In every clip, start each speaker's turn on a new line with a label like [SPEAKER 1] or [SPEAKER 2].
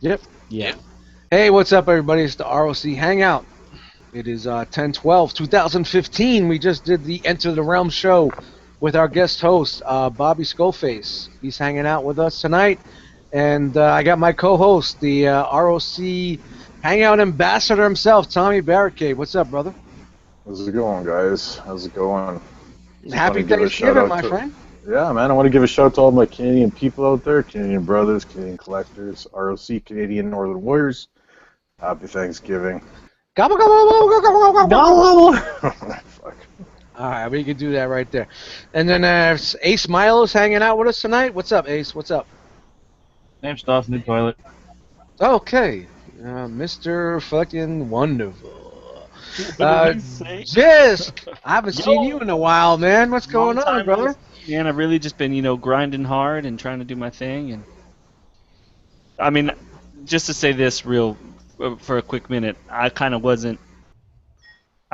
[SPEAKER 1] Yep.
[SPEAKER 2] Yeah.
[SPEAKER 1] Hey, what's up, everybody? It's the R.O.C Hangout. It is 10/12/2015. We just did the Enter the Realm show with our guest host, Bobby Skullface. He's hanging out with us tonight. And I got my co-host, the R.O.C Hangout ambassador himself, Tommy Barricade. What's up, brother?
[SPEAKER 3] How's it going, guys? How's it going?
[SPEAKER 1] Happy Thanksgiving, my friend.
[SPEAKER 3] Yeah, man, I want to give a shout out to all my Canadian people out there, Canadian brothers, Canadian collectors, R.O.C, Canadian Northern Warriors. Happy Thanksgiving.
[SPEAKER 1] Gobble, gobble, gobble, gobble, gobble, gobble.
[SPEAKER 3] Fuck.
[SPEAKER 1] All right, we can do that right there. And then Ace Milo's hanging out with us tonight. What's up, Ace? What's up?
[SPEAKER 4] Same stuff, new toilet.
[SPEAKER 1] Okay, Mr. Fucking Wonderful. Jisk, I haven't seen you in a while, man. What's going on, brother?
[SPEAKER 2] Man, I've really just been, grinding hard and trying to do my thing. And I mean, just to say this for a quick minute, I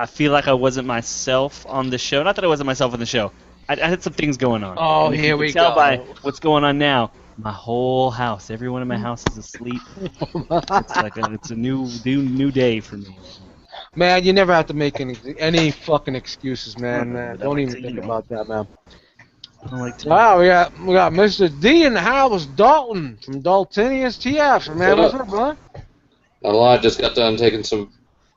[SPEAKER 2] feel like I wasn't myself on the show. Not that I wasn't myself on the show. I had some things going on.
[SPEAKER 1] Oh,
[SPEAKER 2] and
[SPEAKER 1] here we
[SPEAKER 2] tell
[SPEAKER 1] go.
[SPEAKER 2] by what's going on now. My whole house, everyone in my house is asleep. It's like it's a new day for me.
[SPEAKER 1] Man, you never have to make any fucking excuses, man. Don't even think about that, man. Wow, we got Mr. D in the house, Dalton from Daltonius TF, man. What's up, bro?
[SPEAKER 5] Not a lot. Just got done taking some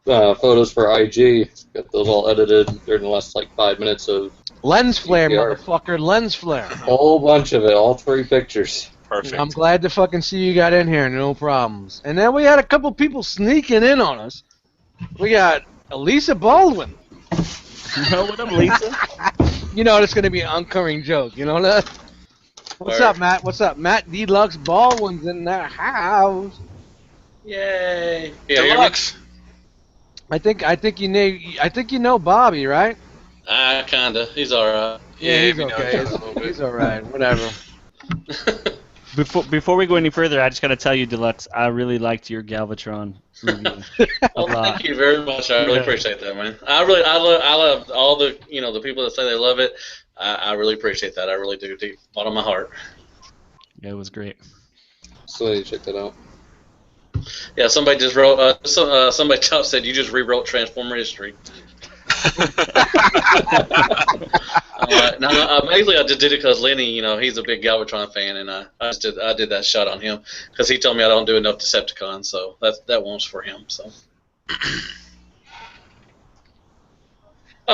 [SPEAKER 5] photos for IG. Got those all edited during the last 5 minutes of
[SPEAKER 1] lens flare,
[SPEAKER 5] DPR.
[SPEAKER 1] Motherfucker, lens flare.
[SPEAKER 5] A whole bunch of it, all 3 pictures.
[SPEAKER 6] Perfect.
[SPEAKER 1] I'm glad to fucking see you got in here, no problems. And then we had a couple people sneaking in on us. We got Elisa Baldwin.
[SPEAKER 2] What up, Lisa?
[SPEAKER 1] You know it's gonna be an uncurring joke. You know that? What's up, Matt? What's up, Matt? Deluxe Baldwin's in their house.
[SPEAKER 6] Yay!
[SPEAKER 5] Yeah,
[SPEAKER 6] Deluxe.
[SPEAKER 1] I think you know Bobby, right?
[SPEAKER 6] Kinda. He's alright.
[SPEAKER 1] Yeah, he's
[SPEAKER 6] we know
[SPEAKER 1] okay.
[SPEAKER 6] each other a little bit.
[SPEAKER 1] He's alright. Whatever.
[SPEAKER 2] Before we go any further, I just gotta tell you, Deluxe, I really liked your Galvatron review.
[SPEAKER 6] Well, thank you very much. I really appreciate that, man. I love all the the people that say they love it. I really appreciate that. I really do, deep bottom of my heart.
[SPEAKER 2] Yeah, it was great.
[SPEAKER 5] So check that out.
[SPEAKER 6] Yeah, somebody just wrote. Somebody said you just rewrote Transformer history. Mainly I just did it because Lenny, he's a big Galvatron fan, and I did that shot on him because he told me I don't do enough Decepticons, so that one's for him. So,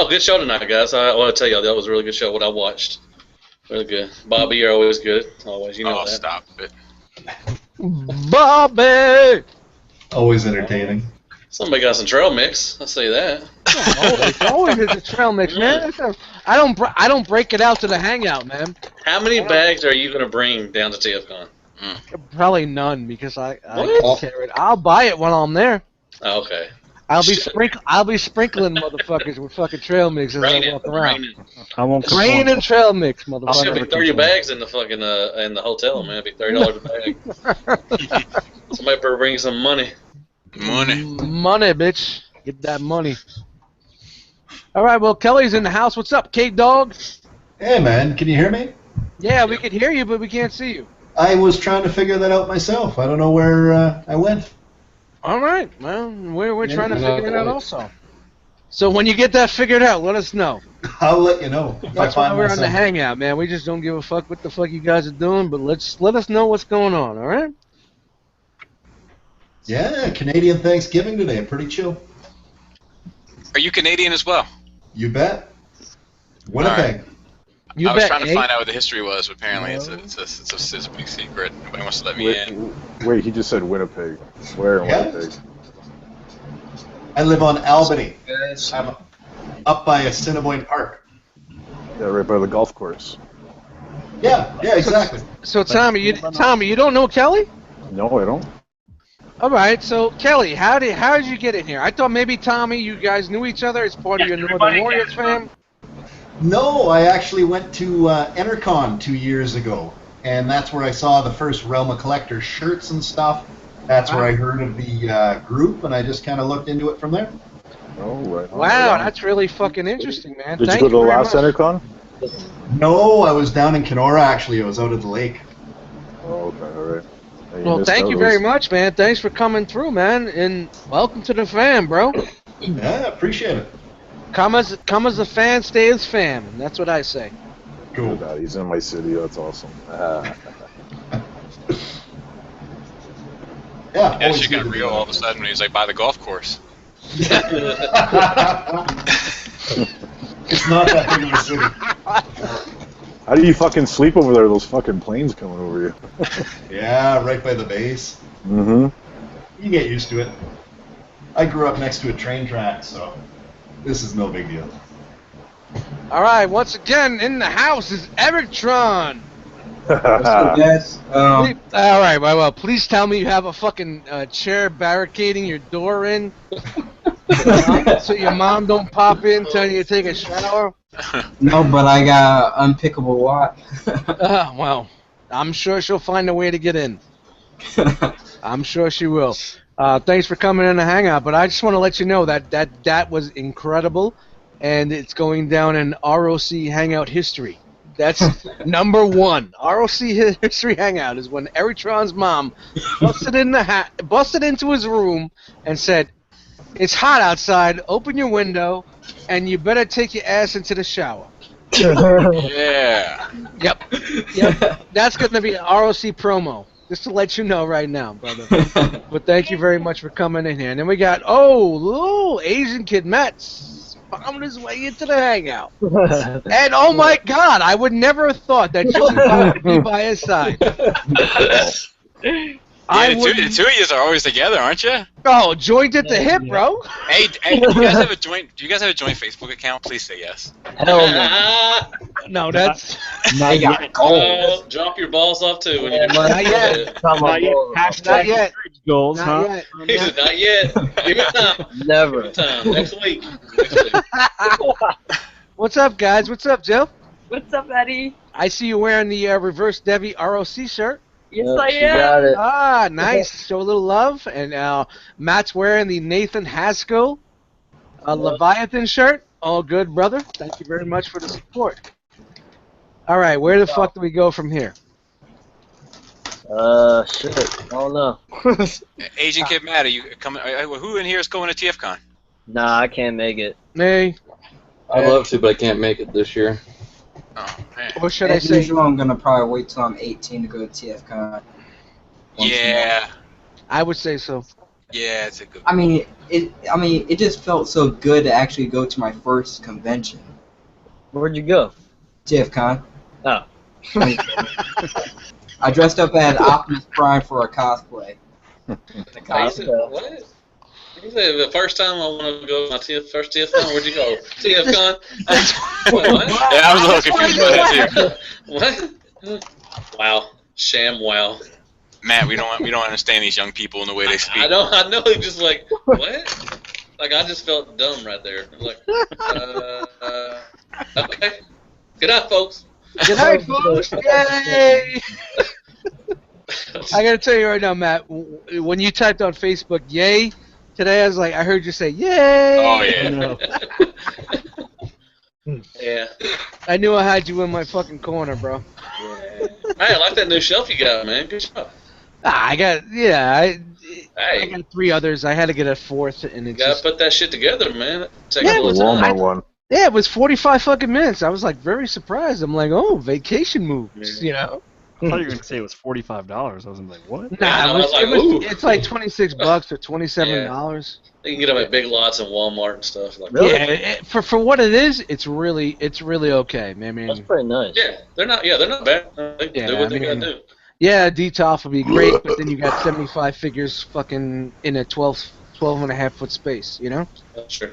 [SPEAKER 6] good show tonight, guys. I want to tell you that was a really good show. What I watched, really good. Bobby, you're always good, always. You know that. Stop it.
[SPEAKER 1] Bobby.
[SPEAKER 7] Always entertaining.
[SPEAKER 6] Somebody got some trail mix. I'll say that.
[SPEAKER 1] Always is a trail mix, man. I don't break it out to the hangout, man.
[SPEAKER 6] How many bags are you gonna bring down to TFCon?
[SPEAKER 1] Probably none because I can't carry it. I'll buy it when I'm there.
[SPEAKER 6] Oh, okay.
[SPEAKER 1] I'll be sprinkling motherfuckers with fucking trail mix as I walk around.
[SPEAKER 2] I won't.
[SPEAKER 1] Rain and trail mix,
[SPEAKER 6] There'll
[SPEAKER 1] motherfucker.
[SPEAKER 6] be 30 bags in the fucking in the hotel, man. It'll be $30 a bag. Somebody better bring some money.
[SPEAKER 1] Money, bitch. Get that money. All right, well, Kelly's in the house. What's up, K-Dog?
[SPEAKER 7] Hey, man, can you hear me?
[SPEAKER 1] Yeah, we can hear you, but we can't see you.
[SPEAKER 7] I was trying to figure that out myself. I don't know where I went.
[SPEAKER 1] All right, well, we're trying to figure it out also. So when you get that figured out, let us know.
[SPEAKER 7] I'll let you know.
[SPEAKER 1] That's why we're on the hangout, man. We just don't give a fuck what the fuck you guys are doing, but let us know what's going on, all right?
[SPEAKER 7] Yeah, Canadian Thanksgiving today. Pretty chill.
[SPEAKER 8] Are you Canadian as well?
[SPEAKER 7] You bet. Winnipeg.
[SPEAKER 8] I was trying to find out what the history was, but apparently it's a big secret. Nobody wants to let me in.
[SPEAKER 3] Wait, he just said Winnipeg. Where in Winnipeg?
[SPEAKER 7] I live on Albany. I'm up by Assiniboine Park.
[SPEAKER 3] Yeah, right by the golf course.
[SPEAKER 7] Yeah, exactly.
[SPEAKER 1] So Tommy, you don't know Kelly?
[SPEAKER 3] No, I don't.
[SPEAKER 1] All right, so Kelly, how did you get in here? I thought maybe Tommy, you guys knew each other as part of your Northern Warriors fam.
[SPEAKER 7] No, I actually went to Entercon 2 years ago, and that's where I saw the first Realm of Collector shirts and stuff. That's where I heard of the group, and I just kind of looked into it from there.
[SPEAKER 3] Oh, right.
[SPEAKER 1] Wow, that's really fucking interesting, man.
[SPEAKER 3] Did
[SPEAKER 1] Thank
[SPEAKER 3] you go to the
[SPEAKER 1] very
[SPEAKER 3] last
[SPEAKER 1] much.
[SPEAKER 3] Entercon?
[SPEAKER 7] No, I was down in Kenora, actually. I was out at the lake.
[SPEAKER 3] Oh, okay, all right.
[SPEAKER 1] Well, thank you very much, man. Thanks for coming through, man, and welcome to the fam, bro.
[SPEAKER 7] Yeah, appreciate it.
[SPEAKER 1] Come as a fan, stay as fam. And that's what I say.
[SPEAKER 3] Cool. He's in my city. That's awesome.
[SPEAKER 7] Yeah.
[SPEAKER 8] She got real all of a sudden when he was like by the golf course.
[SPEAKER 7] It's not that big of a city.
[SPEAKER 3] How do you fucking sleep over there? Those fucking planes coming over you.
[SPEAKER 7] Yeah, right by the base.
[SPEAKER 3] Mm-hmm.
[SPEAKER 7] You get used to it. I grew up next to a train track, so this is no big deal.
[SPEAKER 1] All right, once again in the house is Eriktron.
[SPEAKER 9] Yes.
[SPEAKER 1] All right, well, please tell me you have a fucking chair barricading your door in, so your mom don't pop in telling you to take a shower.
[SPEAKER 9] No, but I got an unpickable watch.
[SPEAKER 1] Well, I'm sure she'll find a way to get in. I'm sure she will. Thanks for coming in to hang out, but I just want to let you know that was incredible, and it's going down in R.O.C Hangout history. That's number one. R.O.C history hangout is when Eriktron's mom busted into his room and said, "It's hot outside. Open your window, and you better take your ass into the shower."
[SPEAKER 8] Yeah.
[SPEAKER 1] Yep. That's going to be an R.O.C promo. Just to let you know right now, brother. But thank you very much for coming in here. And then we got, little Asian kid Mets found his way into the hangout. And oh my God, I would never have thought that Joey would be by his side.
[SPEAKER 8] Yeah, the two of you are always together, aren't you?
[SPEAKER 1] Oh, joint at the hip, bro.
[SPEAKER 8] Hey, do you guys have a joint? Do you guys have a joint Facebook account? Please say yes.
[SPEAKER 9] Hell no.
[SPEAKER 1] No, that's
[SPEAKER 9] Not yet.
[SPEAKER 6] Drop your balls off too. When you
[SPEAKER 1] not yet.
[SPEAKER 2] Not yet. Hashtag
[SPEAKER 1] Not yet.
[SPEAKER 2] goals,
[SPEAKER 1] Not
[SPEAKER 2] huh?
[SPEAKER 1] yet.
[SPEAKER 6] He said, not yet. Give it time.
[SPEAKER 9] Never.
[SPEAKER 6] Give it time. Next week.
[SPEAKER 1] What's up, guys? What's up, Joe?
[SPEAKER 10] What's up, Eddie?
[SPEAKER 1] I see you wearing the Reverse Devi R.O.C shirt.
[SPEAKER 10] Yes, I
[SPEAKER 9] She
[SPEAKER 10] am.
[SPEAKER 9] got it.
[SPEAKER 1] Ah, nice. Show a little love. And Matt's wearing the Nathan Haskell Leviathan shirt. All good, brother. Thank you very much for the support. All right, where the fuck do we go from here?
[SPEAKER 9] Shit. I don't know.
[SPEAKER 8] Asian kid Matt, are you coming? Who in here is going to TFCon?
[SPEAKER 9] Nah, I can't make it.
[SPEAKER 1] Me.
[SPEAKER 5] I'd love to, but I can't make it this year.
[SPEAKER 8] Oh man.
[SPEAKER 1] Or should I
[SPEAKER 9] As
[SPEAKER 1] say?
[SPEAKER 9] usual, I'm gonna probably wait till I'm 18 to go to TFCon.
[SPEAKER 8] Yeah.
[SPEAKER 1] I would say so.
[SPEAKER 8] Yeah, it's a good.
[SPEAKER 9] I mean, it just felt so good to actually go to my first convention.
[SPEAKER 11] Where'd you go?
[SPEAKER 9] TFCon.
[SPEAKER 11] Oh.
[SPEAKER 9] I dressed up as Optimus Prime for a cosplay.
[SPEAKER 6] What? You said the first time I want to go to my first TFCon, where'd you go? TFCon? What?
[SPEAKER 8] Yeah, I was a little confused by that too.
[SPEAKER 6] What? Wow. Sham wow.
[SPEAKER 8] Matt, we don't understand these young people and the way they speak.
[SPEAKER 6] I know. He just like, what? Like, I just felt dumb right there. Like, okay. Good night, folks.
[SPEAKER 1] Good night, folks. Yay! I gotta tell you right now, Matt. When you typed on Facebook, "yay," today, I was like, I heard you say, "yay."
[SPEAKER 8] Oh yeah.
[SPEAKER 6] Yeah.
[SPEAKER 1] I knew I had you in my fucking corner, bro.
[SPEAKER 6] Yeah. Hey, I like that new shelf you got, man. Good job.
[SPEAKER 1] I got
[SPEAKER 6] Hey.
[SPEAKER 1] I got 3 others. I had to get a 4th, and it
[SPEAKER 6] Gotta
[SPEAKER 1] just
[SPEAKER 6] put that shit together, man. Take
[SPEAKER 1] Yeah,
[SPEAKER 6] a little
[SPEAKER 3] Walmart
[SPEAKER 6] time.
[SPEAKER 3] one.
[SPEAKER 1] yeah, it was 45 fucking minutes. I was like very surprised. I'm like, oh, vacation moves, you know?
[SPEAKER 2] I thought you were gonna say it was $45. I was like, what?
[SPEAKER 1] Nah,
[SPEAKER 6] I was like, ooh.
[SPEAKER 1] it's like $26 or $27.
[SPEAKER 6] You can get them at Big Lots and Walmart and stuff like
[SPEAKER 11] Really?
[SPEAKER 6] that.
[SPEAKER 1] Yeah, for what it is, it's really okay. I mean,
[SPEAKER 11] That's pretty nice.
[SPEAKER 6] They're not bad. They
[SPEAKER 1] Yeah,
[SPEAKER 6] do what
[SPEAKER 1] I
[SPEAKER 6] they
[SPEAKER 1] mean,
[SPEAKER 6] gotta do.
[SPEAKER 1] yeah, DTOF would be great, but then you got 75 figures fucking in a 12 and a half foot space, you know?
[SPEAKER 6] That's true.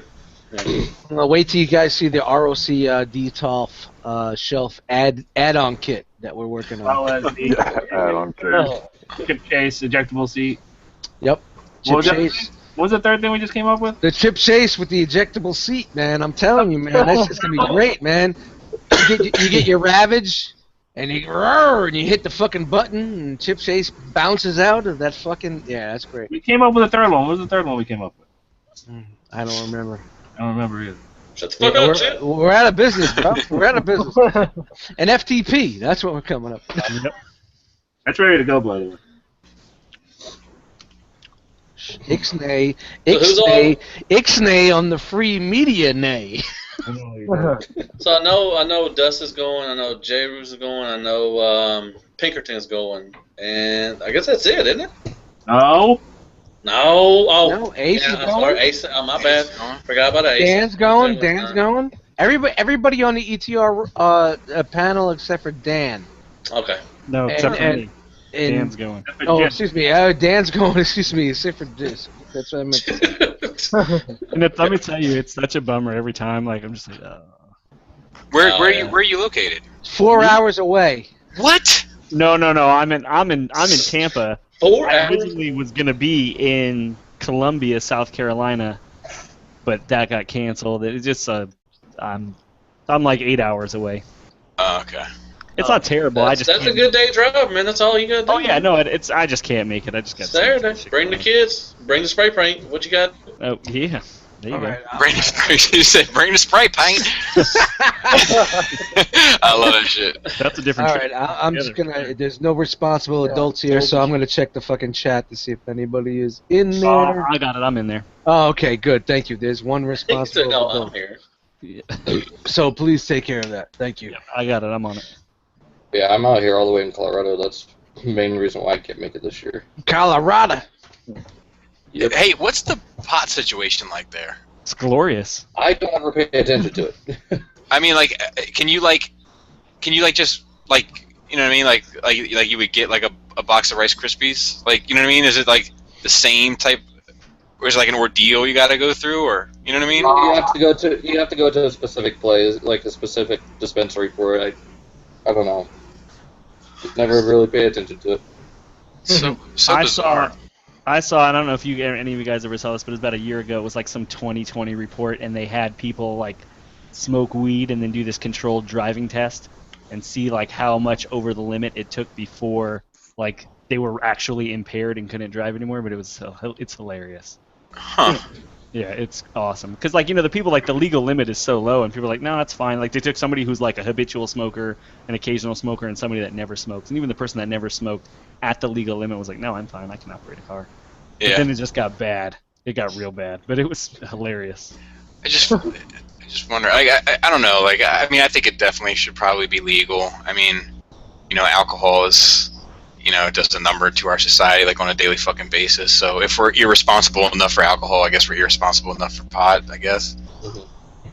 [SPEAKER 6] Yeah.
[SPEAKER 1] Well, wait till you guys see the R.O.C DTOF shelf add-on kit that we're working on.
[SPEAKER 4] Well as the
[SPEAKER 3] Add-on case.
[SPEAKER 4] chip chase ejectable seat.
[SPEAKER 1] Yep.
[SPEAKER 4] What was
[SPEAKER 1] Chip
[SPEAKER 4] that?
[SPEAKER 1] chase.
[SPEAKER 4] What was the third thing we just came up with?
[SPEAKER 1] The chip chase with the ejectable seat, man. I'm telling you, man, that's just gonna be great, man. You get your Ravage, and you hit the fucking button, and chip chase bounces out of that fucking. Yeah, that's great.
[SPEAKER 4] We came up with a third one. What was the third one we came up with?
[SPEAKER 1] I don't remember.
[SPEAKER 4] I don't remember either.
[SPEAKER 6] Shut the fuck up,
[SPEAKER 1] we're,
[SPEAKER 6] Chip.
[SPEAKER 1] we're out of business, bro. We're out of business. An FTP. That's what we're coming up.
[SPEAKER 4] Yep. That's ready to go, by the way.
[SPEAKER 1] Ixnay,
[SPEAKER 6] So who's
[SPEAKER 1] Ixnay on the free media nay.
[SPEAKER 6] So I know Dust is going. I know J. Ruse is going. I know Pinkerton's going, and I guess that's it, isn't it?
[SPEAKER 4] No.
[SPEAKER 6] No. Oh,
[SPEAKER 1] No, Ace is
[SPEAKER 6] I'm
[SPEAKER 1] going.
[SPEAKER 6] sorry, Ace. Oh, my bad. Forgot about Ace.
[SPEAKER 1] Dan's going. Dan's going. Everybody on the ETR panel except for Dan.
[SPEAKER 6] Okay.
[SPEAKER 2] No, except for me. Dan's going.
[SPEAKER 1] Oh, excuse me. Dan's going. Excuse me. Except for this. That's what I meant to say.
[SPEAKER 2] And let me tell you, it's such a bummer every time. Like I'm just like,
[SPEAKER 8] Where are you located?
[SPEAKER 1] 4 hours away.
[SPEAKER 8] What?
[SPEAKER 2] No. I'm in Tampa.
[SPEAKER 6] 4
[SPEAKER 2] I
[SPEAKER 6] hours.
[SPEAKER 2] originally was gonna be in Columbia, South Carolina, but that got canceled. It's just I'm like 8 hours away.
[SPEAKER 8] Oh, okay.
[SPEAKER 2] It's not terrible.
[SPEAKER 6] That's a good day drive, man. That's all you gotta do.
[SPEAKER 2] Oh yeah, no, it's I just can't make it. I just got
[SPEAKER 6] Saturday. Bring the kids. Bring the spray paint. What you got?
[SPEAKER 2] Oh yeah, there you go.
[SPEAKER 8] You said bring the spray paint. I love that shit.
[SPEAKER 2] That's a different.
[SPEAKER 1] All right, I'm just gonna. There's no responsible adults here, so I'm gonna check the fucking chat to see if anybody is in there.
[SPEAKER 2] Oh, I got it. I'm in there.
[SPEAKER 1] Oh, okay, good. Thank you. There's one responsible
[SPEAKER 6] No,
[SPEAKER 1] adult.
[SPEAKER 6] I'm here.
[SPEAKER 2] Yeah.
[SPEAKER 1] So please take care of that. Thank you.
[SPEAKER 2] I got it. I'm on it.
[SPEAKER 5] Yeah, I'm out here all the way in Colorado. That's the main reason why I can't make it this year.
[SPEAKER 1] Colorado.
[SPEAKER 5] Yep.
[SPEAKER 8] Hey, what's the pot situation like there?
[SPEAKER 2] It's glorious.
[SPEAKER 5] I don't ever pay attention to it.
[SPEAKER 8] I mean, like, can you just like, you know what I mean? Like you would get like a box of Rice Krispies, like, you know what I mean? Is it like the same type, or is it like an ordeal you got to go through, or you know what I mean?
[SPEAKER 5] You have to go to a specific place, like a specific dispensary for it. I don't know. Just never really pay attention to it.
[SPEAKER 8] So
[SPEAKER 2] I saw. I don't know if any of you guys ever saw this, but it was about a year ago. It was like some 2020 report, and they had people like smoke weed and then do this controlled driving test and see like how much over the limit it took before like they were actually impaired and couldn't drive anymore. But it's hilarious.
[SPEAKER 8] Huh.
[SPEAKER 2] Yeah, it's awesome. Because, like, you know, the people, like, the legal limit is so low, and people are like, no, that's fine. Like, they took somebody who's, like, a habitual smoker, an occasional smoker, and somebody that never smokes. And even the person that never smoked at the legal limit was like, no, I'm fine. I can operate a car.
[SPEAKER 8] Yeah.
[SPEAKER 2] But then it just got bad. It got real bad. But it was hilarious.
[SPEAKER 8] I just wonder. I don't know. Like, I mean, I think it definitely should probably be legal. I mean, you know, alcohol is, you know, it does a number to our society, like, on a daily fucking basis. So if we're irresponsible enough for alcohol, I guess we're irresponsible enough for pot, I guess.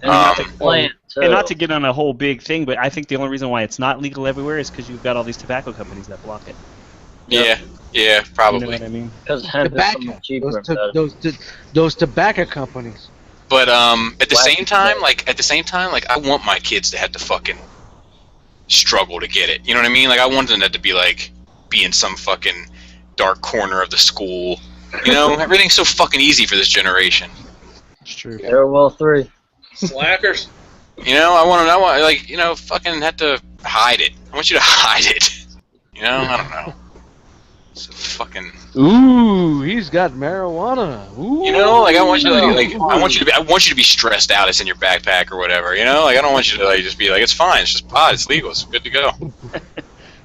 [SPEAKER 11] And
[SPEAKER 2] not to get on a whole big thing, but I think the only reason why it's not legal everywhere is because you've got all these tobacco companies that block it.
[SPEAKER 8] Yeah, probably.
[SPEAKER 2] You know what I mean?
[SPEAKER 11] Because hemp is so much cheaper.
[SPEAKER 1] Those tobacco companies.
[SPEAKER 8] But at the same time, I want my kids to have to fucking struggle to get it. You know what I mean? Like, I want them to be like, be in some fucking dark corner of the school. You know, everything's so fucking easy for this generation.
[SPEAKER 2] It's true.
[SPEAKER 11] Farewell 3.
[SPEAKER 6] Slackers.
[SPEAKER 8] You know, I want like, you know, fucking have to hide it. I want you to hide it. You know, I don't know. It's fucking.
[SPEAKER 1] Ooh, he's got marijuana. Ooh.
[SPEAKER 8] You know, like, I want you to be stressed out. It's in your backpack or whatever. You know, like, I don't want you to like just be like, it's fine. It's just pot. It's legal. It's good to go.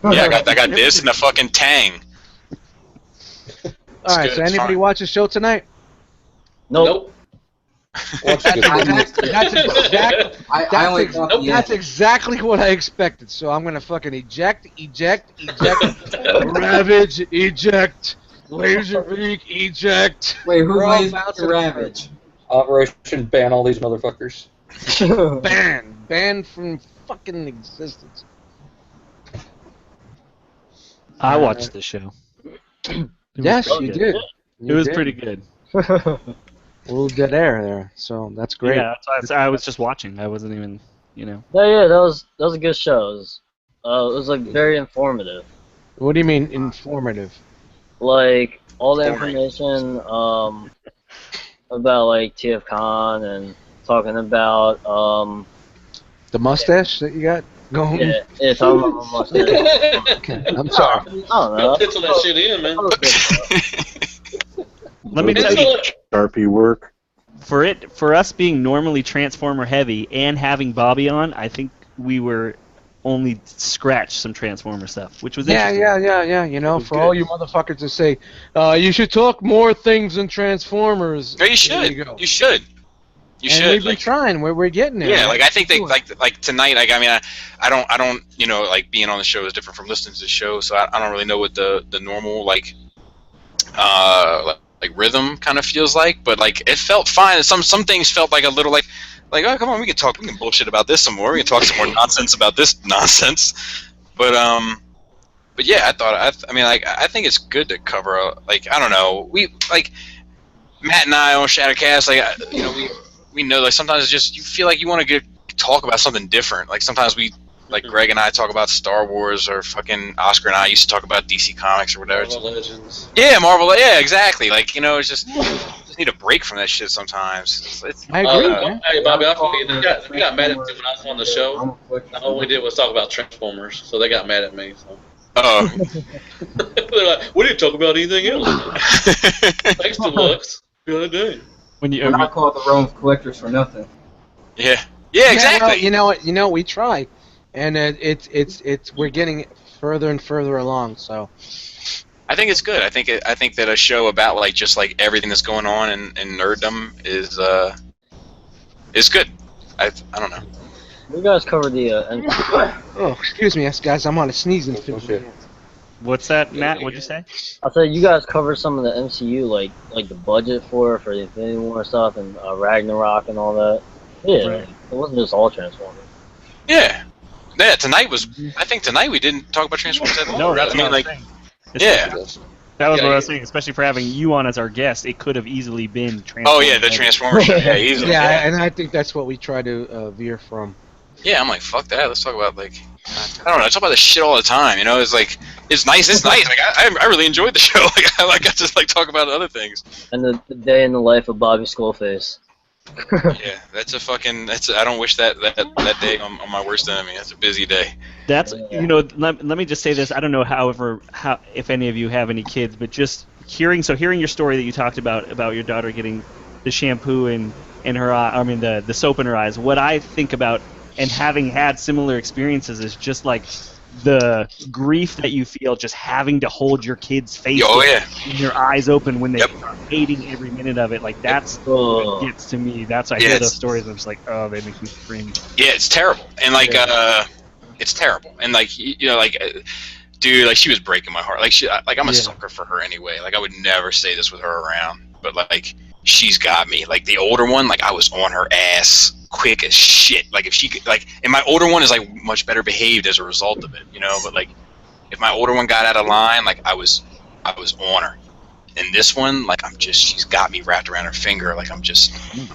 [SPEAKER 8] Yeah, I got this and a fucking Tang.
[SPEAKER 1] All right, so anybody watch the show tonight?
[SPEAKER 11] Nope.
[SPEAKER 1] That's exactly what I expected. So I'm gonna fucking eject, ravage, eject, Laserbeak, eject.
[SPEAKER 9] Wait, who plays Ravage?
[SPEAKER 5] Operation ban all these motherfuckers.
[SPEAKER 1] Ban from fucking existence.
[SPEAKER 2] I watched the show.
[SPEAKER 1] Yes, you did.
[SPEAKER 2] It was pretty good.
[SPEAKER 1] A little dead air there, so that's great.
[SPEAKER 2] Yeah, I was just watching. I wasn't even, you know.
[SPEAKER 11] Yeah, that was a good show. It was like very informative.
[SPEAKER 1] What do you mean informative?
[SPEAKER 11] Like all the information about like TF Con and talking about
[SPEAKER 1] the mustache that you got going.
[SPEAKER 11] Yeah, talking about my mustache.
[SPEAKER 1] Okay, I'm sorry.
[SPEAKER 11] I don't know.
[SPEAKER 6] Pencil that shit in, man.
[SPEAKER 2] Let me tell you,
[SPEAKER 3] Sharpie work.
[SPEAKER 2] For us being normally Transformer heavy and having Bobby on, I think we were only scratched some Transformer stuff, which was
[SPEAKER 1] Yeah,
[SPEAKER 2] interesting.
[SPEAKER 1] You know,
[SPEAKER 8] was
[SPEAKER 1] for
[SPEAKER 8] good.
[SPEAKER 1] all you motherfuckers to say, you should talk more things than Transformers.
[SPEAKER 8] No, you
[SPEAKER 1] There
[SPEAKER 8] should.
[SPEAKER 1] you go.
[SPEAKER 8] You should. You
[SPEAKER 1] And
[SPEAKER 8] should.
[SPEAKER 1] we've been trying. We're getting there.
[SPEAKER 8] Yeah,
[SPEAKER 1] man.
[SPEAKER 8] like I think they
[SPEAKER 1] Doing it.
[SPEAKER 8] like tonight. Like I mean, I don't you know, like being on the show is different from listening to the show, so I don't really know what the normal like rhythm kind of feels like. But like it felt fine. Some things felt like a little like oh come on, we can bullshit about this some more. We can talk some more nonsense about this nonsense. But yeah, I mean like I think it's good to cover like I don't know, we like Matt and I on Shadowcast, like you know we know like sometimes it's just you feel like you want to talk about something different. Like sometimes we like Greg and I talk about Star Wars, or fucking Oscar and I used to talk about DC Comics or whatever.
[SPEAKER 6] Marvel Legends.
[SPEAKER 8] Yeah, Marvel. Yeah, exactly. Like you know, it's just need a break from that shit sometimes.
[SPEAKER 1] I agree.
[SPEAKER 6] Hey, Bobby, they got mad at me when I was on the show. All we did was talk about Transformers, so they got mad at me. So.
[SPEAKER 8] Oh.
[SPEAKER 6] They're like, we didn't talk about anything else. Thanks, Deluxe. Good day.
[SPEAKER 2] When you
[SPEAKER 9] We're not called the Rome Collectors for nothing.
[SPEAKER 8] Yeah, exactly.
[SPEAKER 1] Well, you know, we try, and it's we're getting further and further along. So
[SPEAKER 8] I think it's good. I think that a show about like just like everything that's going on in nerddom is good. I don't know.
[SPEAKER 11] You guys covered the.
[SPEAKER 1] oh, excuse me, yes, guys, I'm on a sneezing fit.
[SPEAKER 2] What's that, Matt? What'd you say?
[SPEAKER 11] I said you guys covered some of the MCU, like the budget for the Infinity War stuff and Ragnarok and all that. Yeah,
[SPEAKER 2] Right.
[SPEAKER 11] it wasn't just all Transformers.
[SPEAKER 8] Yeah. Tonight was. I think tonight we didn't talk about Transformers at all.
[SPEAKER 2] No, that's
[SPEAKER 8] I mean,
[SPEAKER 2] what
[SPEAKER 8] like,
[SPEAKER 2] I'm saying.
[SPEAKER 8] yeah.
[SPEAKER 2] That was
[SPEAKER 6] Yeah,
[SPEAKER 2] what I was saying, especially for having you on as our guest. It could have easily been Transformers.
[SPEAKER 8] Oh yeah, the Transformers show. Yeah, easily.
[SPEAKER 1] Yeah, and I think that's what we try to veer from.
[SPEAKER 8] Yeah, I'm like, fuck that. Let's talk about like, I don't know. I talk about this shit all the time. You know, it's like, it's nice. It's nice. Like, I really enjoyed the show. Like, I just like talk about other things.
[SPEAKER 11] And the day in the life of Bobby Skullface.
[SPEAKER 8] Yeah, that's a fucking. I don't wish that day on my worst enemy. That's a busy day.
[SPEAKER 2] That's you know. Let me just say this. I don't know, how if any of you have any kids, but just hearing your story that you talked about your daughter getting the shampoo in her eye. I mean the soap in her eyes. What I think about and having had similar experiences is just like the grief that you feel just having to hold your kid's face and your eyes open when they are hating every minute of it. Like that's what gets to me. That's I hear those stories and I'm just like, oh, they make me scream.
[SPEAKER 8] Yeah, it's terrible. And like it's terrible. And like you know, like dude, like she was breaking my heart. Like I'm a sucker for her anyway. Like I would never say this with her around, but like she's got me. Like the older one, like I was on her ass quick as shit. Like if she could, like, and my older one is like much better behaved as a result of it, you know. But like if my older one got out of line, like I was on her. And this one, like she's got me wrapped around her finger. Like I'm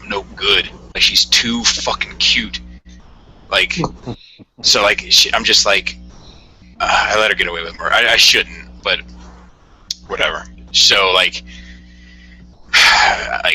[SPEAKER 8] no good. Like she's too fucking cute. Like so like I'm just like I let her get away with more. I shouldn't, but whatever. So like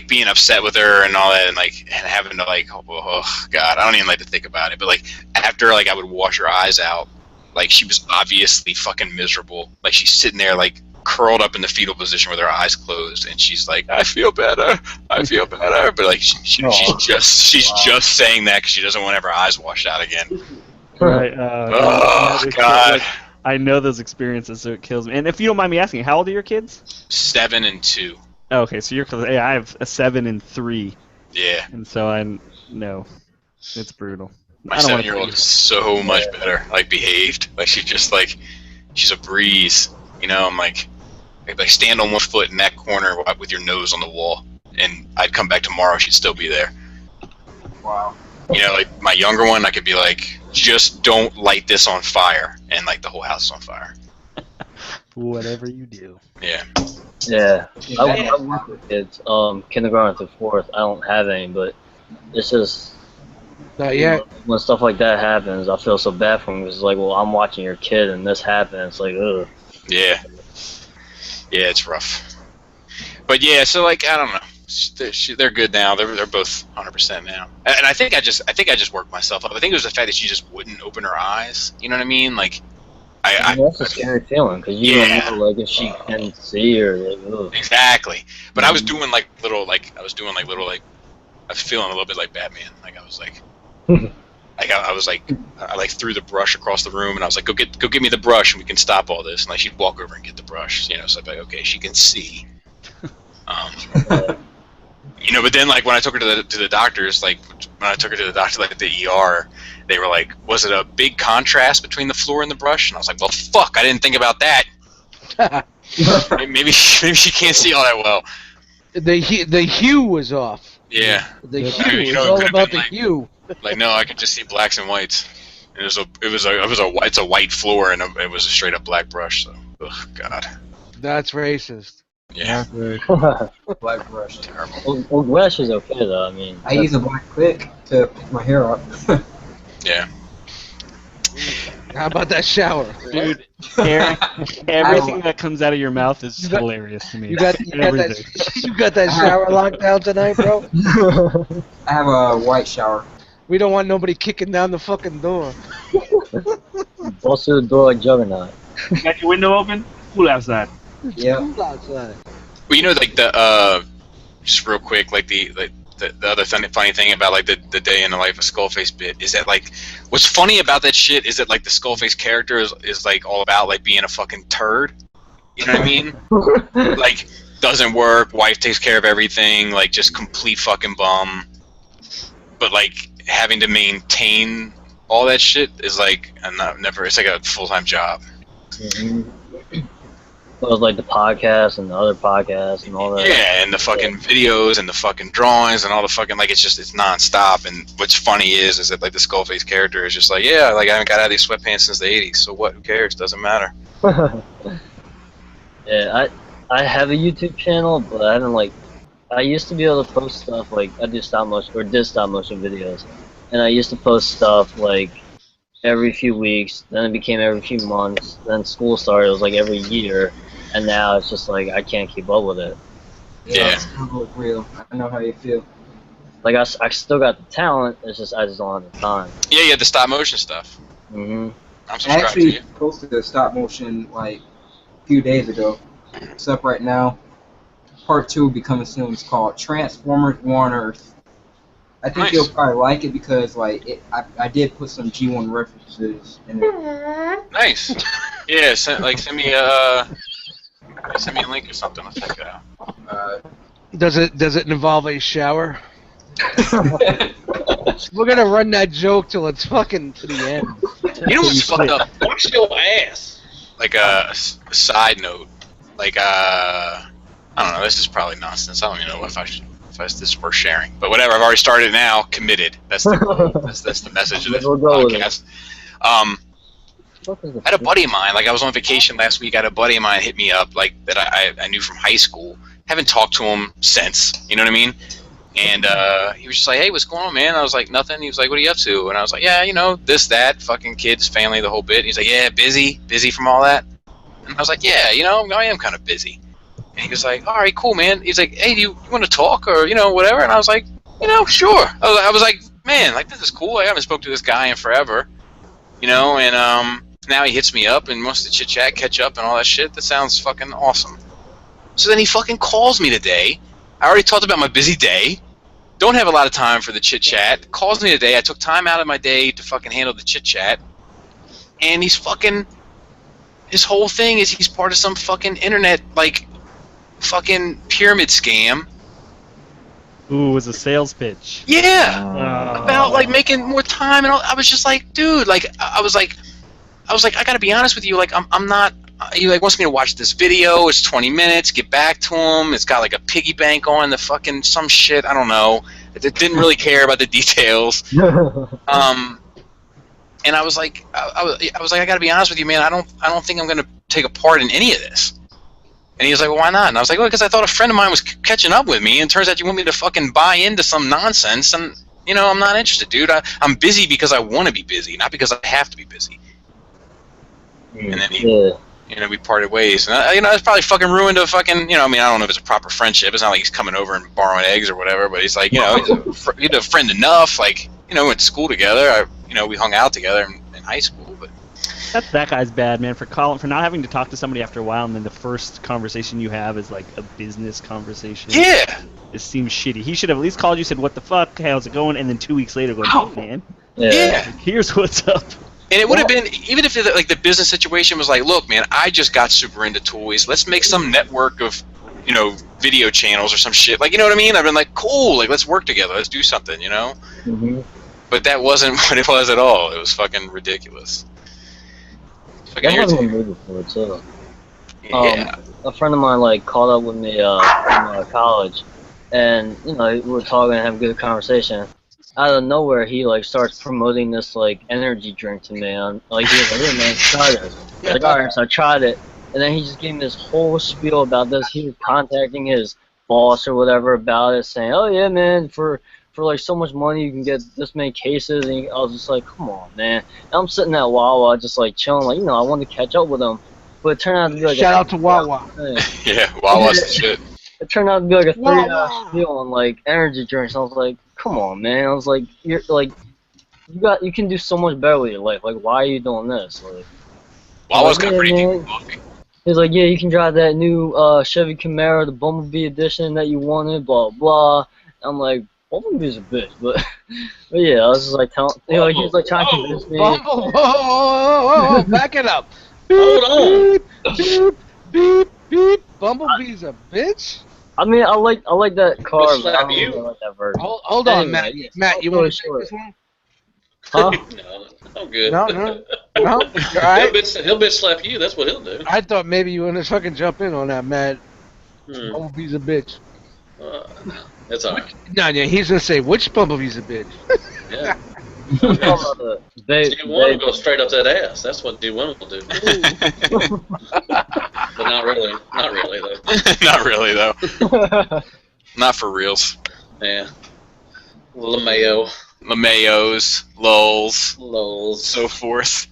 [SPEAKER 8] being upset with her and all that, and like and having to like oh god, I don't even like to think about it. But like after like I would wash her eyes out, like she was obviously fucking miserable. Like she's sitting there like curled up in the fetal position with her eyes closed, and she's like, I feel better, but like she's just saying that because she doesn't want to have her eyes washed out again.
[SPEAKER 2] Right.
[SPEAKER 8] Oh god.
[SPEAKER 2] I know those experiences, so it kills me. And if you don't mind me asking, how old are your kids?
[SPEAKER 8] 7 and 2.
[SPEAKER 2] Oh, okay, so you're close. Yeah, I have a 7 and 3.
[SPEAKER 8] Yeah.
[SPEAKER 2] And so I know it's brutal.
[SPEAKER 8] My 7-year-old is so much better, like behaved. Like she's a breeze. You know, I'm like stand on one foot in that corner with your nose on the wall, and I'd come back tomorrow, she'd still be there.
[SPEAKER 9] Wow.
[SPEAKER 8] You know, like my younger one, I could be like, just don't light this on fire, and like the whole house is on fire.
[SPEAKER 2] Whatever you do.
[SPEAKER 8] Yeah.
[SPEAKER 11] Yeah, I work with kids, kindergarten through 4th. I don't have any, but it's just when stuff like that happens, I feel so bad for them. It's like, well, I'm watching your kid and this happens. It's like, ugh.
[SPEAKER 8] Yeah. Yeah, it's rough. But yeah, so like I don't know. They're good now. They're both 100% now. And I think I just worked myself up. I think it was the fact that she just wouldn't open her eyes. You know what I mean? Like.
[SPEAKER 11] That's a scary feeling because you don't know like if she can see or like, ugh.
[SPEAKER 8] Exactly. But I was doing like little I was feeling a little bit like Batman. Like I was like Like I was like, I like threw the brush across the room, and I was like, go get me the brush, and we can stop all this. And like she'd walk over and get the brush, you know. So I'd be like, okay, she can see. You know, but then like when I took her to the doctors, like when I took her to the doctor, like at the ER, they were like, was it a big contrast between the floor and the brush? And I was like, well, fuck, I didn't think about that. maybe she can't see all that well.
[SPEAKER 1] The hue was off.
[SPEAKER 8] Yeah.
[SPEAKER 1] The hue. It's all about the hue.
[SPEAKER 8] Like no, I could just see blacks and whites. And it's a white floor, and it was a straight up black brush. So, ugh, God.
[SPEAKER 1] That's racist.
[SPEAKER 8] Yeah.
[SPEAKER 9] Black brush.
[SPEAKER 8] Terrible.
[SPEAKER 11] Well, brush is okay though. I mean,
[SPEAKER 9] I use a black click to pick my hair up.
[SPEAKER 8] Yeah.
[SPEAKER 1] How about that shower?
[SPEAKER 2] Dude, Aaron, everything that comes out of your mouth is hilarious to me.
[SPEAKER 1] You got that shower locked down tonight, bro?
[SPEAKER 9] I have a white shower.
[SPEAKER 1] We don't want nobody kicking down the fucking door.
[SPEAKER 11] bust through the door like Juggernaut.
[SPEAKER 4] You got your window open? Cool outside.
[SPEAKER 9] Yeah.
[SPEAKER 1] Cool outside.
[SPEAKER 8] Well, you know, like the just real quick, like the other funny thing about like the day in the life of Skullface bit is that like what's funny about that shit is that like the Skullface character is like all about like being a fucking turd. You know what I mean? Like doesn't work, wife takes care of everything, like just complete fucking bum. But like having to maintain all that shit is like it's like a full-time job.
[SPEAKER 11] Mm-hmm. It was like the podcast and the other podcasts and all that.
[SPEAKER 8] Yeah, and the fucking videos and the fucking drawings and all the fucking like it's nonstop. And what's funny is that like the Skullface character is just like, yeah, like I haven't got out of these sweatpants since the '80s. So what? Who cares? Doesn't matter.
[SPEAKER 11] Yeah, I have a YouTube channel, but I haven't like. I used to be able to post stuff like I did stop motion videos, and I used to post stuff like every few weeks. Then it became every few months. Then school started. It was like every year. And now it's just like I can't keep up with it.
[SPEAKER 8] Yeah.
[SPEAKER 9] Look real. I know how you feel.
[SPEAKER 11] Like I still got the talent. It's just I just don't have the time.
[SPEAKER 8] Yeah, you had the stop motion stuff.
[SPEAKER 11] Mhm.
[SPEAKER 8] I'm
[SPEAKER 9] I
[SPEAKER 8] subscribed to
[SPEAKER 9] actually
[SPEAKER 8] you.
[SPEAKER 9] posted a stop motion like a few days ago. It's up right now. Part 2 will be coming soon. It's called Transformers War on Earth. I think
[SPEAKER 8] Nice.
[SPEAKER 9] you'll probably like it because like I did put some G1 references in it.
[SPEAKER 8] Nice. Yeah, send me a link or something. I'll check it out.
[SPEAKER 1] Does it involve a shower? We're gonna run that joke till it's fucking to the end.
[SPEAKER 8] You know what's fucked up?
[SPEAKER 5] Wash your ass.
[SPEAKER 8] Like a side note. Like I don't know. This is probably nonsense. I don't even know if this is worth sharing. But whatever. I've already started now. Committed. That's the message of this
[SPEAKER 11] We'll go with it.
[SPEAKER 8] podcast. I had a buddy of mine, like I was on vacation last week, I had a buddy of mine hit me up, like that I knew from high school. Haven't talked to him since, you know what I mean? And he was just like, hey, what's going on, man? I was like, nothing. He was like, what are you up to? And I was like, yeah, you know, this, that, fucking kids, family, the whole bit. And he's like, yeah, busy from all that. And I was like, yeah, you know, I am kind of busy. And he was like, all right, cool, man. He's like, hey, do you want to talk or, you know, whatever? And I was like, you know, sure. I was like, man, like, this is cool. I haven't spoke to this guy in forever, you know, and now he hits me up and wants to chit-chat, catch up, and all that shit. That sounds fucking awesome. So then he fucking calls me today. I already talked about my busy day. Don't have a lot of time for the chit-chat. Calls me today. I took time out of my day to fucking handle the chit-chat. And he's fucking... His whole thing is he's part of some fucking internet, like, fucking pyramid scam.
[SPEAKER 2] Ooh, it was a sales pitch.
[SPEAKER 8] Yeah! About, like, making more time and all. I was just like, dude, like, I was like, I gotta be honest with you, like, I'm not, he, like, wants me to watch this video, it's 20 minutes, get back to him, it's got, like, a piggy bank on the fucking, some shit, I don't know, it didn't really care about the details, and I was like, I gotta be honest with you, man, I don't think I'm gonna take a part in any of this. And he was like, well, why not? And I was like, well, because I thought a friend of mine was catching up with me, and it turns out you want me to fucking buy into some nonsense, and, you know, I'm not interested, dude. I'm busy because I want to be busy, not because I have to be busy. And then you know, we parted ways, and you know, it's probably fucking ruined a fucking, you know, I mean, I don't know if it's a proper friendship. It's not like he's coming over and borrowing eggs or whatever, but he's like, you know, he's a friend enough. Like, you know, we went to school together. You know, we hung out together in high school, but
[SPEAKER 2] That guy's bad, man, for not having to talk to somebody after a while, and then the first conversation you have is like a business conversation.
[SPEAKER 8] Yeah.
[SPEAKER 2] It seems shitty. He should have at least called you, said, "What the fuck? How's it going?" And then 2 weeks later, going, "Hey, man."
[SPEAKER 8] Yeah.
[SPEAKER 2] Here's what's up.
[SPEAKER 8] And it would have been, even if like the business situation was like, look, man, I just got super into toys. Let's make some network of, video channels or some shit. Like, you know what I mean? I've been like, cool. Like, let's work together. Let's do something.
[SPEAKER 11] Mm-hmm.
[SPEAKER 8] But that wasn't what it was at all. It was fucking ridiculous. Fucking
[SPEAKER 11] That wasn't a
[SPEAKER 8] irritating.
[SPEAKER 11] movie before too.
[SPEAKER 8] Yeah.
[SPEAKER 11] A friend of mine called up with me in college, and we were talking and having a good conversation. Out of nowhere, he starts promoting this energy drink to me. On he was like, "Hey man, try this." I was like, all right, so I tried it, and then he just gave me this whole spiel about this. He was contacting his boss or whatever about it, saying, "Oh yeah, man, for so much money you can get this many cases." And I was just like, "Come on, man!" And I'm sitting at Wawa just chilling, I wanted to catch up with him, but it turned out to be
[SPEAKER 1] Shout out to Wawa.
[SPEAKER 8] Yeah, Wawa's the shit.
[SPEAKER 11] It turned out to be a 3-hour spiel on energy drinks. I was like, "Come on, man!" I was like, "You're you can do so much better with your life. Why are you doing this?"
[SPEAKER 8] Wawa's got pretty good coffee.
[SPEAKER 11] He's like, "Yeah, you can drive that new Chevy Camaro, the Bumblebee edition that you wanted, blah blah." I'm like, Bumblebee's a bitch, but yeah, I was just telling, he was trying to convince me.
[SPEAKER 1] Whoa, back it up.
[SPEAKER 5] Hold on.
[SPEAKER 1] Beep, beep, beep. Bumblebee's a bitch?
[SPEAKER 11] I mean, I like that car,
[SPEAKER 5] Just
[SPEAKER 11] but I
[SPEAKER 5] slap
[SPEAKER 11] don't
[SPEAKER 5] you.
[SPEAKER 11] really like that version.
[SPEAKER 1] Hold on,
[SPEAKER 11] Anyway,
[SPEAKER 1] Matt.
[SPEAKER 11] yeah,
[SPEAKER 1] Matt, you
[SPEAKER 11] long
[SPEAKER 1] want to
[SPEAKER 11] story
[SPEAKER 1] take this one?
[SPEAKER 11] Huh?
[SPEAKER 5] No, I'm good.
[SPEAKER 1] No. All right.
[SPEAKER 5] He'll bitch slap you. That's what he'll do.
[SPEAKER 1] I thought maybe you wanted to fucking jump in on that, Matt. Bumblebee's a bitch.
[SPEAKER 5] No, that's all right.
[SPEAKER 1] No, yeah, he's gonna say which Bumblebee's a bitch.
[SPEAKER 5] Yeah.
[SPEAKER 11] D1
[SPEAKER 5] D1 will go straight up that ass. That's what D1 will do. But not really. Not really, though.
[SPEAKER 8] Not really, though. Not for reals.
[SPEAKER 5] Yeah. LeMayo.
[SPEAKER 8] LeMayos, lulz,
[SPEAKER 5] Lols.
[SPEAKER 8] so forth.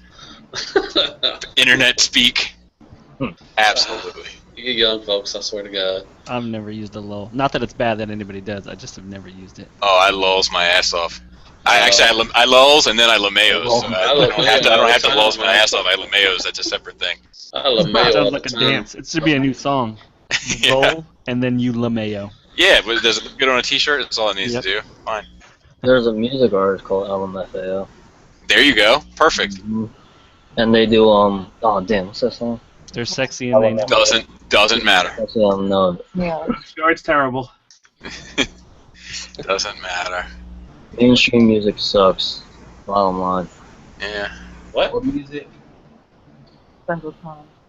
[SPEAKER 8] Internet speak. Absolutely.
[SPEAKER 5] You young folks, I swear to God.
[SPEAKER 2] I've never used a lull. Not that it's bad that anybody does. I just have never used it.
[SPEAKER 8] Oh, I lulz my ass off. I lulz and then I LeMayos. So I don't have to lulz my ass off. I LeMayos. That's a separate thing.
[SPEAKER 5] I LeMayo.
[SPEAKER 2] Sounds like a dance. It should be a new song.
[SPEAKER 8] Yeah.
[SPEAKER 2] Lull and then you LeMayo.
[SPEAKER 8] Yeah, but does it look good on a t-shirt? That's all it needs to do. Fine.
[SPEAKER 11] There's a music artist called LMFAO.
[SPEAKER 8] There you go. Perfect.
[SPEAKER 11] And they do oh damn, what's that song?
[SPEAKER 2] They're sexy and they know.
[SPEAKER 8] Doesn't matter.
[SPEAKER 11] That's what I'm known.
[SPEAKER 4] Sure, it's terrible.
[SPEAKER 8] Doesn't matter.
[SPEAKER 11] Mainstream music sucks. Bottom line.
[SPEAKER 8] Yeah.
[SPEAKER 5] What?
[SPEAKER 4] music?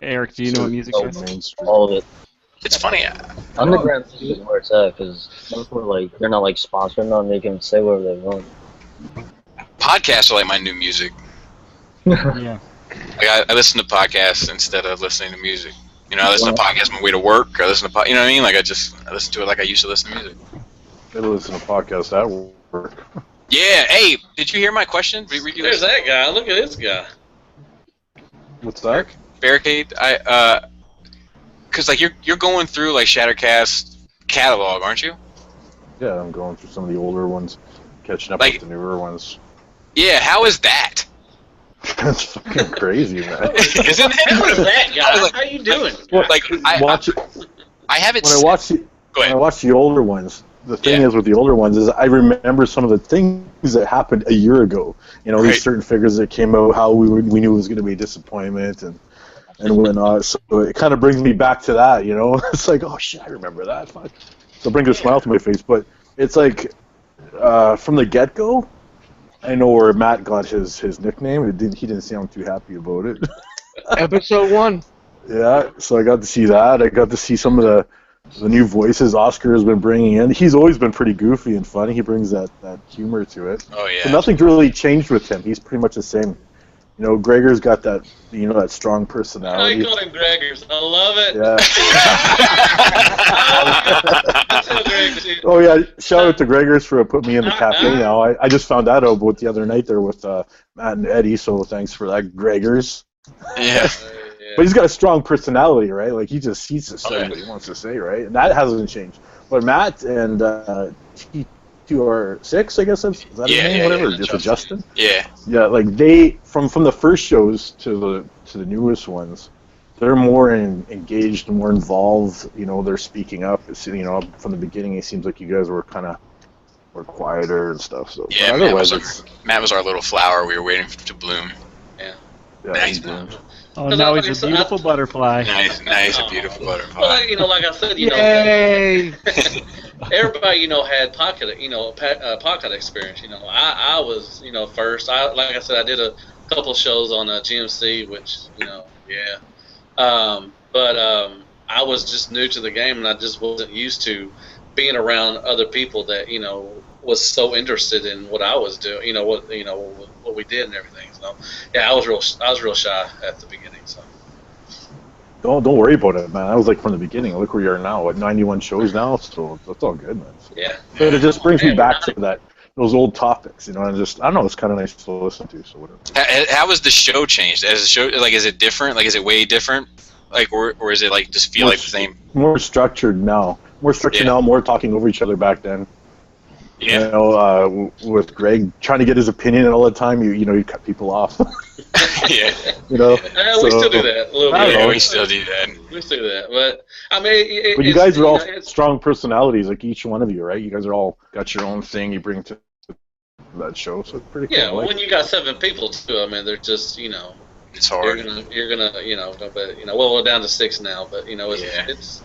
[SPEAKER 2] Eric, do you know what music is?
[SPEAKER 11] All of it.
[SPEAKER 8] It's funny.
[SPEAKER 11] Underground music is where it's at, because they're not sponsored, nothing. They can say whatever they want.
[SPEAKER 8] Podcasts are like my new music.
[SPEAKER 2] Yeah.
[SPEAKER 8] I listen to podcasts instead of listening to music. I listen to podcasts on my way to work. I listen to you know what I mean? I listen to it like I used to listen to music.
[SPEAKER 3] I listen to podcasts at work.
[SPEAKER 8] Yeah. Hey, did you hear my question?
[SPEAKER 5] There's that guy. Look at this guy.
[SPEAKER 3] What's that?
[SPEAKER 8] Barricade. Cause you're going through Shattercast catalog, aren't you?
[SPEAKER 3] Yeah, I'm going through some of the older ones, catching up with the newer ones.
[SPEAKER 8] Yeah. How is that?
[SPEAKER 3] That's fucking crazy, man.
[SPEAKER 8] Isn't it?
[SPEAKER 5] Who is that guy? How you doing? I haven't.
[SPEAKER 3] When I watch the older ones, the thing is with the older ones is I remember some of the things that happened a year ago. These certain figures that came out, how we knew it was going to be a disappointment and whatnot. So it kind of brings me back to that. It's like, oh shit, I remember that. Fuck. So it brings a smile to my face. But it's from the get go. I know where Matt got his nickname. He didn't sound too happy about it.
[SPEAKER 1] Episode 1.
[SPEAKER 3] Yeah, so I got to see that. I got to see some of the new voices Oscar has been bringing in. He's always been pretty goofy and funny. He brings that humor to it.
[SPEAKER 8] Oh yeah.
[SPEAKER 3] So nothing's really changed with him. He's pretty much the same. Gregor's got that that strong personality.
[SPEAKER 5] I call him Gregors. I love it.
[SPEAKER 3] Yeah. Oh yeah! Shout out to Gregors for putting me in the cafe. Now I just found that out about the other night there with Matt and Eddie. So thanks for that, Gregors.
[SPEAKER 8] Yeah.
[SPEAKER 3] But he's got a strong personality, right? He just say what he wants to say, right? And that hasn't changed. But Matt and T2R6, I guess is that his name? Whatever. Just Justin.
[SPEAKER 8] Yeah.
[SPEAKER 3] Yeah, they from the first shows to the newest ones, they're more engaged and more involved. They're speaking up. It's, from the beginning, it seems like you guys were kind of or quieter and stuff. So
[SPEAKER 8] Yeah,
[SPEAKER 3] but otherwise,
[SPEAKER 8] Matt was our little flower. We were waiting to bloom.
[SPEAKER 5] Yeah.
[SPEAKER 8] Nice.
[SPEAKER 2] Oh, now he's a beautiful butterfly.
[SPEAKER 8] Nice, a beautiful butterfly.
[SPEAKER 5] Well, like I said,
[SPEAKER 1] Yay!
[SPEAKER 5] everybody, had pocket, pocket experience. I was, first. Like I said, I did a couple shows on GMC, which, yeah. But I was just new to the game, and I just wasn't used to being around other people that, was so interested in what I was doing. What we did and everything. So, yeah, I was real shy at the beginning. So.
[SPEAKER 3] Don't worry about it, man. I was like from the beginning. Look where you are now, at 91 shows now, so that's all good, man.
[SPEAKER 5] Yeah.
[SPEAKER 3] But it just brings me back to those old topics, and I don't know, it's kind of nice to listen to. So whatever.
[SPEAKER 8] How was the show changed? As the show, is it different? Like, is it way different? Like, or is it like just feel like the same?
[SPEAKER 3] More structured now. More talking over each other back then.
[SPEAKER 8] Yeah.
[SPEAKER 3] With Greg trying to get his opinion all the time, you cut people off.
[SPEAKER 8] Yeah.
[SPEAKER 5] We still do that a little bit.
[SPEAKER 8] Yeah, we still do that.
[SPEAKER 5] We still do that, but I mean.
[SPEAKER 3] But you guys are all strong personalities, like each one of you, right? You guys are all got your own thing you bring to that show, so it's pretty cool.
[SPEAKER 5] Yeah, when you got 7 people too, I mean, they're just
[SPEAKER 8] it's hard.
[SPEAKER 5] You're gonna but well, we're down to 6 now, but it's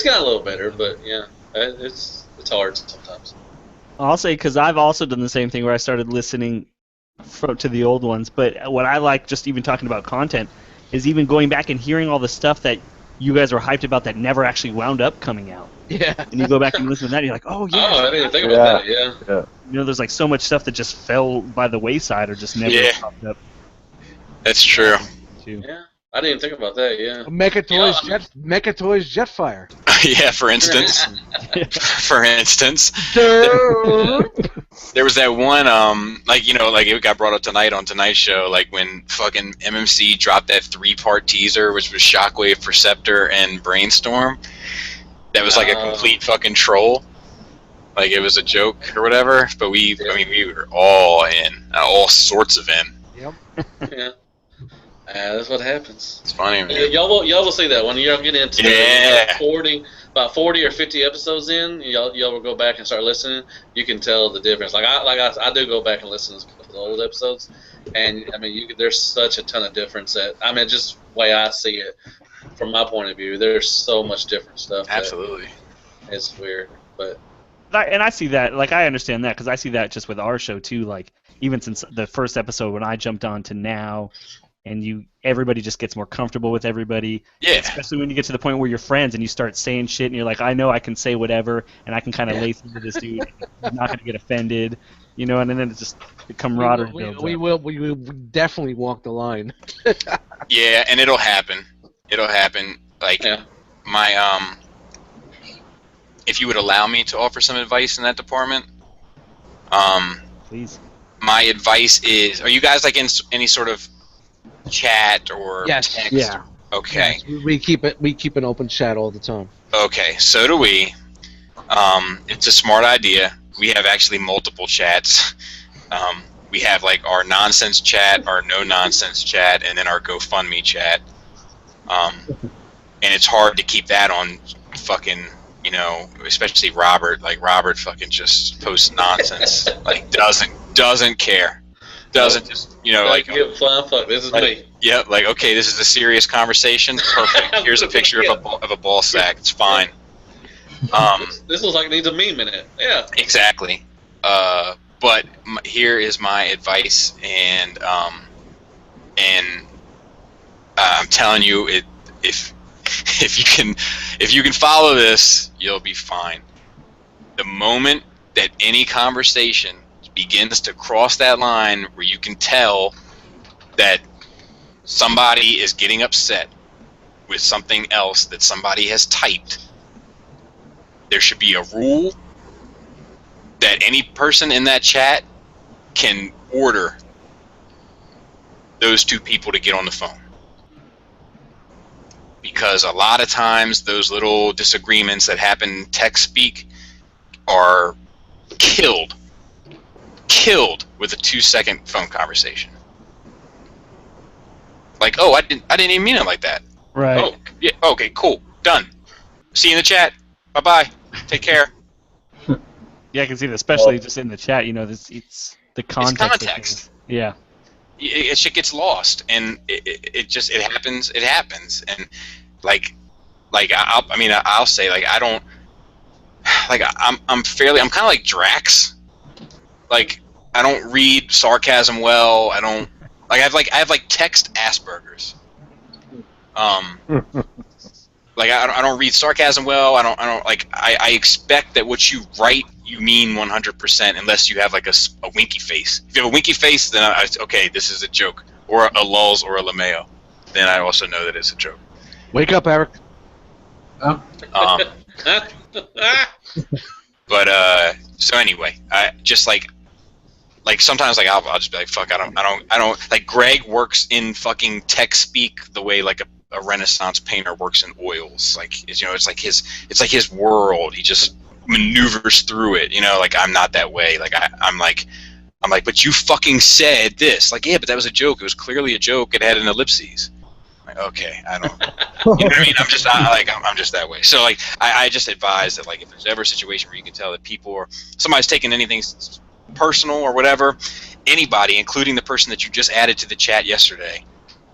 [SPEAKER 5] gotten a little better, but yeah, it's hard sometimes.
[SPEAKER 2] I'll say, because I've also done the same thing where I started listening to the old ones, but what I like, just even talking about content, is even going back and hearing all the stuff that you guys were hyped about that never actually wound up coming out.
[SPEAKER 1] Yeah.
[SPEAKER 2] And you go back and listen to that, and you're like, oh, yeah.
[SPEAKER 5] Oh, I didn't think about that, yeah.
[SPEAKER 2] There's like so much stuff that just fell by the wayside or just never popped up.
[SPEAKER 8] That's true.
[SPEAKER 5] Yeah. I didn't think about that, yeah.
[SPEAKER 1] Mechatoys Jetfire.
[SPEAKER 8] Yeah, for instance. There was that one, it got brought up tonight on Tonight's show, like when fucking MMC dropped that 3-part teaser, which was Shockwave, Perceptor, and Brainstorm. That was like a complete fucking troll. Like, it was a joke or whatever, but we were all in. All sorts of in.
[SPEAKER 1] Yep.
[SPEAKER 5] Yeah. That's what happens.
[SPEAKER 8] It's funny, man.
[SPEAKER 5] Y'all will see that when y'all get into about 40 or 50 episodes in. Y'all will go back and start listening. You can tell the difference. I do go back and listen to the old episodes, and I mean, there's such a ton of difference. Just the way I see it, from my point of view, there's so much different stuff.
[SPEAKER 8] Absolutely.
[SPEAKER 5] It's weird, but.
[SPEAKER 2] And I see that. Like, I understand that because I see that just with our show too. Like, even since the first episode when I jumped on to now. And everybody just gets more comfortable with everybody.
[SPEAKER 8] Yeah.
[SPEAKER 2] Especially when you get to the point where you're friends and you start saying shit and you're like, I know I can say whatever and I can kind of lay through to this dude. I'm not going to get offended, and then it's just the camaraderie builds up.
[SPEAKER 1] We will definitely walk the line.
[SPEAKER 8] Yeah, and it'll happen. Like, my if you would allow me to offer some advice in that department,
[SPEAKER 2] please.
[SPEAKER 8] My advice is: are you guys like in any sort of chat or text?
[SPEAKER 1] Yeah.
[SPEAKER 8] Okay.
[SPEAKER 1] Yes, we keep an open chat all the time.
[SPEAKER 8] Okay, so do we. It's a smart idea. We have actually multiple chats. We have like our nonsense chat, our no nonsense chat, and then our GoFundMe chat. And it's hard to keep that on fucking, especially Robert. Like, Robert fucking just posts nonsense. Like, doesn't care. Doesn't just, like,
[SPEAKER 5] fuck, this is me.
[SPEAKER 8] Yeah, like, okay, this is a serious conversation. Perfect. Here's a picture of a ball sack. It's fine.
[SPEAKER 5] This looks like it needs a meme in it. Yeah.
[SPEAKER 8] Exactly. But here is my advice, and I'm telling you, if you can follow this, you'll be fine. The moment that any conversation begins to cross that line where you can tell that somebody is getting upset with something else that somebody has typed, there should be a rule that any person in that chat can order those two people to get on the phone. Because a lot of times those little disagreements that happen in text speak are killed with a 2-second phone conversation. Like, oh, I didn't even mean it like that.
[SPEAKER 2] Right.
[SPEAKER 8] Oh, yeah. Okay, cool. Done. See you in the chat. Bye-bye. Take care.
[SPEAKER 2] Yeah, I can see that, especially just in the chat. You know, it's the context.
[SPEAKER 8] It's context.
[SPEAKER 2] Yeah.
[SPEAKER 8] Shit gets lost, and it happens. It happens, and I'll say like I don't like I'm kind of like Drax. Like I don't read sarcasm well. I don't like I have text Asperger's. Like I don't read sarcasm well. I don't like I expect that what you write you mean 100% unless you have like a winky face. If you have a winky face, then okay, this is a joke, or a lulz or a LeMayo. Then I also know that it's a joke.
[SPEAKER 1] Wake up, Eric.
[SPEAKER 8] But so anyway, I just like sometimes like I'll just be like fuck, I don't like Greg works in fucking tech speak the way like a Renaissance painter works in oils. Like it's like his world. He just maneuvers through it. You know, like I'm not that way. Like I'm like, but you fucking said this. Like, yeah, but that was a joke. It was clearly a joke. It had an ellipses. Like, okay, I don't. You know what I mean? I'm just that way. So like, I just advise that like if there's ever a situation where you can tell that people or somebody's taking anything personal or whatever, anybody, including the person that you just added to the chat yesterday,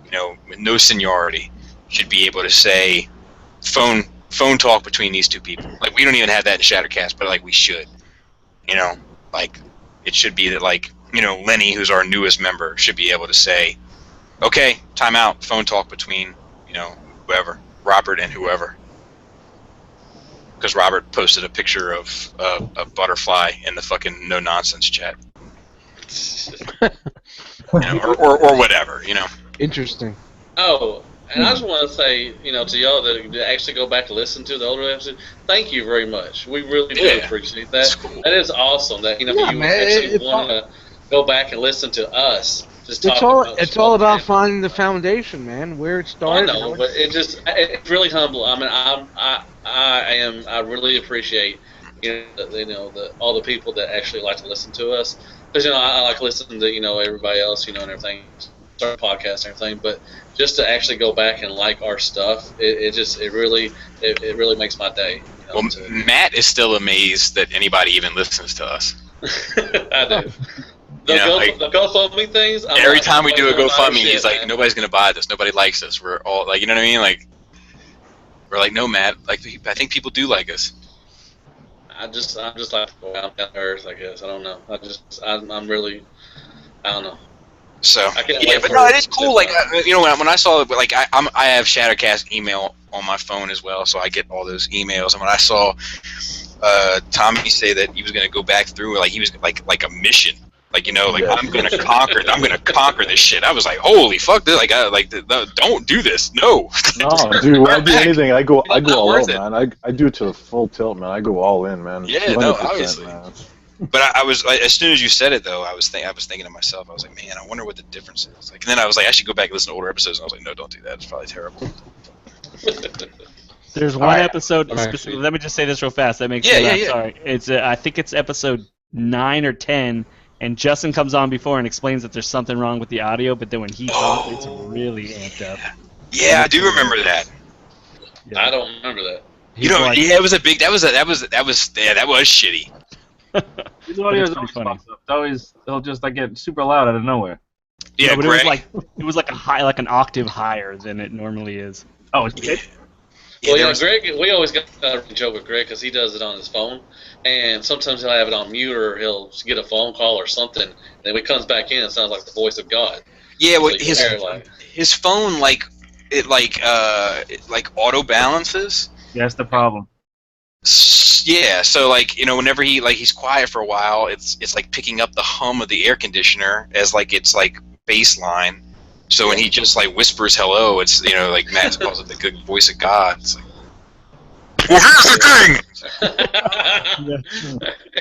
[SPEAKER 8] you know, with no seniority, should be able to say phone talk between these two people. Like we don't even have that in Shattercast, but like we should. You know, like it should be that like, you know, Lenny, who's our newest member, should be able to say, okay, time out, phone talk between, you know, whoever, Robert and whoever. Because Robert posted a picture of a butterfly in the fucking no nonsense chat. You know, or whatever, you know.
[SPEAKER 1] Interesting.
[SPEAKER 5] Oh, and I just want to say, you know, to y'all that actually go back and listen to the older episodes, thank you very much. We really do appreciate that.
[SPEAKER 8] Cool.
[SPEAKER 5] That is awesome that, you know, you actually want to go back and listen to us.
[SPEAKER 1] It's all about finding the foundation, man, where it started.
[SPEAKER 5] I know, but it's really humble. I mean, I really appreciate, all the people that actually like to listen to us, because, you know, I like listening to, you know, everybody else, you know, and everything, start podcasts and everything, but just to actually go back and like our stuff, it really makes my day. You know,
[SPEAKER 8] well, Matt is still amazed that anybody even listens to us.
[SPEAKER 5] I do. The GoFundMe things.
[SPEAKER 8] Every time we do a GoFundMe, he's like, nobody's gonna buy this. Nobody likes us. We're all like, you know what I mean? Like, we're like, no, Matt. Like, I think people do like us.
[SPEAKER 5] I'm just like down to earth, I guess. I don't know. I'm really, I don't know.
[SPEAKER 8] So yeah, but no, it is cool. Like, you know, when I saw it, like, I have Shattercast email on my phone as well, so I get all those emails. And when I saw Tommy say that he was gonna go back through, like he was like a mission. Like, you know, like I'm gonna conquer this shit. I was like, holy fuck, this, don't do this, no.
[SPEAKER 3] No, dude, when I do anything, I go all out, man. I do it to the full tilt, man. I go all in, man.
[SPEAKER 8] Yeah, no, obviously. Man. But I was as soon as you said it though, I was thinking to myself, I was like, man, I wonder what the difference is. Like, and then I was like, I should go back and listen to older episodes, and I was like, no, don't do that. It's probably terrible.
[SPEAKER 2] There's one episode. Specifically, let me just say this real fast. That makes me laugh. Sorry, it's I think it's episode 9 or 10. And Justin comes on before and explains that there's something wrong with the audio, but then when he talks, it's really amped up.
[SPEAKER 8] Yeah, I do remember that.
[SPEAKER 5] Yeah. I don't remember that.
[SPEAKER 8] You know, it was a big. That was shitty.
[SPEAKER 4] His audio is always they'll just like get super loud out of nowhere.
[SPEAKER 8] Yeah,
[SPEAKER 2] but it was like a high, like an octave higher than it normally is.
[SPEAKER 4] Oh, it's good.
[SPEAKER 5] Well, yeah, Greg. We always got a joke with Greg because he does it on his phone, and sometimes he'll have it on mute or he'll get a phone call or something. And then when he comes back in, it sounds like the voice of God.
[SPEAKER 8] Yeah, well, his phone like auto balances.
[SPEAKER 4] Yeah, that's the problem.
[SPEAKER 8] Yeah, so like, you know, whenever he's quiet for a while, it's like picking up the hum of the air conditioner as like it's like baseline. So when he just like whispers hello, it's, you know, like Matt calls it the good voice of God. It's like, well, here's the
[SPEAKER 5] thing.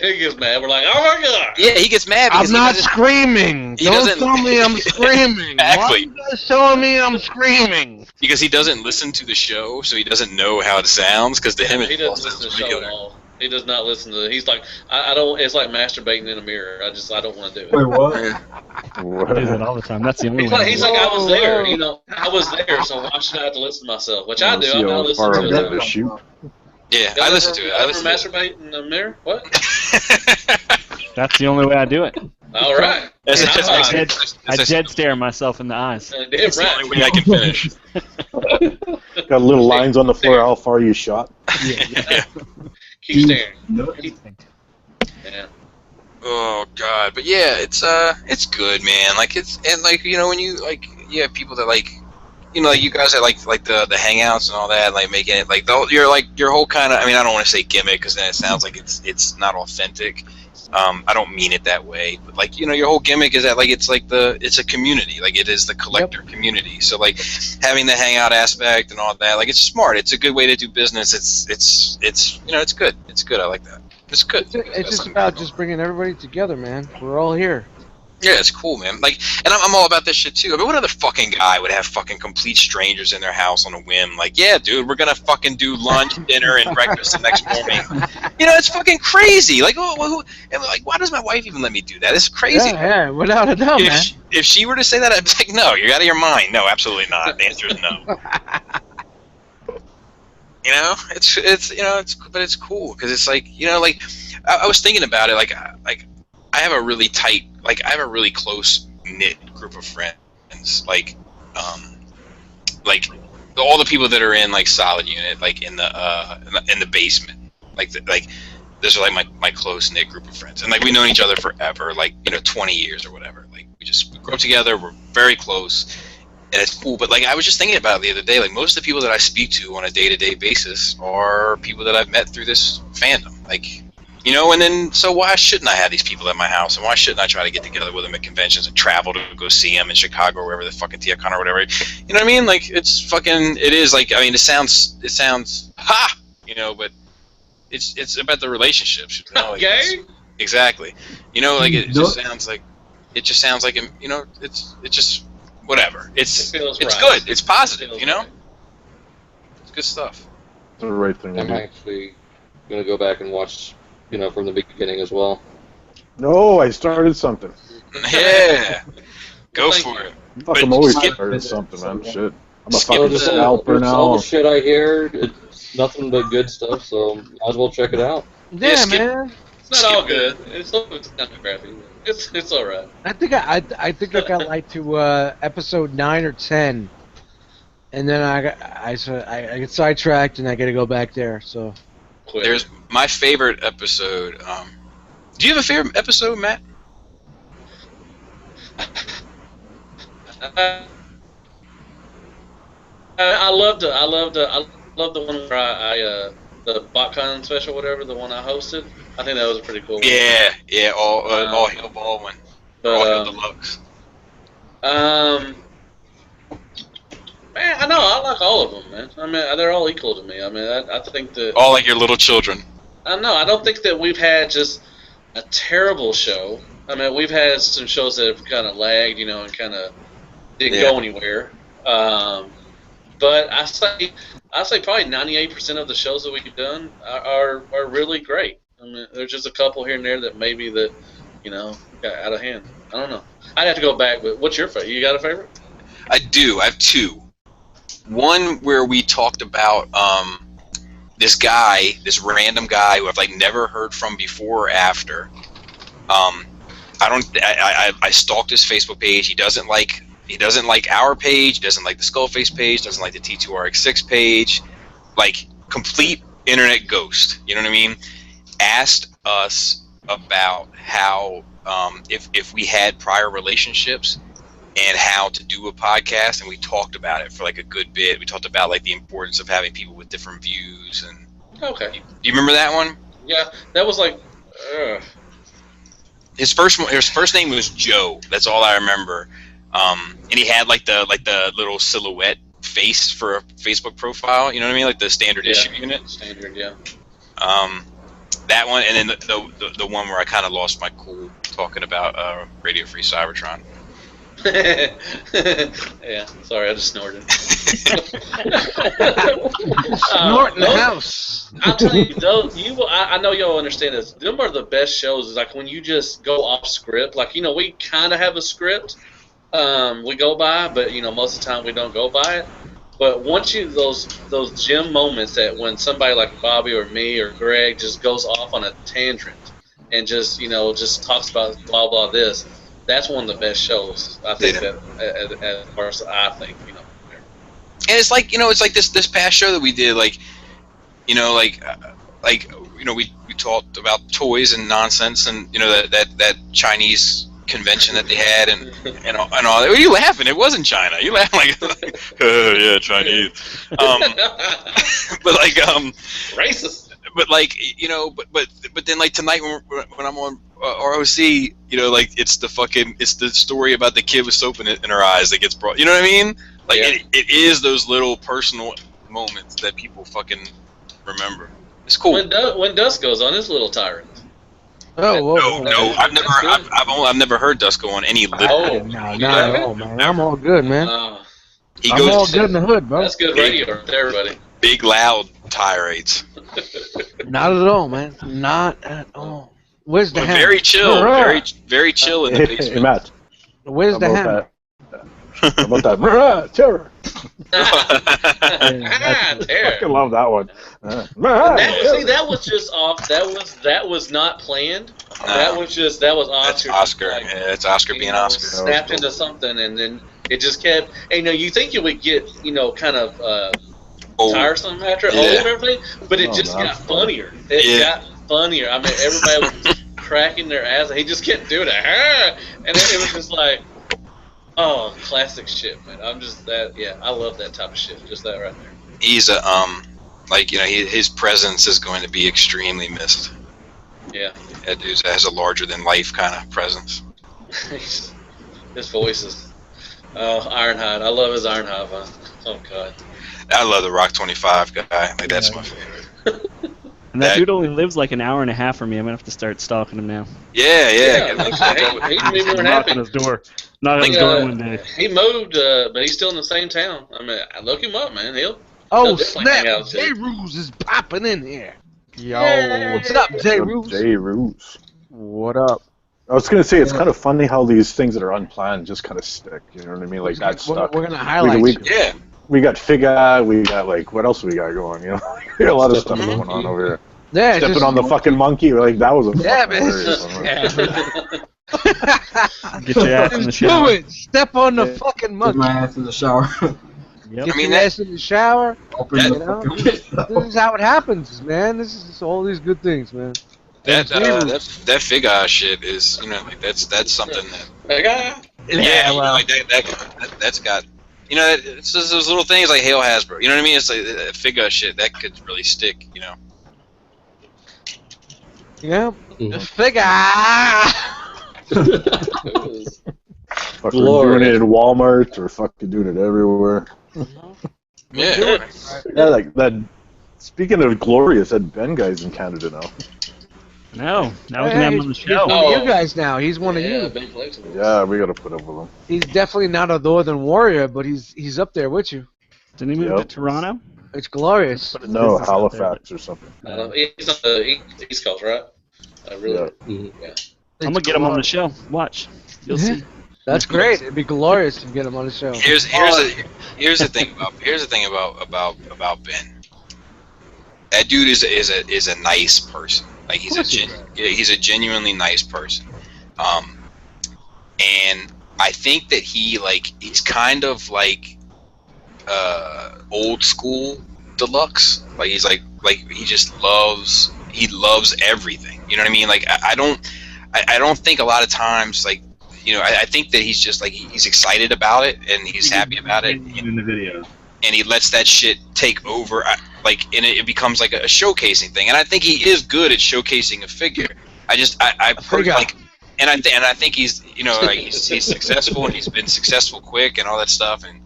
[SPEAKER 5] He gets mad. We're like, oh my God.
[SPEAKER 8] Yeah, he gets mad.
[SPEAKER 1] I'm not screaming. Don't tell me I'm screaming.
[SPEAKER 8] Exactly.
[SPEAKER 1] Why are you guys telling me I'm screaming?
[SPEAKER 8] Because he doesn't listen to the show, so he doesn't know how it sounds. Because to him,
[SPEAKER 5] he doesn't listen to the show at all. He does not listen to it. He's like, I don't. It's like masturbating in a mirror. I don't want to do it.
[SPEAKER 9] Wait, what?
[SPEAKER 2] I do that all the time. That's the only way.
[SPEAKER 5] He's like, I was there. You know, I was there. So why should I have to listen to myself? Which I do. I'm not listening to it.
[SPEAKER 8] Yeah, I listen to it. I listen
[SPEAKER 5] to masturbate in the mirror. What?
[SPEAKER 2] That's the only way I do it.
[SPEAKER 5] All right.
[SPEAKER 2] I dead stare myself in the eyes.
[SPEAKER 8] It's the only way I can finish.
[SPEAKER 3] Got little lines on the floor how far you shot.
[SPEAKER 8] Yeah.
[SPEAKER 5] Keep staring. Yeah.
[SPEAKER 8] Oh God, but yeah, it's good, man. Like when you you have people that you guys that like the hangouts and all that, like making it like your whole kind of. I mean, I don't want to say gimmick because then it sounds like it's not authentic. I don't mean it that way, but your whole gimmick is that it's a community, like it is the collector community. So having the hangout aspect and all that, it's smart. It's a good way to do business. It's good. It's good. I like that. It's good.
[SPEAKER 1] It's just about just bringing everybody together, man. We're all here.
[SPEAKER 8] Yeah, it's cool, man. And I'm all about this shit too. I mean, what other fucking guy would have fucking complete strangers in their house on a whim? Yeah, dude, we're gonna fucking do lunch, dinner, and breakfast the next morning. It's fucking crazy. Why does my wife even let me do that? It's crazy.
[SPEAKER 1] Yeah, without a doubt, man.
[SPEAKER 8] If she were to say that, I'd be like, no, you're out of your mind. No, absolutely not. The answer is no. But it's cool because it's I was thinking about it. I have a really tight, I have a really close knit group of friends. All the people that are in Solid Unit, in the basement, those are my close knit group of friends, and we've known each other forever, 20 years or whatever. We grew up together. We're very close. And it's cool, but I was just thinking about it the other day. Most of the people that I speak to on a day-to-day basis are people that I've met through this fandom. And then so why shouldn't I have these people at my house? And why shouldn't I try to get together with them at conventions and travel to go see them in Chicago or wherever the fucking TFCon or whatever? You know what I mean? It sounds but it's about the relationships.
[SPEAKER 5] Okay.
[SPEAKER 8] Exactly. It just sounds like it's just. Whatever. It's
[SPEAKER 5] right.
[SPEAKER 8] good. It's positive,
[SPEAKER 5] Right.
[SPEAKER 8] It's good stuff.
[SPEAKER 3] It's the right thing to
[SPEAKER 10] I'm
[SPEAKER 3] do.
[SPEAKER 10] actually going to go back and watch, from the beginning as well.
[SPEAKER 3] No, I started something.
[SPEAKER 8] Yeah. Go for it.
[SPEAKER 3] Fuck, I'm always starting something, man. Shit. I'm a fucking scalper now.
[SPEAKER 10] All the shit I hear, it's nothing but good stuff, so might as well check it out.
[SPEAKER 1] Yeah, man.
[SPEAKER 5] It's not all good. It's kind of crappy. It's all right.
[SPEAKER 1] I think I got to episode 9 or 10, and then I get sidetracked and I got to go back there. So
[SPEAKER 8] there's my favorite episode. Do you have a favorite episode, Matt?
[SPEAKER 5] I love the one where the BotCon special, whatever, the one I hosted. I think that was a pretty cool one.
[SPEAKER 8] Yeah, all Hail Baldwin. All Hail Deluxe.
[SPEAKER 5] Man, I know, I like all of them, man. I mean, they're all equal to me. I mean, I think that...
[SPEAKER 8] All like your little children.
[SPEAKER 5] I know, I don't think that we've had just a terrible show. I mean, we've had some shows that have kind of lagged, and kind of didn't go anywhere. But I say probably 98% of the shows that we've done are really great. I mean, there's just a couple here and there that maybe got out of hand. I don't know. I'd have to go back, but what's your favorite? You got a favorite?
[SPEAKER 8] I do. I have two. One where we talked about this random guy who I've never heard from before or after. I stalked his Facebook page. He doesn't like our page, doesn't like the Skullface page, doesn't like the T2RX6 page. Complete internet ghost. You know what I mean? Asked us about how if we had prior relationships and how to do a podcast, and we talked about it for a good bit. We talked about the importance of having people with different views and.
[SPEAKER 5] Okay.
[SPEAKER 8] Do you remember that one?
[SPEAKER 5] Yeah, that was
[SPEAKER 8] His first name was Joe. That's all I remember. And he had the little silhouette face for a Facebook profile. You know what I mean? The standard issue unit.
[SPEAKER 5] Standard, yeah.
[SPEAKER 8] That one, and then the one where I kind of lost my cool talking about Radio Free Cybertron.
[SPEAKER 5] Yeah, sorry, I just snorted.
[SPEAKER 1] Snort in the house.
[SPEAKER 5] I'll tell you, I know y'all understand this. Them are the best shows. Is when you just go off script. We kind of have a script we go by, but most of the time we don't go by it. But once those gym moments that when somebody like Bobby or me or Greg just goes off on a tangent, and just just talks about blah blah this. That's one of the best shows I think that as far as I think
[SPEAKER 8] And it's like it's like this past show that we did, like we talked about toys and nonsense, and that Chinese convention that they had, and all that. What are you laughing? It wasn't China. You laughing like yeah, Chinese. But like
[SPEAKER 5] racist.
[SPEAKER 8] But like but then like tonight when I'm on R.O.C, like it's the story about the kid with soap in her eyes that gets brought. You know what I mean? Like it is those little personal moments that people fucking remember. It's cool.
[SPEAKER 5] When Dust goes on his little tirade.
[SPEAKER 8] No, I've never heard Dust go on any little.
[SPEAKER 1] No, not at all, man. I'm all good, man.
[SPEAKER 5] Oh.
[SPEAKER 1] I'm all good in the hood, bro.
[SPEAKER 5] That's good radio right there, everybody.
[SPEAKER 8] Big loud tirades.
[SPEAKER 1] Not at all, man. Not at all. Where's the hammer?
[SPEAKER 8] Very chill. Very chill in the basement.
[SPEAKER 3] Hey, Matt.
[SPEAKER 1] Where's the hammer?
[SPEAKER 3] How about that? Terror.
[SPEAKER 5] Terror.
[SPEAKER 3] I love that one.
[SPEAKER 5] That was just off. That was not planned. That was Oscar.
[SPEAKER 8] That's Oscar. It's Oscar being Oscar.
[SPEAKER 5] Snapped into something, and then it just kept. And, you think it would get kind of tiresome after old and everything, but it just got funnier. It got funnier. I mean, everybody was cracking their ass. He just kept doing it, and it was just like. Oh, classic shit, man. I'm just that. Yeah, I love that type of shit. Just that right there.
[SPEAKER 8] He's a his presence is going to be extremely missed.
[SPEAKER 5] Yeah.
[SPEAKER 8] That dude has a larger than life kind of presence.
[SPEAKER 5] His voice is. Oh, Ironhide. I love his Ironhide voice. Oh God.
[SPEAKER 8] I love the Rock 25 guy. Like that's my favorite.
[SPEAKER 2] And that dude only lives like an hour and a half from me. I'm gonna have to start stalking him now.
[SPEAKER 8] Yeah.
[SPEAKER 5] He's more
[SPEAKER 2] knock on his door. Knock on his door one day.
[SPEAKER 5] He moved, but he's still in the same town. I mean, look him up, man. He'll
[SPEAKER 1] snap! J. Ruse is popping in here. Yo, what's up, J. Ruse?
[SPEAKER 3] J. Ruse.
[SPEAKER 1] What up?
[SPEAKER 3] I was gonna say it's kind of funny how these things that are unplanned just kind of stick. You know what I mean? Like that stuff.
[SPEAKER 1] We're gonna highlight.
[SPEAKER 3] We got Figure. We got what else we got going? We got a lot of stuff going on over here.
[SPEAKER 1] Yeah,
[SPEAKER 3] stepping on the fucking monkey. Like that was a
[SPEAKER 2] Get your ass in the shower.
[SPEAKER 1] Do it. Step on the fucking monkey.
[SPEAKER 9] Get my ass in the shower.
[SPEAKER 2] Yep.
[SPEAKER 1] Get your ass in the shower. This is how it happens, man. This is all these good things, man.
[SPEAKER 8] That Figure shit is that's something that. That's got. It's just those little things like Hail Hasbro. You know what I mean? It's like Figure shit that could really stick.
[SPEAKER 1] Yeah. Figure.
[SPEAKER 3] Fucking doing it in Walmart or fucking doing it everywhere.
[SPEAKER 8] Yeah.
[SPEAKER 3] Like that. Speaking of glorious, that Ben guy's in Canada now.
[SPEAKER 2] No, now we can have him on the show.
[SPEAKER 1] He's one of you guys now. He's one of you.
[SPEAKER 3] Yeah, we gotta put up with him.
[SPEAKER 1] He's definitely not a Northern Warrior, but he's up there with you.
[SPEAKER 2] Didn't he move to Toronto?
[SPEAKER 1] It's glorious.
[SPEAKER 3] No, Halifax or something.
[SPEAKER 5] He's on the East Coast, right? Really?
[SPEAKER 2] Yeah. I'm gonna get him on the show. Watch. You'll see.
[SPEAKER 1] That's great. It'd be glorious to get him on the show.
[SPEAKER 8] Here's the thing about Ben. That dude is a nice person. Like he's a genuinely nice person. And I think that he's kind of like old school Deluxe. Like he's like he just loves everything. You know what I mean? Like I don't think a lot of times I think that he's just he's excited about it and he's happy about it.
[SPEAKER 4] In the video.
[SPEAKER 8] And he lets that shit take over, and it becomes like a showcasing thing. And I think he is good at showcasing a figure. I think he's he's successful and he's been successful quick and all that stuff and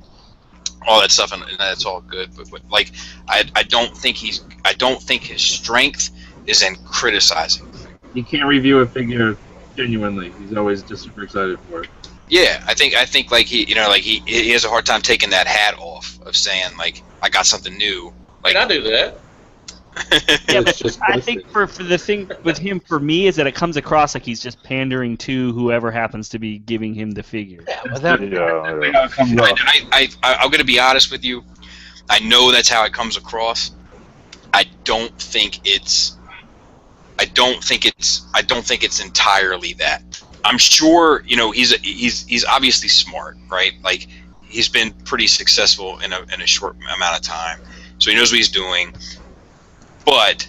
[SPEAKER 8] that's all good. But I don't think his strength is in criticizing.
[SPEAKER 4] You can't review a figure genuinely. He's always just super excited for it.
[SPEAKER 8] Yeah, I think he has a hard time taking that hat off of saying I got something new.
[SPEAKER 5] I do that.
[SPEAKER 2] Yeah, but I think for the thing with him for me is that it comes across like he's just pandering to whoever happens to be giving him the figure.
[SPEAKER 8] I'm gonna be honest with you. I know that's how it comes across. I don't think it's don't think it's entirely that. I'm sure, you know, he's obviously smart, right? Like, he's been pretty successful in a short amount of time, so he knows what he's doing. But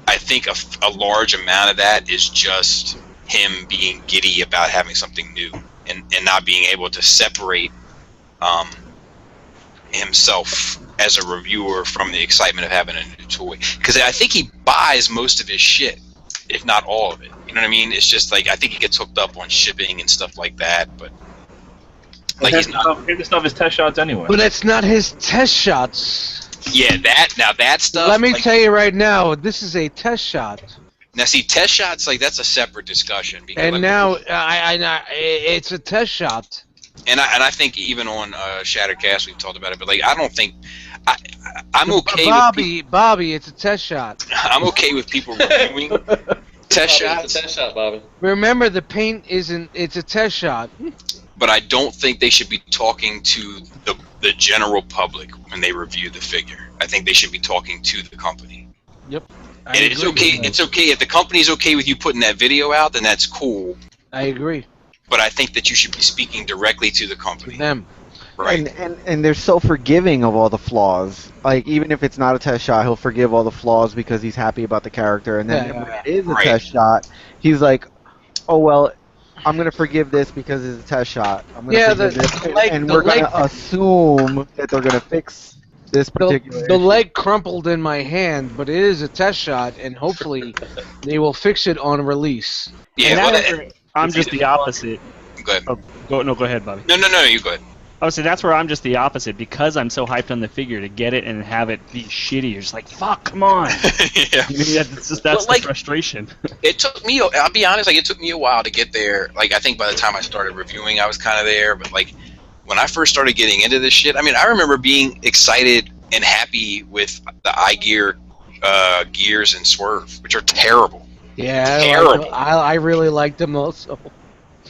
[SPEAKER 8] I think a large amount of that is just him being giddy about having something new and not being able to separate himself as a reviewer from the excitement of having a new toy. Because I think he buys most of his shit, if not all of it. You know what I mean? It's just like, I think he gets hooked up on shipping and stuff like that, but like, he's not.
[SPEAKER 4] The stuff is test shots anyway.
[SPEAKER 1] But it's not his test shots.
[SPEAKER 8] Yeah, that stuff.
[SPEAKER 1] Let me
[SPEAKER 8] like,
[SPEAKER 1] tell you right now, this is a test shot.
[SPEAKER 8] Now, see, test shots, like, that's a separate discussion. Because,
[SPEAKER 1] And
[SPEAKER 8] like,
[SPEAKER 1] now, it's a test shot.
[SPEAKER 8] And I think even on Shattercast we've talked about it, but like, I don't think I'm okay.
[SPEAKER 1] Bobby, it's a test shot.
[SPEAKER 8] I'm okay with people reviewing test shots.
[SPEAKER 5] It's a test shot, Bobby.
[SPEAKER 1] Remember, the paint isn't. It's a test shot.
[SPEAKER 8] But I don't think they should be talking to the general public when they review the figure. I think they should be talking to the company.
[SPEAKER 1] Yep.
[SPEAKER 8] And it's okay. It's okay if the company's okay with you putting that video out, then that's cool.
[SPEAKER 1] I agree.
[SPEAKER 8] But I think that you should be speaking directly to the company.
[SPEAKER 1] To them.
[SPEAKER 8] Right.
[SPEAKER 12] And they're so forgiving of all the flaws. Like, even if it's not a test shot, he'll forgive all the flaws because he's happy about the character. And then when it is a test shot, he's like, oh, well, I'm going to forgive this because it's a test shot. I'm going to forgive this. And we're going to assume that they're going to fix this particular
[SPEAKER 1] The leg crumpled in my hand, but it is a test shot, and hopefully they will fix it on release.
[SPEAKER 8] Yeah,
[SPEAKER 2] I'm just the opposite.
[SPEAKER 8] Go ahead.
[SPEAKER 2] Go ahead, Bobby.
[SPEAKER 8] No, you go ahead.
[SPEAKER 2] Oh, so that's where I'm just the opposite, because I'm so hyped on the figure to get it and have it be shitty. You're just like, fuck, come on.
[SPEAKER 8] Yeah.
[SPEAKER 2] That's the frustration.
[SPEAKER 8] It took me, I'll be honest, like, it took me a while to get there. Like, I think by the time I started reviewing, I was kind of there. But, like, when I first started getting into this shit, I mean, I remember being excited and happy with the iGear gears and Swerve, which are terrible.
[SPEAKER 1] Yeah,
[SPEAKER 8] terrible.
[SPEAKER 1] I really liked them also.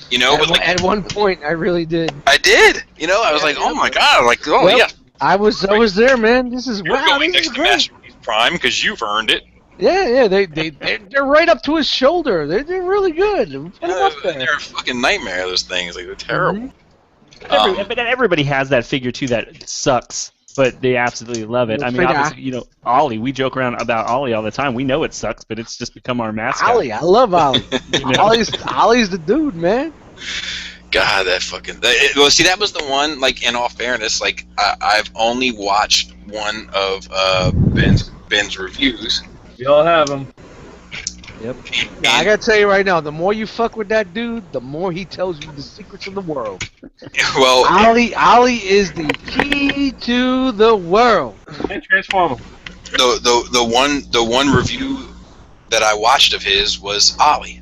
[SPEAKER 8] You know, but like,
[SPEAKER 1] at one point, I really did.
[SPEAKER 8] I did. You know, I was like, oh my god, like, oh
[SPEAKER 1] well,
[SPEAKER 8] yeah.
[SPEAKER 1] I was there, man. This is
[SPEAKER 8] You're going next to Masterpiece Prime because you've earned it.
[SPEAKER 1] Yeah, they're right up to his shoulder. They're really good. Put them up there.
[SPEAKER 8] They're a fucking nightmare. Those things, like, they're terrible.
[SPEAKER 2] But everybody has that figure too that sucks, but they absolutely love it. I mean, obviously, you know, Ollie. We joke around about Ollie all the time. We know it sucks, but it's just become our mascot.
[SPEAKER 1] Ollie, I love Ollie.
[SPEAKER 2] You know?
[SPEAKER 1] Ollie's the dude, man.
[SPEAKER 8] God, that fucking. Well, see, that was the one. Like, in all fairness, like, I've only watched one of Ben's reviews.
[SPEAKER 4] We all have them.
[SPEAKER 1] Yep. Now, I gotta tell you right now, the more you fuck with that dude, the more he tells you the secrets of the world.
[SPEAKER 8] Well,
[SPEAKER 1] Ollie is the key to the world.
[SPEAKER 4] And transform him.
[SPEAKER 8] The one review that I watched of his was Ollie.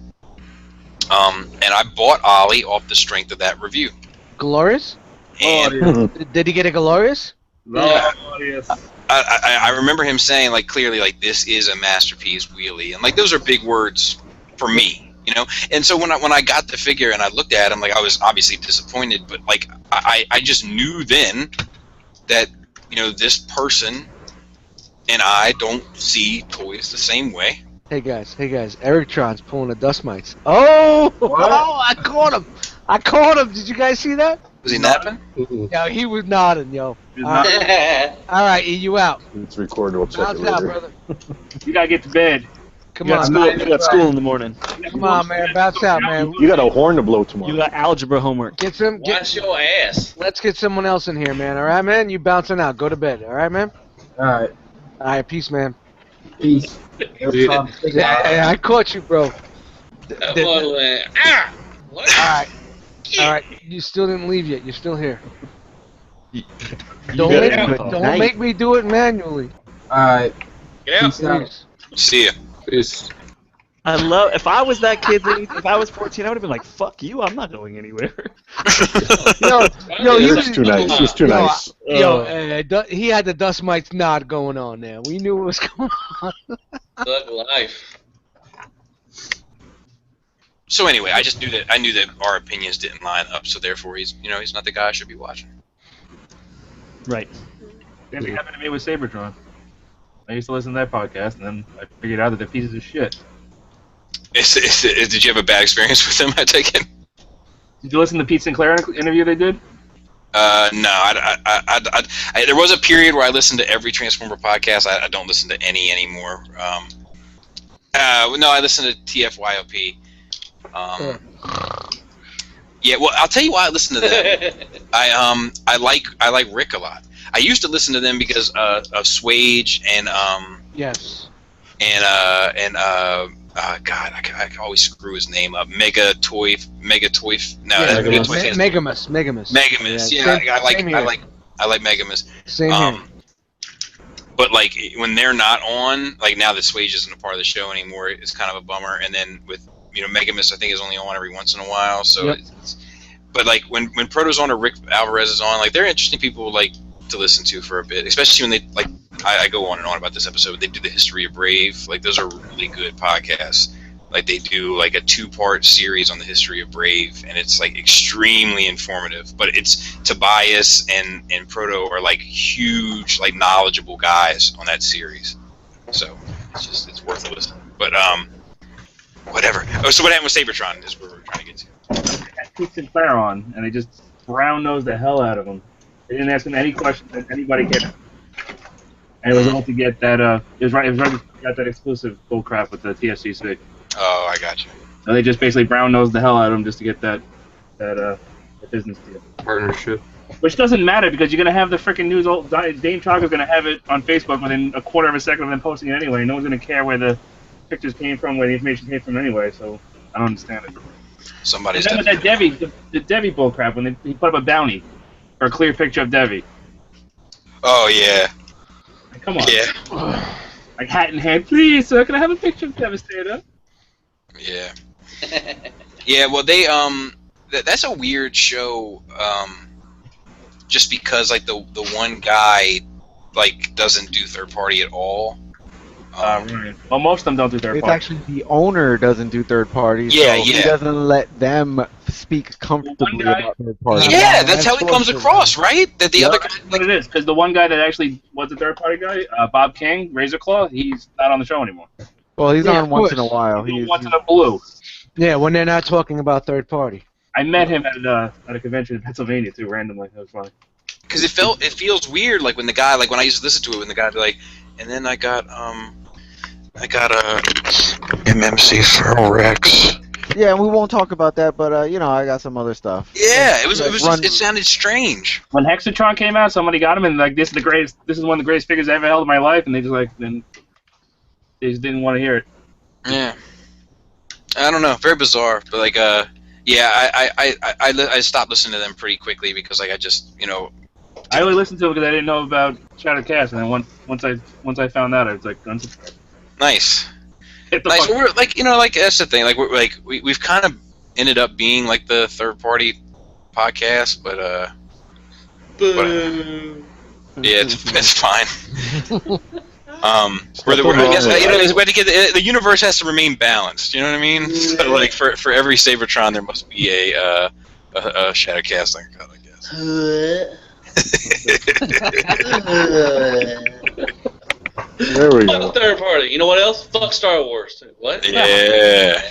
[SPEAKER 8] And I bought Ollie off the strength of that review.
[SPEAKER 1] Glorious?
[SPEAKER 8] And
[SPEAKER 1] Did he get a glorious?
[SPEAKER 4] No.
[SPEAKER 8] I remember him saying, like, clearly, like, this is a masterpiece wheelie, and like, those are big words for me, you know. And so when I got the figure and I looked at him, like, I was obviously disappointed, but like, I just knew then that, you know, this person and I don't see toys the same way.
[SPEAKER 1] Hey guys, Eric Tron's pulling the dust mites. Oh, I caught him. Did you guys see that?
[SPEAKER 8] Was he napping?
[SPEAKER 1] Yeah, he was nodding, yo. All right, E, you out.
[SPEAKER 3] It's recorded. We'll check it
[SPEAKER 1] Bounce out,
[SPEAKER 3] later.
[SPEAKER 1] brother.
[SPEAKER 4] You gotta get to bed.
[SPEAKER 1] Come on,
[SPEAKER 2] You got school in the morning.
[SPEAKER 1] Come on, man. Bounce out, man.
[SPEAKER 3] You got a horn to blow tomorrow.
[SPEAKER 2] You got algebra homework.
[SPEAKER 5] Wash your ass.
[SPEAKER 1] Let's get someone else in here, man. All right, man? You bouncing out. Go to bed. All right, man?
[SPEAKER 9] All
[SPEAKER 1] right, peace, man.
[SPEAKER 9] Peace.
[SPEAKER 1] Yeah, I caught you, bro.
[SPEAKER 5] That boy went, ah! What?
[SPEAKER 1] All right. You still didn't leave yet. You're still here. Don't make me do it manually.
[SPEAKER 9] Alright.
[SPEAKER 5] Get out.
[SPEAKER 8] See ya.
[SPEAKER 10] Peace.
[SPEAKER 2] I love. If I was that kid, if I was 14, I would have been like, "Fuck you! I'm not going anywhere."
[SPEAKER 3] He was too nice. He's too nice.
[SPEAKER 1] He had the dust mites nod going on there. We knew what was going on.
[SPEAKER 5] Thug life.
[SPEAKER 8] So anyway, I knew that our opinions didn't line up, so therefore he's not the guy I should be watching.
[SPEAKER 2] Right.
[SPEAKER 4] Same thing happened to me with Sabertron. I used to listen to that podcast, and then I figured out that they're pieces of shit.
[SPEAKER 8] Did you have a bad experience with him? I take it.
[SPEAKER 4] Did you listen to Pete Sinclair interview they did?
[SPEAKER 8] No. There was a period where I listened to every Transformer podcast. I don't listen to any anymore. No, I listen to TFYOP. Yeah, well, I'll tell you why I listen to them. I like Rick a lot. I used to listen to them because of Swage and
[SPEAKER 1] Yes.
[SPEAKER 8] And God, I always screw his name up. Megamus. Yeah, I like Megamus.
[SPEAKER 1] Same here.
[SPEAKER 8] But like when they're not on, like now that Swage isn't a part of the show anymore, it's kind of a bummer. And then with Megamus, I think is only on every once in a while. So,
[SPEAKER 1] yep.
[SPEAKER 8] But like when Proto's on or Rick Alvarez is on, like they're interesting people like to listen to for a bit, especially when they like. I go on and on about this episode. They do the history of Brave. Like those are really good podcasts. Like they do like a 2-part series on the history of Brave, and it's like extremely informative. But it's Tobias and Proto are like huge, like knowledgeable guys on that series. So it's worth listening. But whatever. Oh, so what happened with Sabertron is where we're trying to get to.
[SPEAKER 4] Pete Sinclair on, and they just brown nosed the hell out of him. They didn't ask him any questions that anybody can. And it was all to get that. It was right. Got that exclusive bullcrap with the TFCC.
[SPEAKER 8] Oh, I got you.
[SPEAKER 4] So they just basically brown nosed the hell out of him just to get that business deal.
[SPEAKER 10] Partnership.
[SPEAKER 4] Which doesn't matter because you're gonna have the freaking news. Dame Chalker's gonna have it on Facebook within a quarter of a second of them posting it anyway. No one's gonna care where the pictures came from, where the information came from anyway. So I don't understand it.
[SPEAKER 8] Somebody's.
[SPEAKER 4] And then with that the Devi bullcrap when he put up a bounty for a clear picture of Devi.
[SPEAKER 8] Oh yeah.
[SPEAKER 4] Come on.
[SPEAKER 8] Yeah.
[SPEAKER 4] Like hat in hand, please, sir. Can I have a picture of Devastator?
[SPEAKER 8] Yeah. Yeah. Well, they that's a weird show. Just because like the one guy like doesn't do third party at all.
[SPEAKER 4] Right. Well, most of them don't do third party.
[SPEAKER 12] It's actually the owner doesn't do third parties.
[SPEAKER 8] Yeah,
[SPEAKER 12] so he doesn't let them speak comfortably about third parties.
[SPEAKER 8] Yeah, that's how he comes across, right? That the other guy.
[SPEAKER 4] What it is, because the one guy that actually was a third party guy, Bob King, Razor Claw, he's not on the show anymore.
[SPEAKER 12] Well, he's on once in a while.
[SPEAKER 4] He's once in a blue.
[SPEAKER 1] Yeah, when they're not talking about third party.
[SPEAKER 4] I met him at a convention in Pennsylvania too, randomly. That was funny.
[SPEAKER 8] Because it feels weird, like when the guy, like when I used to listen to it, when the guy'd be like, and then I got a MMC for Rex.
[SPEAKER 12] Yeah, we won't talk about that, but I got some other stuff.
[SPEAKER 8] Yeah, it sounded strange.
[SPEAKER 4] When Hexatron came out, somebody got him and like this is one of the greatest figures I ever held in my life, and they just didn't want to hear it.
[SPEAKER 8] Yeah. I don't know, very bizarre, but like yeah, I stopped listening to them pretty quickly because like I just
[SPEAKER 4] I only listened to it because I didn't know about Shattered Cast, and then once I found out, I was like unsubscribed.
[SPEAKER 8] Nice. Nice. We're like like that's the thing. Like we've kind of ended up being like the third party podcast, but yeah, it's fine. I guess the universe has to remain balanced. You know what I mean? So like for every Sabertron, there must be a Shadowcast cut, I guess.
[SPEAKER 3] There we go.
[SPEAKER 5] Fuck the third party. You know what else? Fuck Star Wars too. What?
[SPEAKER 8] Yeah.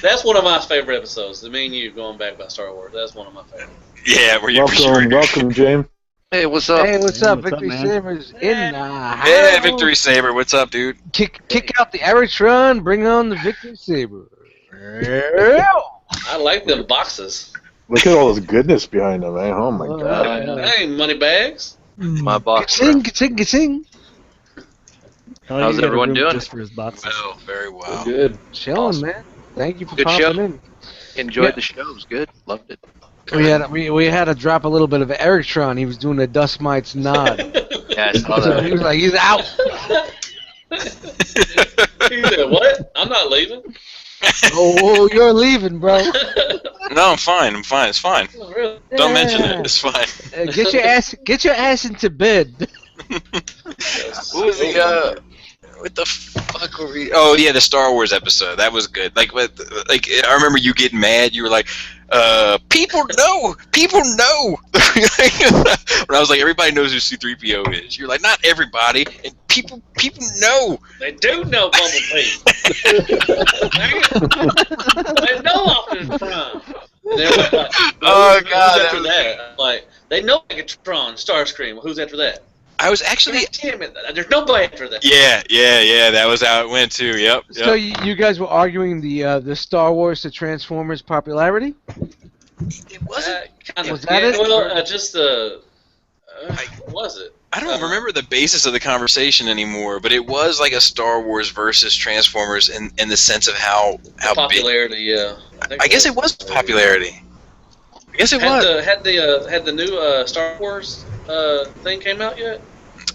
[SPEAKER 5] That's one of my favorite episodes. Me and you going back about Star Wars. That's one of my favorites.
[SPEAKER 8] Yeah,
[SPEAKER 3] welcome, James.
[SPEAKER 13] Hey, what's up?
[SPEAKER 1] Hey, what's up? Victory Saber's in the house.
[SPEAKER 8] Yeah, Victory Saber. What's up, dude?
[SPEAKER 1] Kick out the Eritron, bring on the Victory Saber.
[SPEAKER 5] I like them boxes.
[SPEAKER 3] Look at all this goodness behind them, man. Oh my god.
[SPEAKER 5] Hey, money bags.
[SPEAKER 13] My box.
[SPEAKER 1] Ka-ching.
[SPEAKER 13] How's everyone doing?
[SPEAKER 2] Just for his boxes.
[SPEAKER 8] Oh, very well.
[SPEAKER 10] Good.
[SPEAKER 1] Chilling,
[SPEAKER 13] Awesome.
[SPEAKER 1] man. Thank you for
[SPEAKER 13] Good
[SPEAKER 1] popping
[SPEAKER 13] show.
[SPEAKER 1] in.
[SPEAKER 13] Enjoyed the show. It was good. Loved it.
[SPEAKER 1] We had to drop a little bit of Eritron. He was doing the Dust Mites nod.
[SPEAKER 13] Yeah, I saw that.
[SPEAKER 1] He was like, he's out.
[SPEAKER 5] He said, what? I'm not leaving.
[SPEAKER 1] Oh, you're leaving, bro.
[SPEAKER 8] No, I'm fine. It's fine.
[SPEAKER 5] Oh, really?
[SPEAKER 8] Don't mention it. It's fine.
[SPEAKER 1] Get your ass into bed.
[SPEAKER 8] What was What the fuck were we? Oh yeah, the Star Wars episode. That was good. Like I remember you getting mad. You were like, people know. When I was like, everybody knows who C-3PO is. You're like, not everybody, and people know.
[SPEAKER 5] They do know Bumblebee. They know Optimus Prime. And they're like,
[SPEAKER 8] oh god,
[SPEAKER 5] who's after that? I'm like, they know Megatron, Starscream. Who's after that?
[SPEAKER 8] I was actually.
[SPEAKER 5] Damn it! There's nobody after that.
[SPEAKER 8] Yeah. That was how it went too. Yep.
[SPEAKER 1] So you guys were arguing the Star Wars to Transformers popularity?
[SPEAKER 8] It wasn't.
[SPEAKER 5] Kind of.
[SPEAKER 1] Was that it?
[SPEAKER 5] Well, just what was it?
[SPEAKER 8] I don't remember the basis of the conversation anymore, but it was like a Star Wars versus Transformers in the sense of how
[SPEAKER 5] popularity.
[SPEAKER 8] Big. Yeah. I guess it was popularity. I guess it was.
[SPEAKER 5] Had the new Star Wars thing came out yet?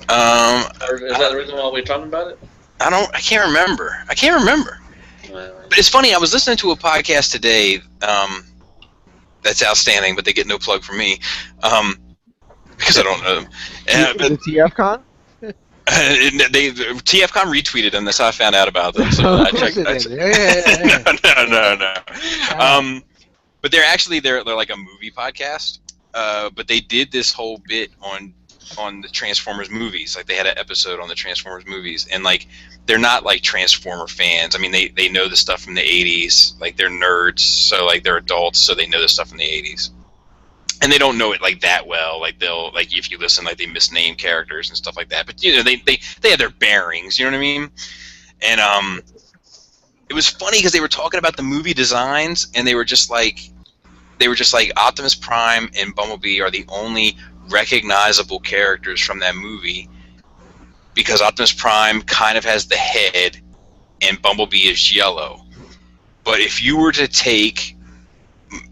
[SPEAKER 5] Or is that the reason why we're talking about it?
[SPEAKER 8] I can't remember. But it's funny. I was listening to a podcast today. That's outstanding, but they get no plug from me. Because I don't know them.
[SPEAKER 12] The TFCon?
[SPEAKER 8] TFCon retweeted them. That's how I found out about them. So I checked. No. But they're like a movie podcast. But they did this whole bit on the Transformers movies. Like they had an episode on the Transformers movies, and like they're not like Transformer fans. I mean, they know the stuff from the '80s. Like they're nerds, so like they're adults, so they know the stuff from the '80s. And they don't know it like that well. Like they'll like if you listen, like they misname characters and stuff like that. But you know, they have their bearings. You know what I mean? And it was funny because they were talking about the movie designs, and they were just like Optimus Prime and Bumblebee are the only recognizable characters from that movie because Optimus Prime kind of has the head, and Bumblebee is yellow. But if you were to take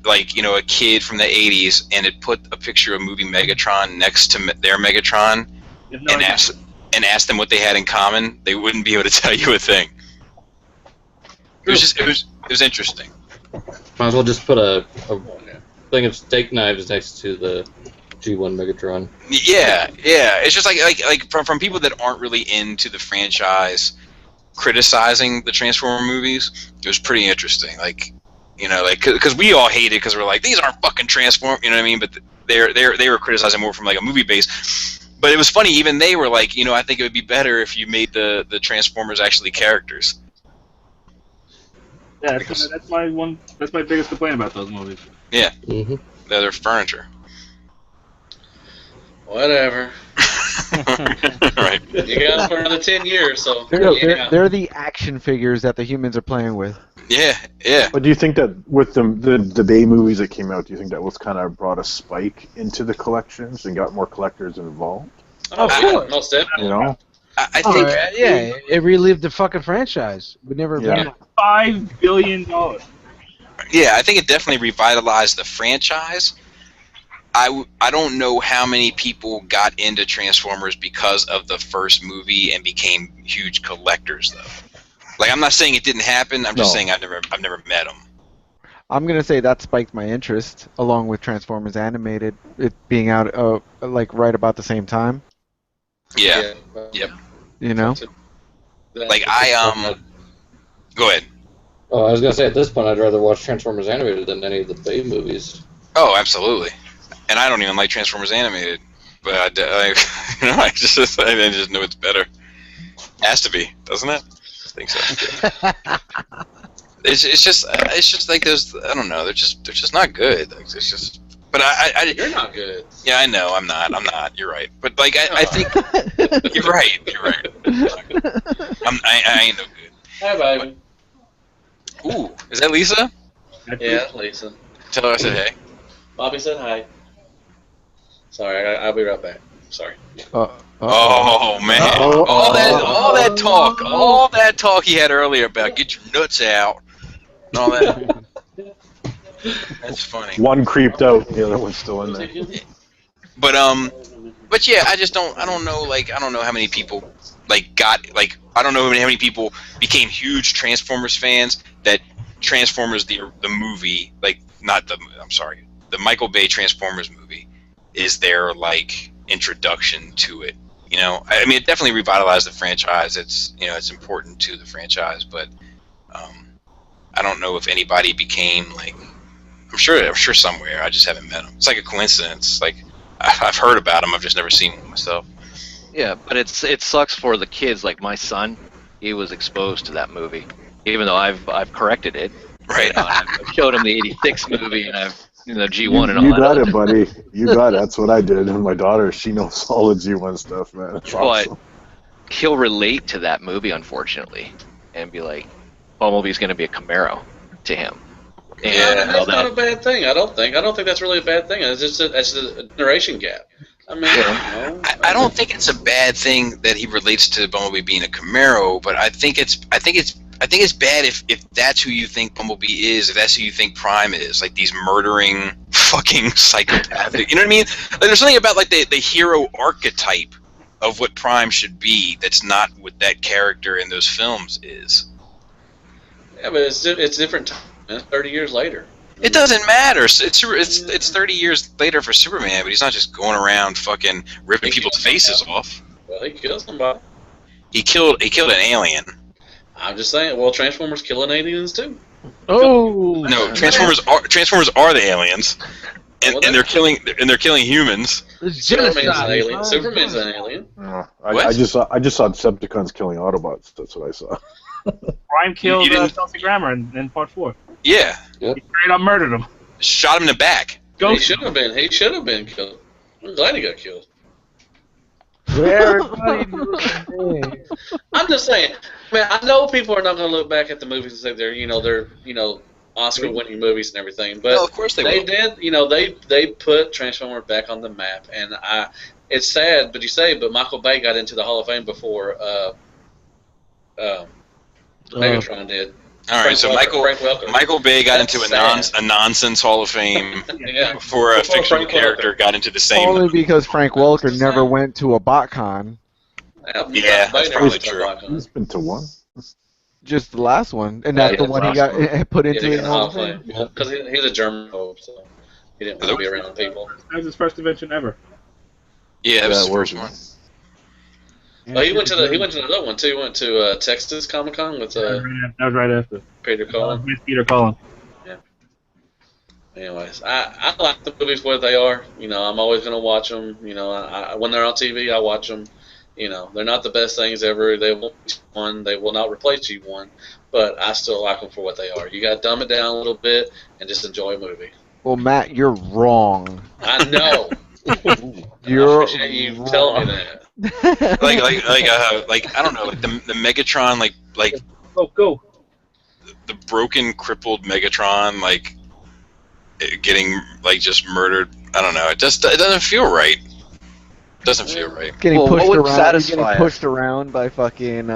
[SPEAKER 8] like, you know, a kid from the 80s and it put a picture of movie Megatron next to their Megatron and ask them what they had in common, they wouldn't be able to tell you a thing. It was interesting.
[SPEAKER 10] Might as well just put a thing of steak knives next to the G1 Megatron.
[SPEAKER 8] Yeah. It's just like from people that aren't really into the franchise criticizing the Transformer movies, it was pretty interesting. Like, you know, like because we all hate it because we're like, these aren't fucking Transformers, you know what I mean? But they were criticizing more from like a movie base. But it was funny, even they were like, you know, I think it would be better if you made the Transformers actually characters.
[SPEAKER 4] Yeah, that's my biggest complaint about those movies.
[SPEAKER 8] Yeah. Mm-hmm. They're furniture.
[SPEAKER 5] Whatever.
[SPEAKER 8] Right.
[SPEAKER 5] You got them for another 10 years, so.
[SPEAKER 12] They're the action figures that the humans are playing with.
[SPEAKER 8] Yeah.
[SPEAKER 3] But do you think that with the Bay movies that came out, do you think that was kind of brought a spike into the collections and got more collectors involved?
[SPEAKER 5] Oh, sure. Most definitely.
[SPEAKER 3] You know?
[SPEAKER 8] I think
[SPEAKER 1] it relived the fucking franchise. We never
[SPEAKER 4] $5 billion.
[SPEAKER 8] Yeah, I think it definitely revitalized the franchise. I don't know how many people got into Transformers because of the first movie and became huge collectors, though. Like, I'm not saying it didn't happen. I'm just saying I've never met them.
[SPEAKER 12] I'm gonna say that spiked my interest, along with Transformers Animated, it being out like right about the same time.
[SPEAKER 8] Yeah. Yep.
[SPEAKER 12] You know.
[SPEAKER 8] Like go ahead.
[SPEAKER 10] Oh, I was gonna say at this point I'd rather watch Transformers Animated than any of the Bay movies.
[SPEAKER 8] Oh, absolutely. And I don't even like Transformers Animated, but I just know it's better. Has to be, doesn't it? I think so. It's just like those. I don't know. They're just not good. It's just. But
[SPEAKER 5] You're not good.
[SPEAKER 8] Yeah, I know. I'm not. You're right. But like I think you're right. I ain't no good.
[SPEAKER 5] Hi, baby.
[SPEAKER 8] Ooh, is that Lisa?
[SPEAKER 5] Yeah, Lisa.
[SPEAKER 8] Tell her I said hey.
[SPEAKER 5] Bobby said hi. Sorry, I'll be right back. Sorry.
[SPEAKER 8] Oh man! All that talk he had earlier about get your nuts out and all that. That's funny.
[SPEAKER 3] One creeped out, the other one's still in there.
[SPEAKER 8] But yeah, I don't know. Like, I don't know how many people I don't know how many people became huge Transformers fans. That Transformers the movie, the Michael Bay Transformers movie is their like introduction to it. You know, I mean, it definitely revitalized the franchise. It's it's important to the franchise, but I don't know if anybody became like. I'm sure somewhere. I just haven't met them. It's like a coincidence. Like I've heard about them. I've just never seen them myself.
[SPEAKER 13] Yeah, but it sucks for the kids. Like my son, he was exposed to that movie, even though I've corrected it.
[SPEAKER 8] Right.
[SPEAKER 13] You know, I've showed him the '86 movie, and I've G1 and all
[SPEAKER 3] You
[SPEAKER 13] that.
[SPEAKER 3] got it, buddy. You got it. That's what I did. And my daughter, she knows all the G1 stuff, man. It's awesome.
[SPEAKER 13] But he'll relate to that movie, unfortunately, and be like, Bumblebee's going to be a Camaro to him. And
[SPEAKER 5] that's not a bad thing. I don't think that's really a bad thing. It's just that's a generation gap. I mean,
[SPEAKER 8] I don't think it's a bad thing that he relates to Bumblebee being a Camaro, but I think it's bad if that's who you think Bumblebee is, if that's who you think Prime is, like these murdering fucking psychopathic. You know what I mean? Like, there's something about like the hero archetype of what Prime should be that's not what that character in those films is.
[SPEAKER 5] Yeah, but it's different time. 30 years later.
[SPEAKER 8] It doesn't matter. It's 30 years later for Superman, but he's not just going around fucking ripping people's faces off.
[SPEAKER 5] Well, he killed somebody.
[SPEAKER 8] He killed an alien.
[SPEAKER 5] I'm just saying. Well, Transformers killing aliens too.
[SPEAKER 1] Oh
[SPEAKER 8] no! Transformers are the aliens, and they're killing humans.
[SPEAKER 5] Superman's an alien. Superman's an alien.
[SPEAKER 3] I just saw Decepticons killing Autobots. That's what I saw.
[SPEAKER 4] Prime killed Kelsey Grammer in Part 4.
[SPEAKER 8] Yeah.
[SPEAKER 3] Yep.
[SPEAKER 4] He straight up murdered him.
[SPEAKER 8] Shot him in the back.
[SPEAKER 5] He should have been. He should have been killed. I'm glad he got killed. I'm just saying, man. I know people are not going to look back at the movies and say they're Oscar-winning movies and everything, but
[SPEAKER 8] of course they will.
[SPEAKER 5] did. They put Transformers back on the map, and it's sad, but Michael Bay got into the Hall of Fame before Megatron did.
[SPEAKER 8] All right, so Michael Bay got into a nonsense Hall of Fame before a fictional character got into the same.
[SPEAKER 12] Only because Frank Welker never went to a BotCon.
[SPEAKER 8] Yeah, that's probably true.
[SPEAKER 3] He's been to one.
[SPEAKER 12] Just the last one, and that's the one he got put into the Hall of Fame.
[SPEAKER 5] Because he's a German, so he didn't want to be around people.
[SPEAKER 4] That was his first invention ever.
[SPEAKER 8] Yeah, that was the first one.
[SPEAKER 5] Oh, he went to another one too. He went to Texas Comic Con with
[SPEAKER 4] that was right after
[SPEAKER 5] Peter Cullen.
[SPEAKER 4] Peter Cullen.
[SPEAKER 5] Yeah. Anyways, I like the movies where they are. I'm always gonna watch them. When they're on TV, I watch them. They're not the best things ever. They won't G1. They will not replace G1. But I still like them for what they are. You got to dumb it down a little bit and just enjoy a movie.
[SPEAKER 12] Well, Matt, you're wrong.
[SPEAKER 5] I know.
[SPEAKER 12] You're
[SPEAKER 5] I appreciate you telling me that.
[SPEAKER 8] like I don't know, like the Megatron, like
[SPEAKER 4] go
[SPEAKER 8] the broken, crippled Megatron, like getting just murdered. I don't know. It doesn't feel right. It doesn't feel right.
[SPEAKER 12] Getting pushed around by fucking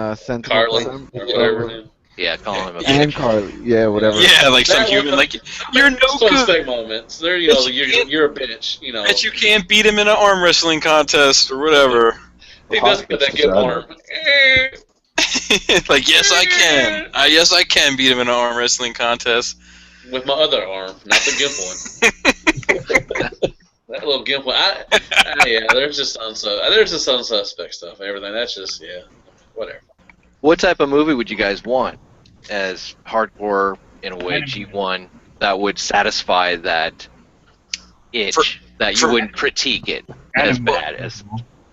[SPEAKER 5] Carly.
[SPEAKER 13] Yeah, calling him
[SPEAKER 12] and Carly. Yeah, whatever.
[SPEAKER 8] Yeah, like some human, like you're no good.
[SPEAKER 5] Moments. They're you're a bitch.
[SPEAKER 8] That you can't beat him in an arm wrestling contest or whatever.
[SPEAKER 5] He doesn't get that good arm.
[SPEAKER 8] Like yes, I can. Yes, I can beat him in an arm wrestling contest.
[SPEAKER 5] With my other arm, not the gimp one. That little gimp one. Yeah, there's just unsuspect stuff and everything. That's just whatever.
[SPEAKER 13] What type of movie would you guys want as hardcore, in a way, G1 that would satisfy that itch that you wouldn't critique it as bad as?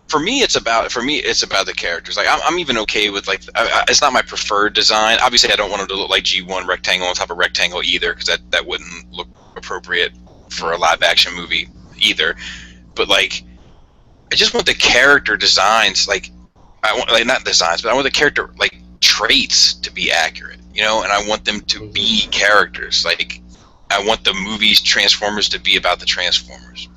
[SPEAKER 8] For me, it's about the characters. Like I'm even okay with it's not my preferred design. Obviously, I don't want it to look like G1 rectangle on top of rectangle either, because that wouldn't look appropriate for a live action movie either. But I just want the character designs. I want not designs, but I want the character traits to be accurate, and I want them to be characters. I want the movie's Transformers to be about the Transformers.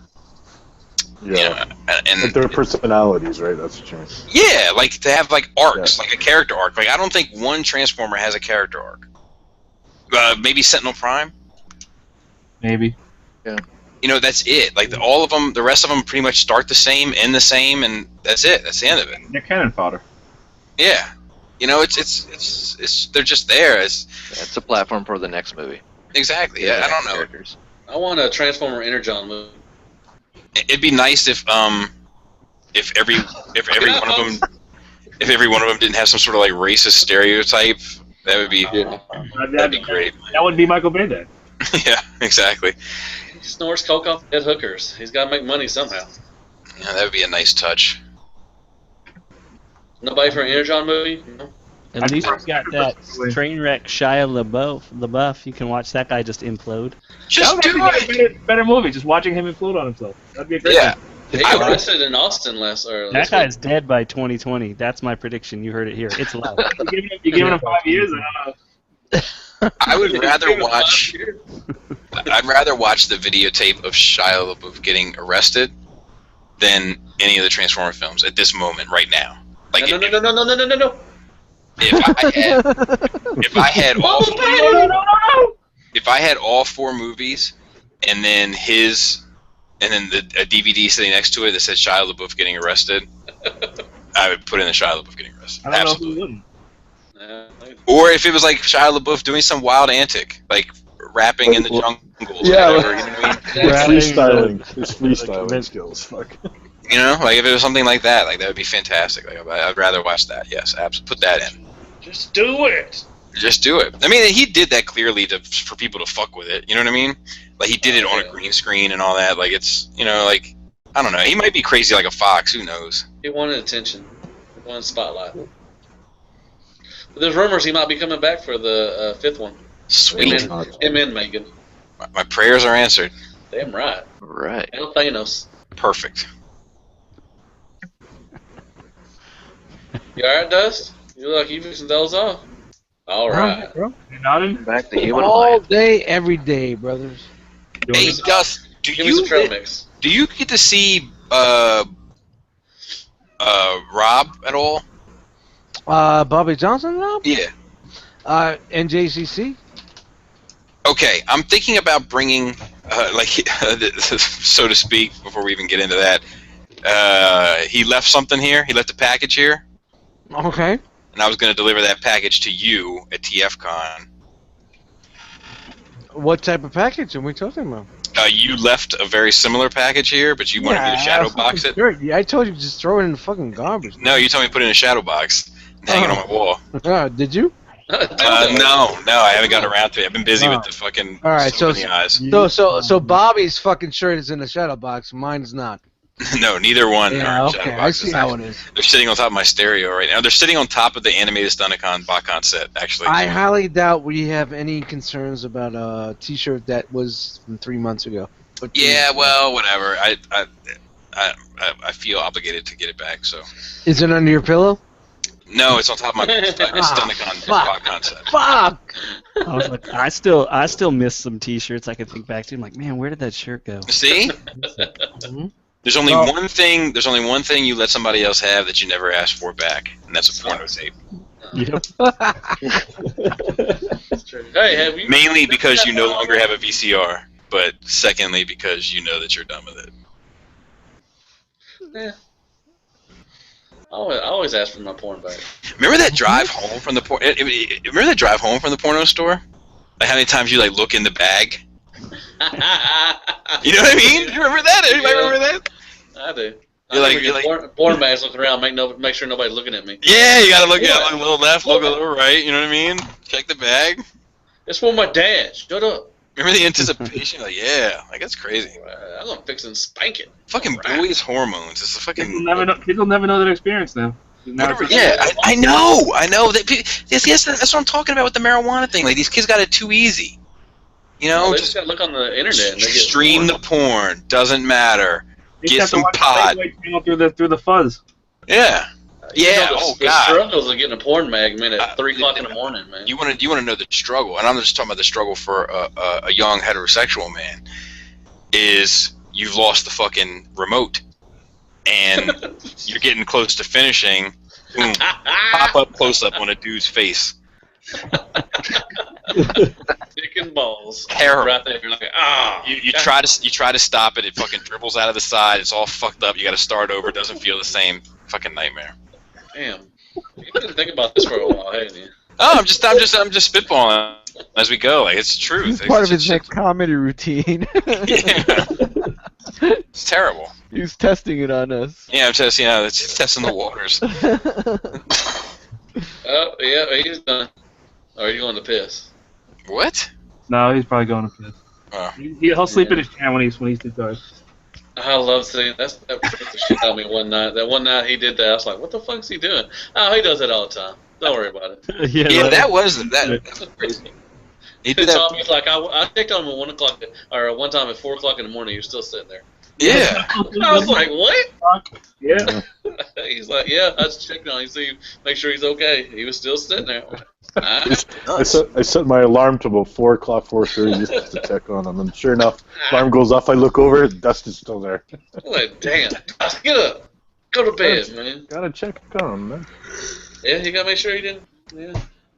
[SPEAKER 3] Yeah, and their personalities, right? That's what you mean.
[SPEAKER 8] Yeah, to have arcs, like a character arc. I don't think one Transformer has a character arc. Maybe Sentinel Prime.
[SPEAKER 4] Maybe.
[SPEAKER 13] Yeah.
[SPEAKER 8] That's it. All of them, the rest of them pretty much start the same, end the same, and that's it. That's the end of it.
[SPEAKER 4] They're cannon fodder.
[SPEAKER 8] Yeah. It's they're just there.
[SPEAKER 13] It's a platform for the next movie.
[SPEAKER 8] Exactly. Yeah, I don't know.
[SPEAKER 13] Characters.
[SPEAKER 5] I want a Transformer Energon movie.
[SPEAKER 8] It'd be nice if if every one of them didn't have some sort of like racist stereotype, that would be that'd be great.
[SPEAKER 4] That would be Michael Bay then.
[SPEAKER 8] Yeah, exactly.
[SPEAKER 5] He snores coke off dead hookers. He's got to make money somehow.
[SPEAKER 8] Yeah, that would be a nice touch.
[SPEAKER 5] Nobody for an Energon movie? No?
[SPEAKER 2] At least he's got that train wreck Shia LaBeouf. You can watch that guy just implode.
[SPEAKER 8] Just do it.
[SPEAKER 4] Better movie. Just watching him implode on himself. That'd be a great.
[SPEAKER 8] Yeah.
[SPEAKER 5] He got arrested in Austin last.
[SPEAKER 2] That guy's dead by 2020. That's my prediction. You heard it here. It's live.
[SPEAKER 4] You're giving him 5 years. I don't know.
[SPEAKER 8] I would rather watch. I'd rather watch the videotape of Shia LaBeouf getting arrested than any of the Transformer films at this moment, right now. Like
[SPEAKER 5] No.
[SPEAKER 8] If I had all four movies, and then a DVD sitting next to it that said Shia LaBeouf getting arrested, I would put in the Shia LaBeouf getting arrested. Absolutely. Or if it was like Shia LaBeouf doing some wild antic, like rapping in the jungle.
[SPEAKER 3] Yeah,
[SPEAKER 8] or whatever, you know what I mean?
[SPEAKER 3] Freestyling. His freestyling skills. Fuck.
[SPEAKER 8] You know, like if it was something like that would be fantastic. Like I'd rather watch that. Yes, absolutely. Put that in.
[SPEAKER 5] Just do it.
[SPEAKER 8] Just do it. I mean, he did that clearly for people to fuck with it. You know what I mean? Like he did it on a green screen and all that. Like it's, you know, like I don't know. He might be crazy like a fox. Who knows?
[SPEAKER 5] He wanted attention. He wanted spotlight. But there's rumors he might be coming back for the fifth one.
[SPEAKER 8] Sweet.
[SPEAKER 5] Him and Megan.
[SPEAKER 8] My prayers are answered.
[SPEAKER 5] Damn right.
[SPEAKER 13] Right.
[SPEAKER 5] El Thanos.
[SPEAKER 8] Perfect.
[SPEAKER 5] You alright, Dust? You look like you fixing those off. Alright.
[SPEAKER 4] You nodding?
[SPEAKER 13] Back to human
[SPEAKER 1] All
[SPEAKER 13] life.
[SPEAKER 1] day, every day, brothers.
[SPEAKER 8] Hey, Dust,
[SPEAKER 5] Give me some trail mix.
[SPEAKER 8] do you get to see Rob at all?
[SPEAKER 1] Bobby Johnson now?
[SPEAKER 8] Yeah.
[SPEAKER 1] NJCC?
[SPEAKER 8] Okay, I'm thinking about bringing, so to speak, before we even get into that. He left something here. He left a package here.
[SPEAKER 1] Okay.
[SPEAKER 8] And I was going to deliver that package to you at TFCon.
[SPEAKER 1] What type of package are we talking about?
[SPEAKER 8] You left a very similar package here, but you wanted me to shadow box it.
[SPEAKER 1] Sure. Yeah, I told you to just throw it in the fucking garbage.
[SPEAKER 8] No, you told me to put it in a shadow box and hang it on my wall.
[SPEAKER 1] Did you?
[SPEAKER 8] No, I haven't gotten around to it. I've been busy with the fucking.
[SPEAKER 1] All right, so
[SPEAKER 8] many eyes.
[SPEAKER 1] So Bobby's fucking shirt is in the shadow box. Mine's not.
[SPEAKER 8] No, neither one.
[SPEAKER 1] Yeah,
[SPEAKER 8] are
[SPEAKER 1] okay,
[SPEAKER 8] shadow
[SPEAKER 1] I
[SPEAKER 8] boxes.
[SPEAKER 1] see how it is.
[SPEAKER 8] They're sitting on top of my stereo right now. They're sitting on top of the animated Stunticon BotCon set, actually.
[SPEAKER 1] I highly doubt we have any concerns about a T-shirt that was from 3 months ago.
[SPEAKER 8] Yeah, well, whatever. I feel obligated to get it back. So.
[SPEAKER 1] Is it under your pillow?
[SPEAKER 8] No, it's on top of my Stunticon BotCon set.
[SPEAKER 1] Fuck!
[SPEAKER 2] I was like, I still miss some T-shirts I could think back to. I'm like, man, where did that shirt go?
[SPEAKER 8] See? There's only one thing. There's only one thing you let somebody else have that you never asked for back, and that's a porno tape.
[SPEAKER 2] Yep.
[SPEAKER 5] Hey, have you?
[SPEAKER 8] Mainly because you no longer have a VCR, but secondly because you know that you're done with it.
[SPEAKER 5] Yeah. I always ask for my porn back.
[SPEAKER 8] Remember that drive home from the Remember that drive home from the porno store? Like how many times you like look in the bag? You know what I mean? You remember that? Anybody remember that?
[SPEAKER 5] I do.
[SPEAKER 8] You're like
[SPEAKER 5] porn bags looking around, make sure nobody's looking at me.
[SPEAKER 8] Yeah, you gotta look at a little left, look a little right. You know what I mean? Check the bag.
[SPEAKER 5] It's for my dad. Shut up.
[SPEAKER 8] Remember the anticipation? Like, yeah, like that's crazy.
[SPEAKER 5] I'm gonna fix and spank it.
[SPEAKER 8] Fucking boys' hormones. It's a fucking.
[SPEAKER 4] People never know that experience now.
[SPEAKER 8] Yeah, I know. Yes, that's what I'm talking about with the marijuana thing. Like these kids got it too easy. You know,
[SPEAKER 5] they just gotta look on the internet. And they get
[SPEAKER 8] stream the porn. Doesn't matter. Get some pot.
[SPEAKER 4] Through the fuzz.
[SPEAKER 8] Yeah. Yeah.
[SPEAKER 5] The struggles of getting a porn mag, man, at 3 o'clock in the morning, man.
[SPEAKER 8] You want to know the struggle, and I'm just talking about the struggle for a young heterosexual man. Is you've lost the fucking remote, and you're getting close to finishing. Boom! Pop up close up on a dude's face.
[SPEAKER 5] Dick and balls.
[SPEAKER 8] Terrible.
[SPEAKER 5] Right there, you're like, ah.
[SPEAKER 8] You try to stop it. It fucking dribbles out of the side. It's all fucked up. You got to start over. It doesn't feel the same. Fucking nightmare.
[SPEAKER 5] Damn. You didn't think about this for a while, haven't you?
[SPEAKER 8] Oh, I'm just spitballing as we go. Like it's the truth.
[SPEAKER 12] It's part of his next comedy routine.
[SPEAKER 8] Yeah. It's terrible.
[SPEAKER 12] He's testing it on us.
[SPEAKER 8] Yeah, I'm testing. It's testing the waters.
[SPEAKER 5] Oh, yeah, he's done. Or are you going to piss?
[SPEAKER 8] What?
[SPEAKER 4] No, he's probably going to piss.
[SPEAKER 8] Oh.
[SPEAKER 4] He'll sleep in his chair when he's too tired.
[SPEAKER 5] I love seeing that freaked the shit out of me one night. That one night he did that, I was like, what the fuck's he doing? Oh, he does it all the time. Don't worry about it.
[SPEAKER 8] Yeah, that was crazy. He did that.
[SPEAKER 5] Tommy's like, I checked on him at 1 o'clock, or one time at 4 o'clock in the morning, he was still sitting there.
[SPEAKER 8] Yeah.
[SPEAKER 5] I was like, what?
[SPEAKER 4] Yeah.
[SPEAKER 5] He's like, yeah, I just checked on him, see, make sure he's okay. He was still sitting there.
[SPEAKER 3] I set my alarm to about 4 o'clock, 4:30 just to check on him, and sure enough, alarm goes off. I look over, dust is still there.
[SPEAKER 5] I'm like, damn, get up, go to bed, man.
[SPEAKER 3] Gotta check on him, man.
[SPEAKER 5] Yeah, you gotta make sure he didn't. Yeah.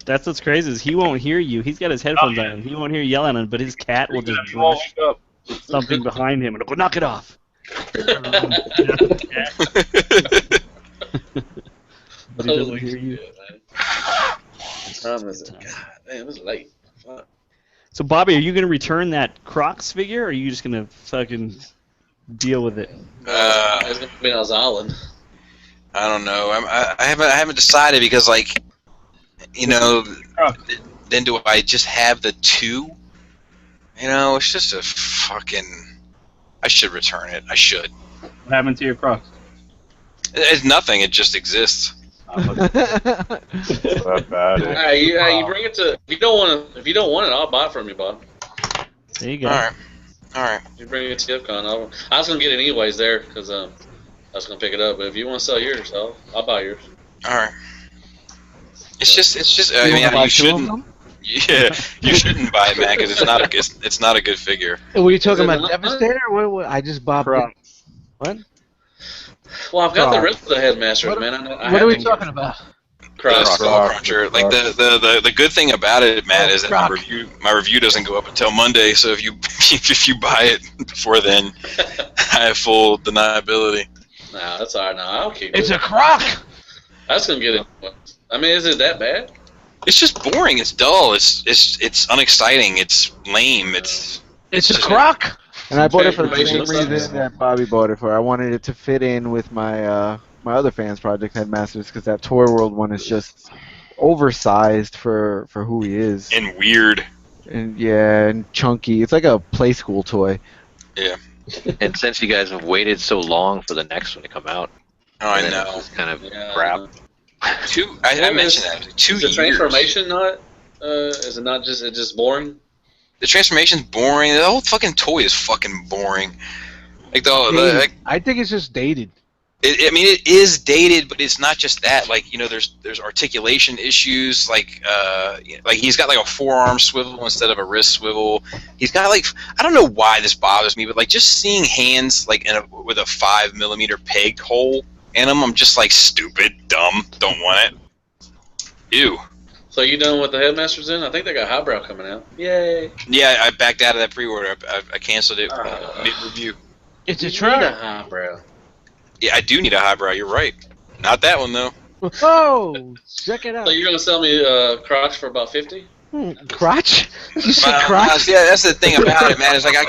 [SPEAKER 2] That's what's crazy is he won't hear you. He's got his headphones on. He won't hear you yelling at him, but his cat will just brush something behind him and go, knock it off. But he doesn't hear you.
[SPEAKER 5] Time is it? God damn, it's late. Fuck.
[SPEAKER 2] So, Bobby, are you going to return that Crocs figure, or are you just going to fucking deal with it?
[SPEAKER 5] It's going to be on his island.
[SPEAKER 8] I don't know. I haven't decided because, like, you know, then do I just have the 2? You know, it's just a fucking. I should return it. I should.
[SPEAKER 4] What happened to your Crocs?
[SPEAKER 8] It's nothing. It just exists.
[SPEAKER 3] Not bad.
[SPEAKER 5] Hey, you bring it to. If you don't want it, I'll buy it from you, Bob.
[SPEAKER 2] There you go.
[SPEAKER 8] All right.
[SPEAKER 5] You bring it to TFCon. I was gonna get it anyways there because I was gonna pick it up. But if you want to sell yours, I'll buy yours.
[SPEAKER 8] All right. It's just. I mean, you shouldn't. Yeah, you shouldn't buy it, man, because it's not a good figure.
[SPEAKER 1] Were you talking about Devastator? What? I just bought. What?
[SPEAKER 5] Well, I've got the rest of the headmasters, man.
[SPEAKER 1] What are we talking about?
[SPEAKER 8] Skull Cruncher. Like the good thing about it, Matt, is that my review doesn't go up until Monday. So if you buy it before then, I have full deniability.
[SPEAKER 5] Nah, that's alright. Now I'll keep it.
[SPEAKER 1] It's a croc.
[SPEAKER 5] I was gonna get it. I mean, is it that bad?
[SPEAKER 8] It's just boring. It's dull. It's unexciting. It's lame. It's
[SPEAKER 1] a croc.
[SPEAKER 12] And I bought it for the same reason that Bobby bought it for. I wanted it to fit in with my my other fans project Headmasters, because that Toy World one is just oversized for who he is.
[SPEAKER 8] And weird.
[SPEAKER 12] And yeah, and chunky. It's like a play school toy.
[SPEAKER 8] Yeah.
[SPEAKER 13] And since you guys have waited so long for the next one to come out,
[SPEAKER 8] I know.
[SPEAKER 13] It's kind of crap.
[SPEAKER 8] I mentioned that. 2 years.
[SPEAKER 5] Is the transformation not? Is it not just? It's just boring.
[SPEAKER 8] The transformation's boring. The whole fucking toy is fucking boring. Like
[SPEAKER 1] I think it's just dated.
[SPEAKER 8] I mean, it is dated, but it's not just that. Like, you know, there's articulation issues. Like he's got like a forearm swivel instead of a wrist swivel. He's got like, I don't know why this bothers me, but like just seeing hands like with a 5mm peg hole in them, I'm just like stupid, dumb, don't want it. Ew.
[SPEAKER 5] So you done with the Headmasters then? I think they got Highbrow coming out. Yay!
[SPEAKER 8] Yeah, I backed out of that pre-order. I canceled it mid-review.
[SPEAKER 1] It's a
[SPEAKER 5] Need
[SPEAKER 1] truck.
[SPEAKER 5] a Highbrow.
[SPEAKER 8] Yeah, I do need a highbrow. You're right. Not that one though.
[SPEAKER 1] Oh, check it out.
[SPEAKER 5] So you're gonna sell me Crocs for about 50?
[SPEAKER 1] Crotch? You said crotch?
[SPEAKER 8] Yeah, that's the thing about it, man. Is like that's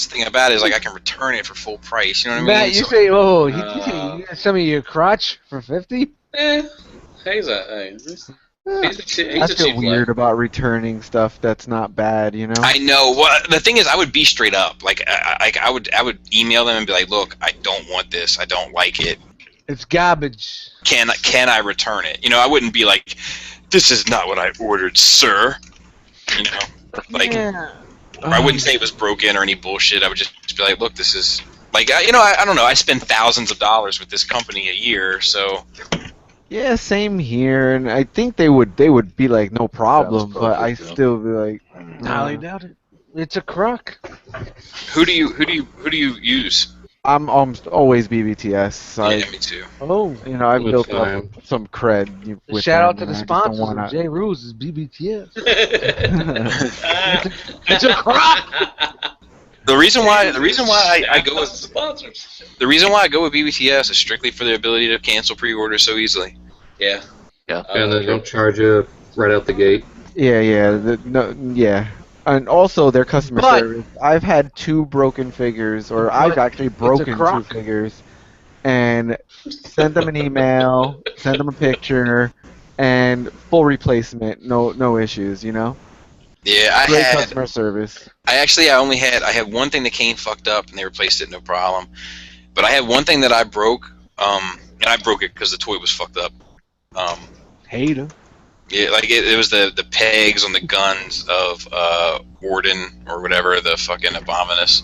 [SPEAKER 8] the thing about it is like I can return it for full price. You know what I mean?
[SPEAKER 1] Matt, you say, you gonna sell me your crotch for 50?
[SPEAKER 5] He's
[SPEAKER 12] I feel weird about returning stuff that's not bad, you know.
[SPEAKER 8] I know. Well, the thing is, I would be straight up. Like, I would email them and be like, "Look, I don't want this. I don't like it.
[SPEAKER 1] It's garbage.
[SPEAKER 8] Can I return it?" You know, I wouldn't be like, "This is not what I ordered, sir." You know, like, or I wouldn't say it was broken or any bullshit. I would just be like, "Look, this is like, you know, I don't know. I spend thousands of dollars with this company a year, so."
[SPEAKER 12] Yeah, same here, and I think they would be like no problem, but I still be like,
[SPEAKER 1] I doubt it. It's a croc.
[SPEAKER 8] Who do you use?
[SPEAKER 12] I'm always BBTS.
[SPEAKER 8] Yeah, me too.
[SPEAKER 1] Oh,
[SPEAKER 12] you know, I built up some cred. With
[SPEAKER 1] shout out to
[SPEAKER 12] them,
[SPEAKER 1] the sponsors. J. Ruse is BBTS. It's a croc.
[SPEAKER 8] The reason why I go with sponsors. The reason why I go with BBTS is strictly for the ability to cancel pre-orders so easily.
[SPEAKER 5] Yeah.
[SPEAKER 10] And they don't charge you right out the gate.
[SPEAKER 12] Yeah. And also their customer
[SPEAKER 1] But-
[SPEAKER 12] service. I've had 2 broken figures, or I've actually broken 2
[SPEAKER 1] crock.
[SPEAKER 12] figures, and sent them an email, sent them a picture, and full replacement, no issues, you know?
[SPEAKER 8] Yeah,
[SPEAKER 12] Great customer service.
[SPEAKER 8] I had one thing that came fucked up and they replaced it, no problem. But I had one thing that I broke, and I broke it because the toy was fucked up.
[SPEAKER 1] Hater.
[SPEAKER 8] Yeah, like it was the pegs on the guns of Warden or whatever, the fucking Abominus,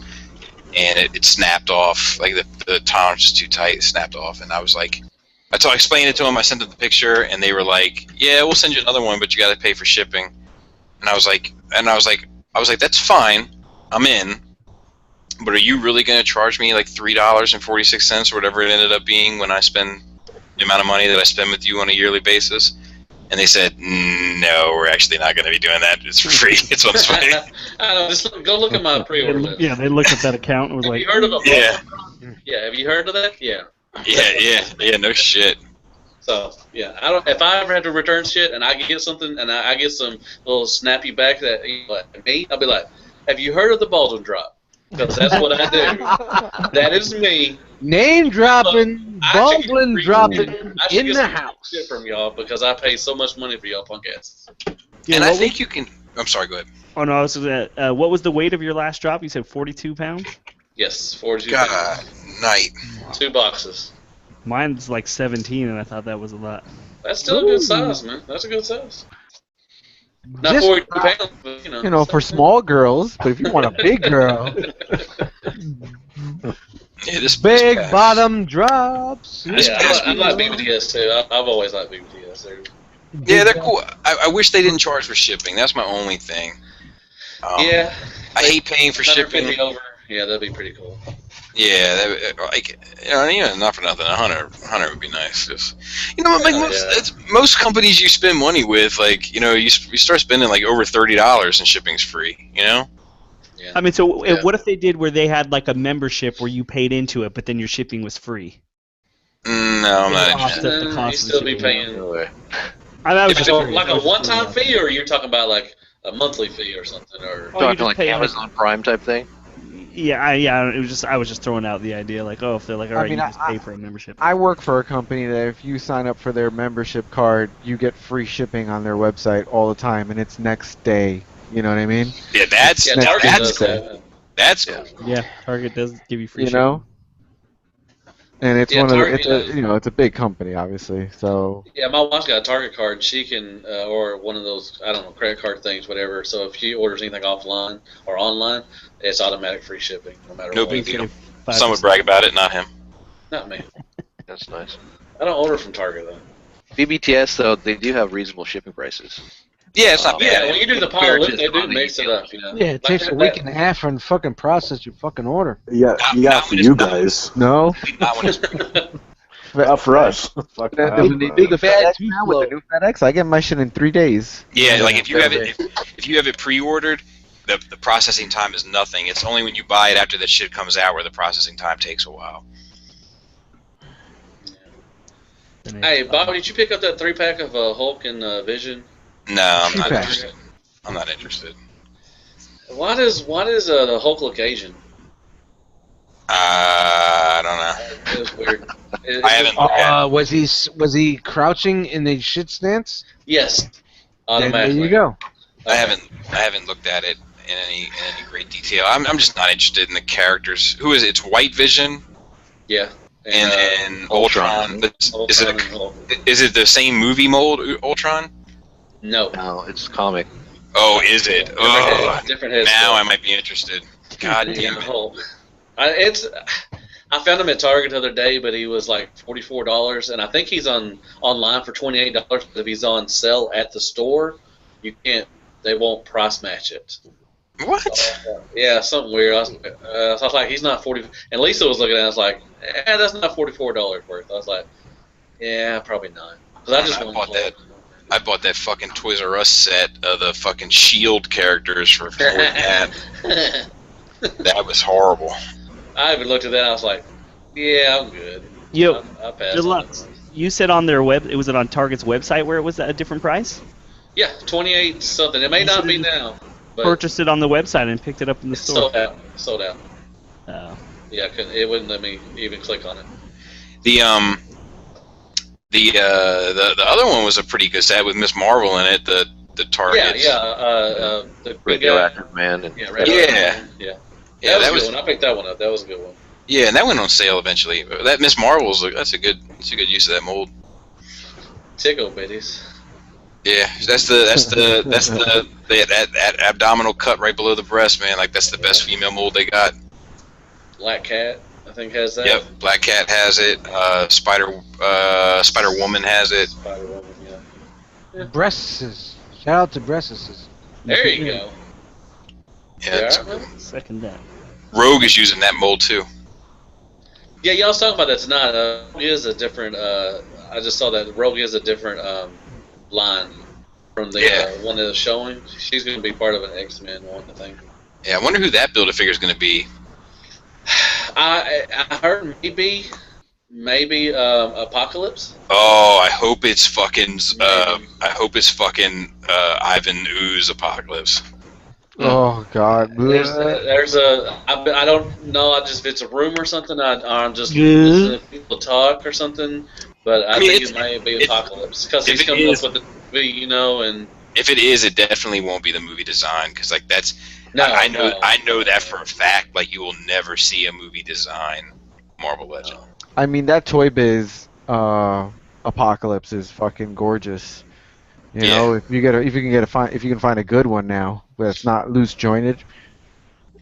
[SPEAKER 8] and it snapped off. Like the tolerance is too tight, it snapped off, and I was like, I explained it to them. I sent them the picture, and they were like, "Yeah, we'll send you another one, but you got to pay for shipping." And I was like, "That's fine, I'm in." But are you really going to charge me like $3.46 or whatever it ended up being when I spend the amount of money that I spend with you on a yearly basis? And they said, no, we're actually not going to be doing that. It's for free. It's on site.
[SPEAKER 5] I don't know, just go look at my pre-order list.
[SPEAKER 2] Yeah, they looked at that account and was
[SPEAKER 5] Have
[SPEAKER 2] like,
[SPEAKER 5] you heard of it?
[SPEAKER 8] Yeah.
[SPEAKER 5] Yeah, have you heard of that? Yeah.
[SPEAKER 8] Yeah, no shit.
[SPEAKER 5] So yeah, I don't. If I ever had to return shit and I get something and I get some little snappy back that me, I'll be like, have you heard of the Baldwin drop? Because that's what I do. That is me.
[SPEAKER 1] Name dropping, Baldwin dropping in the house.
[SPEAKER 5] Shit from y'all because I pay so much money for y'all punk asses.
[SPEAKER 2] Yeah,
[SPEAKER 8] and I think you can. I'm sorry. Go ahead.
[SPEAKER 2] Oh no, I was what was the weight of your last drop? You said 42 pounds.
[SPEAKER 5] Yes, 42
[SPEAKER 8] God,
[SPEAKER 5] pounds.
[SPEAKER 8] night.
[SPEAKER 5] 2 boxes.
[SPEAKER 2] Mine's like 17, and I thought that was a lot.
[SPEAKER 5] That's still a good size, man. That's a good size. Not
[SPEAKER 12] Just
[SPEAKER 5] 42 pounds, but
[SPEAKER 12] You know, for small girls, but if you want a big girl,
[SPEAKER 8] Yeah, this
[SPEAKER 1] Big
[SPEAKER 8] pass.
[SPEAKER 1] bottom drops.
[SPEAKER 5] Yeah, I like BBTS too. I've always liked BBTS.
[SPEAKER 8] Yeah, they're cool. I wish they didn't charge for shipping. That's my only thing.
[SPEAKER 5] Yeah.
[SPEAKER 8] I hate paying for shipping.
[SPEAKER 5] 150 over. Yeah, that'd be pretty cool.
[SPEAKER 8] Yeah, like not for nothing. 100 would be nice. Just, like most companies you spend money with, like you start spending like over $30 and shipping's free. You know.
[SPEAKER 5] Yeah.
[SPEAKER 2] I mean, so what if they did where they had like a membership where you paid into it, but then your shipping was free?
[SPEAKER 8] No, I'm not interested.
[SPEAKER 2] The cost
[SPEAKER 5] You still be paying.
[SPEAKER 2] I was just
[SPEAKER 5] Like a one-time fee, or you're talking about like a monthly fee or something, or
[SPEAKER 13] Talking like Amazon Prime type thing.
[SPEAKER 2] Yeah. It was I was just throwing out the idea, like, oh, if they're like, all right, you just pay for a membership.
[SPEAKER 12] I work for a company that if you sign up for their membership card, you get free shipping on their website all the time, and it's next day. You know what I mean?
[SPEAKER 8] Yeah, that's
[SPEAKER 12] cool.
[SPEAKER 8] That's cool.
[SPEAKER 2] Yeah, Target does give you free
[SPEAKER 12] You
[SPEAKER 2] shipping.
[SPEAKER 12] know? And it's
[SPEAKER 5] Target,
[SPEAKER 12] it's a big company, obviously. So
[SPEAKER 5] yeah, my wife's got a Target card. She can, or one of those, I don't know, credit card things, whatever. So if she orders anything offline or online, it's automatic free shipping, no matter
[SPEAKER 8] No
[SPEAKER 5] what.
[SPEAKER 8] big deal. Some would brag about it, not him.
[SPEAKER 5] Not me.
[SPEAKER 13] That's nice.
[SPEAKER 5] I don't order from Target though.
[SPEAKER 13] BBTS though, they do have reasonable shipping prices.
[SPEAKER 8] Yeah, it's not
[SPEAKER 5] Yeah,
[SPEAKER 8] bad.
[SPEAKER 5] when you do the
[SPEAKER 13] Compared
[SPEAKER 5] pilot,
[SPEAKER 13] to
[SPEAKER 5] they do
[SPEAKER 13] some of the
[SPEAKER 5] mix it up. You know?
[SPEAKER 1] Yeah, it takes a week and a half for fucking process your fucking order.
[SPEAKER 3] Yeah, for you guys.
[SPEAKER 12] no,
[SPEAKER 8] Not when it's
[SPEAKER 3] Not for us. Fuck that.
[SPEAKER 12] Doesn't need big FedEx now with the new FedEx. I get my shit in 3 days.
[SPEAKER 8] Yeah, like if you have it pre-ordered, the processing time is nothing. It's only when you buy it after that shit comes out where the processing time takes a while.
[SPEAKER 5] Hey, Bob, did you pick up that 3-pack of Hulk and Vision?
[SPEAKER 8] No, I'm not
[SPEAKER 1] 2-pack.
[SPEAKER 8] interested. I'm not interested.
[SPEAKER 5] Why does the Hulk look Asian?
[SPEAKER 8] I don't know.
[SPEAKER 5] It was weird.
[SPEAKER 8] I haven't looked at it.
[SPEAKER 1] Was he crouching in the shit stance?
[SPEAKER 5] Yes.
[SPEAKER 1] Then
[SPEAKER 5] Automatically.
[SPEAKER 1] there you go.
[SPEAKER 8] I haven't looked at it in any great detail. I'm just not interested in the characters. Who is it? It's White Vision
[SPEAKER 5] Yeah.
[SPEAKER 8] and Ultron. Is it the same movie mold, Ultron?
[SPEAKER 5] No.
[SPEAKER 13] No, it's comic.
[SPEAKER 8] Oh, is it? Oh,
[SPEAKER 5] Different head.
[SPEAKER 8] now I might be interested. God damn
[SPEAKER 5] Yeah,
[SPEAKER 8] it.
[SPEAKER 5] Hulk. I found him at Target the other day, but he was like $44, and I think he's online for $28. But if he's on sale at the store, you can't. They won't price match it.
[SPEAKER 8] What?
[SPEAKER 5] Yeah, something weird. So I was like, he's not 40. And Lisa was looking at it. I was like, that's not $44 worth. I was like, yeah, probably not. Because I
[SPEAKER 8] bought that. I bought that fucking Toys R Us set of the fucking Shield characters for $40. That was horrible.
[SPEAKER 5] I even looked at that. And I was like, yeah, I'm good.
[SPEAKER 2] Yo,
[SPEAKER 5] I'll pass.
[SPEAKER 2] Deluxe. You said on their was it on Target's website where it was at a different price?
[SPEAKER 5] Yeah, 28 something. It may not be now.
[SPEAKER 2] purchased it on the website and picked it up in the store.
[SPEAKER 5] Sold out.
[SPEAKER 2] Oh.
[SPEAKER 5] Yeah, it wouldn't let me even click on it.
[SPEAKER 8] The other one was a pretty good set with Miss Marvel in it. The targets.
[SPEAKER 5] The
[SPEAKER 13] Radioactive Man. And
[SPEAKER 5] Yeah. That was a good one. I picked that one up. That was a good one.
[SPEAKER 8] Yeah, and that went on sale eventually. But that Miss Marvel's that's a good use of that mold.
[SPEAKER 5] Tickle bitties.
[SPEAKER 8] Yeah, that's that abdominal cut right below the breast, man. Like that's the best female mold they got.
[SPEAKER 5] Black Cat, I think, has that.
[SPEAKER 8] Yep, Black Cat has it. Spider Woman has it.
[SPEAKER 5] Spider Woman, yeah.
[SPEAKER 1] Breasts. Shout out to breasts.
[SPEAKER 5] There you go.
[SPEAKER 8] Yeah.
[SPEAKER 2] Second that.
[SPEAKER 8] Rogue is using that mold too.
[SPEAKER 5] Yeah, y'all was talking about that tonight. Rogue is a different. I just saw that Rogue is a different line from the one that was showing. She's going to be part of an X-Men one, I think.
[SPEAKER 8] Yeah, I wonder who that Build-A-Figure is going to be.
[SPEAKER 5] I heard maybe Apocalypse.
[SPEAKER 8] Oh, I hope it's fucking. Ivan Ooze Apocalypse.
[SPEAKER 12] Oh God.
[SPEAKER 5] There's I don't know. If it's a rumor or something. I'm just listening to people talk or something. But I think it might be Apocalypse because he's coming up with the movie, and
[SPEAKER 8] if it is, it definitely won't be the movie design because like that's. I know that for a fact. Like you will never see a movie design Marvel Legend.
[SPEAKER 12] I mean that Toy Biz Apocalypse is fucking gorgeous. You know, if you can find a good one now that's not loose jointed.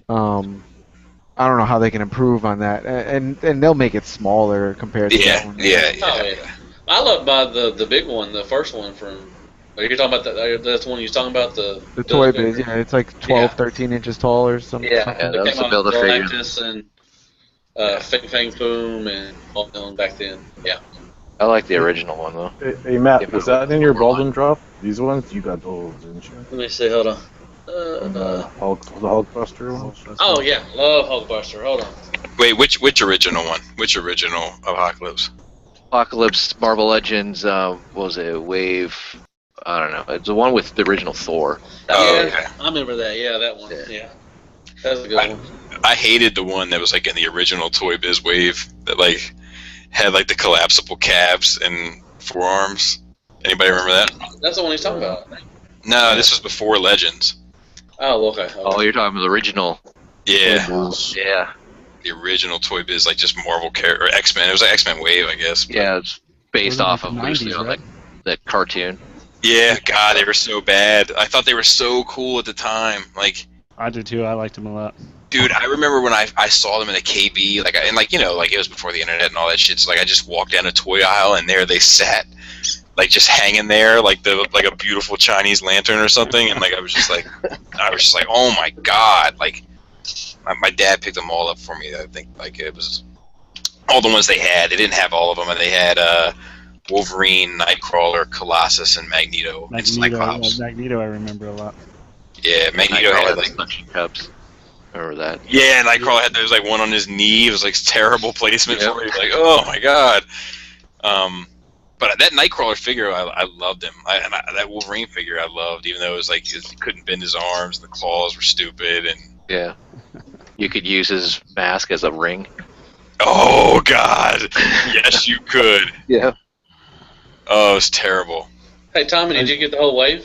[SPEAKER 12] I don't know how they can improve on that, and they'll make it smaller compared to that one.
[SPEAKER 5] Yeah. I love the big one, the first one from. Are you talking about that? That's the one you're talking about the
[SPEAKER 12] Toy Biz. Yeah, it's like 12, 13 inches tall or something.
[SPEAKER 5] Yeah,
[SPEAKER 13] that was the Build-A-Figure.
[SPEAKER 5] And Fang Foom and all them back then. Yeah.
[SPEAKER 13] I like the original one though.
[SPEAKER 3] Hey Matt, was that in your Baldwin drop? These ones you got those, didn't you?
[SPEAKER 5] Let me see. Hold on.
[SPEAKER 3] The Hulkbuster one.
[SPEAKER 5] Oh yeah, love Hulkbuster. Hold on.
[SPEAKER 8] Wait, which original one? Which original Apocalypse?
[SPEAKER 13] Apocalypse Marvel Legends. What was it? Wave. I don't know. It's the one with the original Thor.
[SPEAKER 5] Okay. I remember that. Yeah, that one. Yeah. That was a good one.
[SPEAKER 8] I hated the one that was like in the original Toy Biz Wave that like had like the collapsible calves and forearms. Anybody remember that?
[SPEAKER 5] That's the one he's talking about.
[SPEAKER 8] No, this was before Legends.
[SPEAKER 5] Oh, okay.
[SPEAKER 13] Oh, you're talking about the original.
[SPEAKER 8] Yeah.
[SPEAKER 13] Yeah.
[SPEAKER 8] The original Toy Biz, like just Marvel character, or X-Men. It was like X-Men Wave, I guess. But...
[SPEAKER 13] Yeah, it's based off of loosely on that cartoon.
[SPEAKER 8] Yeah, God, they were so bad. I thought they were so cool at the time. Like,
[SPEAKER 2] I did too. I liked them a lot.
[SPEAKER 8] Dude, I remember when I saw them in a KB, like, and like, you know, like it was before the internet and all that shit. So like, I just walked down a toy aisle and there they sat, like just hanging there, like a beautiful Chinese lantern or something. And like, I was just like, oh my God, like, my dad picked them all up for me. I think like it was all the ones they had. They didn't have all of them, and they had Wolverine, Nightcrawler, Colossus, and Magneto. And Cyclops.
[SPEAKER 2] Magneto, I remember a lot.
[SPEAKER 8] Yeah, Magneto had like
[SPEAKER 13] suction cups. Remember that?
[SPEAKER 8] Yeah, Nightcrawler had those like one on his knee. It was like terrible placement for it. Like, oh my God. But that Nightcrawler figure, I loved him. That Wolverine figure, I loved, even though it was like he couldn't bend his arms, and the claws were stupid, and
[SPEAKER 13] yeah, you could use his mask as a ring.
[SPEAKER 8] Oh God, yes, you could.
[SPEAKER 13] Yeah.
[SPEAKER 8] Oh, it was terrible.
[SPEAKER 5] Hey, Tommy, did you get the whole wave?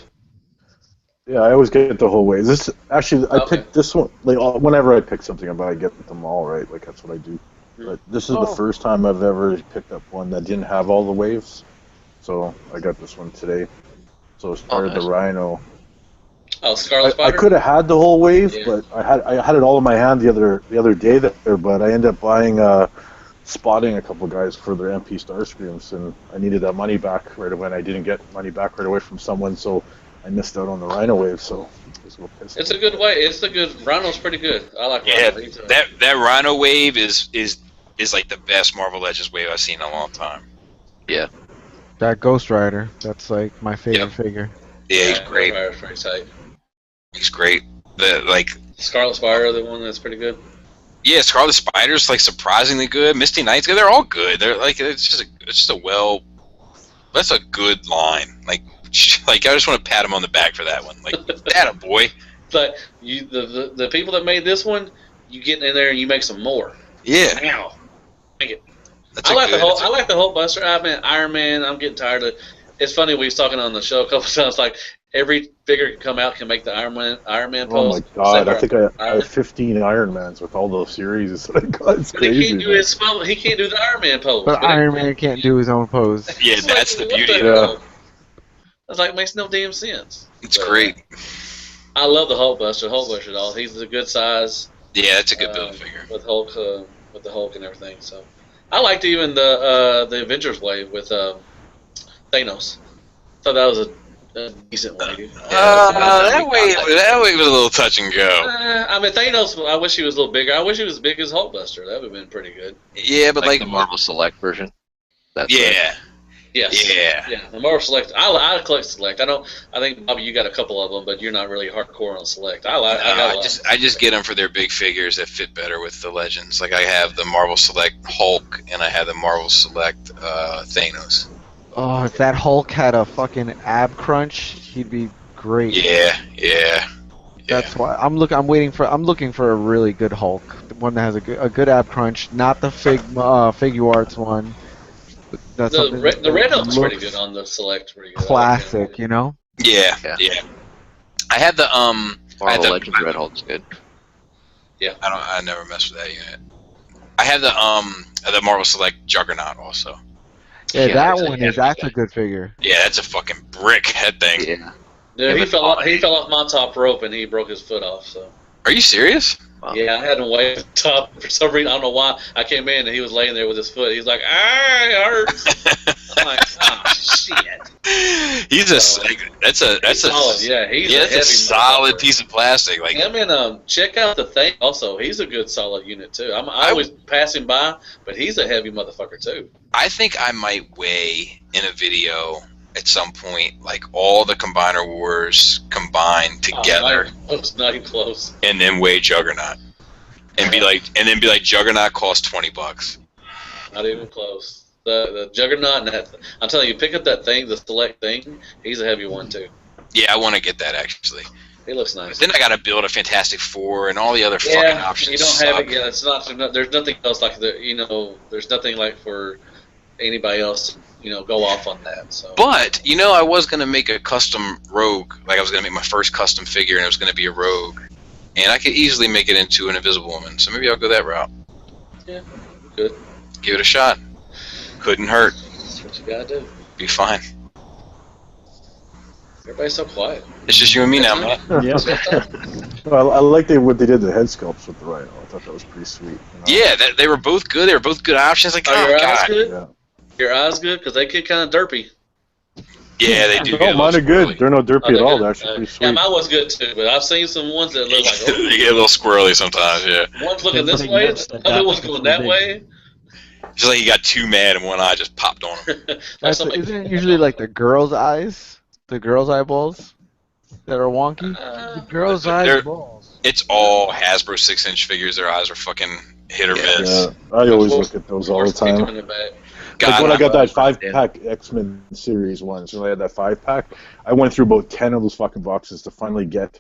[SPEAKER 3] Yeah, I always get the whole wave. This actually, I picked this one. Like whenever I pick something up, I get them all right. Like that's what I do. But this is the first time I've ever picked up one that didn't have all the waves. So I got this one today. So it's part of the Rhino.
[SPEAKER 5] Oh, Scarlet Spider.
[SPEAKER 3] I could have had the whole wave, but I had it all in my hand the other day there. But I ended up buying spotting a couple guys for their MP Starscreams, and I needed that money back right away. And I didn't get money back right away from someone, so I missed out on the Rhino wave. So I was a little pissed.
[SPEAKER 5] It's a good wave. It's a good Rhino's pretty good. I like Rhino.
[SPEAKER 8] that Rhino wave is like the best Marvel Legends wave I've seen in a long time.
[SPEAKER 13] Yeah.
[SPEAKER 12] That Ghost Rider, that's like my favorite figure.
[SPEAKER 8] Yeah, he's great.
[SPEAKER 5] Pretty tight.
[SPEAKER 8] He's great. The
[SPEAKER 5] Scarlet Spider, the one that's pretty good.
[SPEAKER 8] Yeah, Scarlet Spider's like surprisingly good. Misty Knight's good. They're all good. They're like it's just that's a good line. Like I just want to pat him on the back for that one. Like, that a boy.
[SPEAKER 5] But the people that made this one, you get in there and you make some more.
[SPEAKER 8] Yeah.
[SPEAKER 5] Now, make it. I like the Hulkbuster. I mean, Iron Man. I'm getting tired of. It's funny, we was talking on the show a couple times. Like every figure can come out can make the Iron Man pose.
[SPEAKER 3] Oh my god! I think I have 15 Iron Mans with all those series. It's crazy.
[SPEAKER 5] He can't do the Iron Man pose.
[SPEAKER 12] But Iron Man can't do his own pose.
[SPEAKER 8] Yeah, that's the beauty.
[SPEAKER 5] That's like makes no damn sense.
[SPEAKER 8] It's great.
[SPEAKER 5] I love the Hulkbuster. Hulkbuster doll. He's a good size.
[SPEAKER 8] Yeah, that's a good build figure.
[SPEAKER 5] With the Hulk and everything. So I liked even the Avengers wave with Thanos. Thought that was a decent wave.
[SPEAKER 8] That wave was a little touch and go.
[SPEAKER 5] I mean, Thanos. I wish he was a little bigger. I wish he was as big as Hulkbuster. That would have been pretty good.
[SPEAKER 8] Yeah, but like
[SPEAKER 13] the Marvel Select version. That's
[SPEAKER 8] yeah.
[SPEAKER 5] Yes.
[SPEAKER 8] Yeah.
[SPEAKER 5] The Marvel Select. I collect Select. I think Bobby, you got a couple of them, but you're not really hardcore on Select. I
[SPEAKER 8] just get them for their big figures that fit better with the Legends. Like I have the Marvel Select Hulk, and I have the Marvel Select Thanos.
[SPEAKER 12] Oh, if that Hulk had a fucking ab crunch, he'd be great.
[SPEAKER 8] Yeah.
[SPEAKER 12] That's why I'm looking for a really good Hulk, one that has a good ab crunch, not the figure arts one. That's
[SPEAKER 5] the Red Hulk's pretty good on the Select. Pretty good.
[SPEAKER 12] Classic, you know.
[SPEAKER 8] Yeah. I had the
[SPEAKER 13] Marvel Legends Red Hulk's good.
[SPEAKER 5] Yeah.
[SPEAKER 8] I never messed with that unit. I have the Marvel Select Juggernaut also.
[SPEAKER 12] Yeah, that's a good figure.
[SPEAKER 8] Yeah, that's a fucking brick head thing.
[SPEAKER 5] Yeah. Dude, he fell off my top rope and he broke his foot off. So.
[SPEAKER 8] Are you serious?
[SPEAKER 5] Wow. Yeah, I had him way up top for some reason. I don't know why. I came in and he was laying there with his foot. He's like, it hurts. I'm like, oh shit.
[SPEAKER 8] That's a
[SPEAKER 5] solid. Yeah,
[SPEAKER 8] that's a solid piece of plastic. Like
[SPEAKER 5] I mean, check out the thing. Also, he's a good solid unit too. I always pass him by, but he's a heavy motherfucker too.
[SPEAKER 8] I think I might weigh in a video at some point, like all the Combiner Wars combined together.
[SPEAKER 5] Not even close.
[SPEAKER 8] And then weigh Juggernaut, and be like, Juggernaut costs $20.
[SPEAKER 5] Not even close. The Juggernaut and that. I'm telling you, pick up that thing, the Select thing. He's a heavy one too.
[SPEAKER 8] Yeah, I want to get that actually.
[SPEAKER 5] He looks nice.
[SPEAKER 8] But then I got to build a Fantastic Four and all the other fucking options.
[SPEAKER 5] You don't have it. Yeah, it's not. There's nothing else like the. There's nothing like for anybody else. Go off on that. So.
[SPEAKER 8] But I was gonna make a custom Rogue. Like I was gonna make my first custom figure, and it was gonna be a Rogue, and I could easily make it into an Invisible Woman. So maybe I'll go that route.
[SPEAKER 5] Yeah, good.
[SPEAKER 8] Give it a shot. Couldn't hurt.
[SPEAKER 5] That's what you gotta do.
[SPEAKER 8] Be fine.
[SPEAKER 5] Everybody's so quiet.
[SPEAKER 8] It's just you and me now, man.
[SPEAKER 3] Well, I like what they did the head sculpts with the Rhino. I thought that was pretty sweet.
[SPEAKER 8] Yeah, they were both good. They were both good options. Like,
[SPEAKER 5] your
[SPEAKER 8] God.
[SPEAKER 5] eyes good?
[SPEAKER 3] Yeah.
[SPEAKER 5] Your eyes good? Because they get kind of derpy.
[SPEAKER 8] Yeah, they do.
[SPEAKER 3] No, mine are good. They're not derpy at all. They're actually pretty sweet.
[SPEAKER 5] Yeah, mine was good too, but I've seen some ones that look like.
[SPEAKER 8] They get a little squirrely sometimes. Yeah.
[SPEAKER 5] One's looking this way, the other one's going that way.
[SPEAKER 8] Just like he got too mad and one eye just popped on him.
[SPEAKER 12] Isn't it usually like the girls' eyes, the girls' eyeballs that are wonky?
[SPEAKER 1] The girls' eyeballs.
[SPEAKER 8] It's all Hasbro 6-inch figures. Their eyes are fucking hit or miss.
[SPEAKER 3] Yeah, I always look at those all the time. Like when I got that 5-pack X-Men series one, so I had that 5-pack, I went through about 10 of those fucking boxes to finally get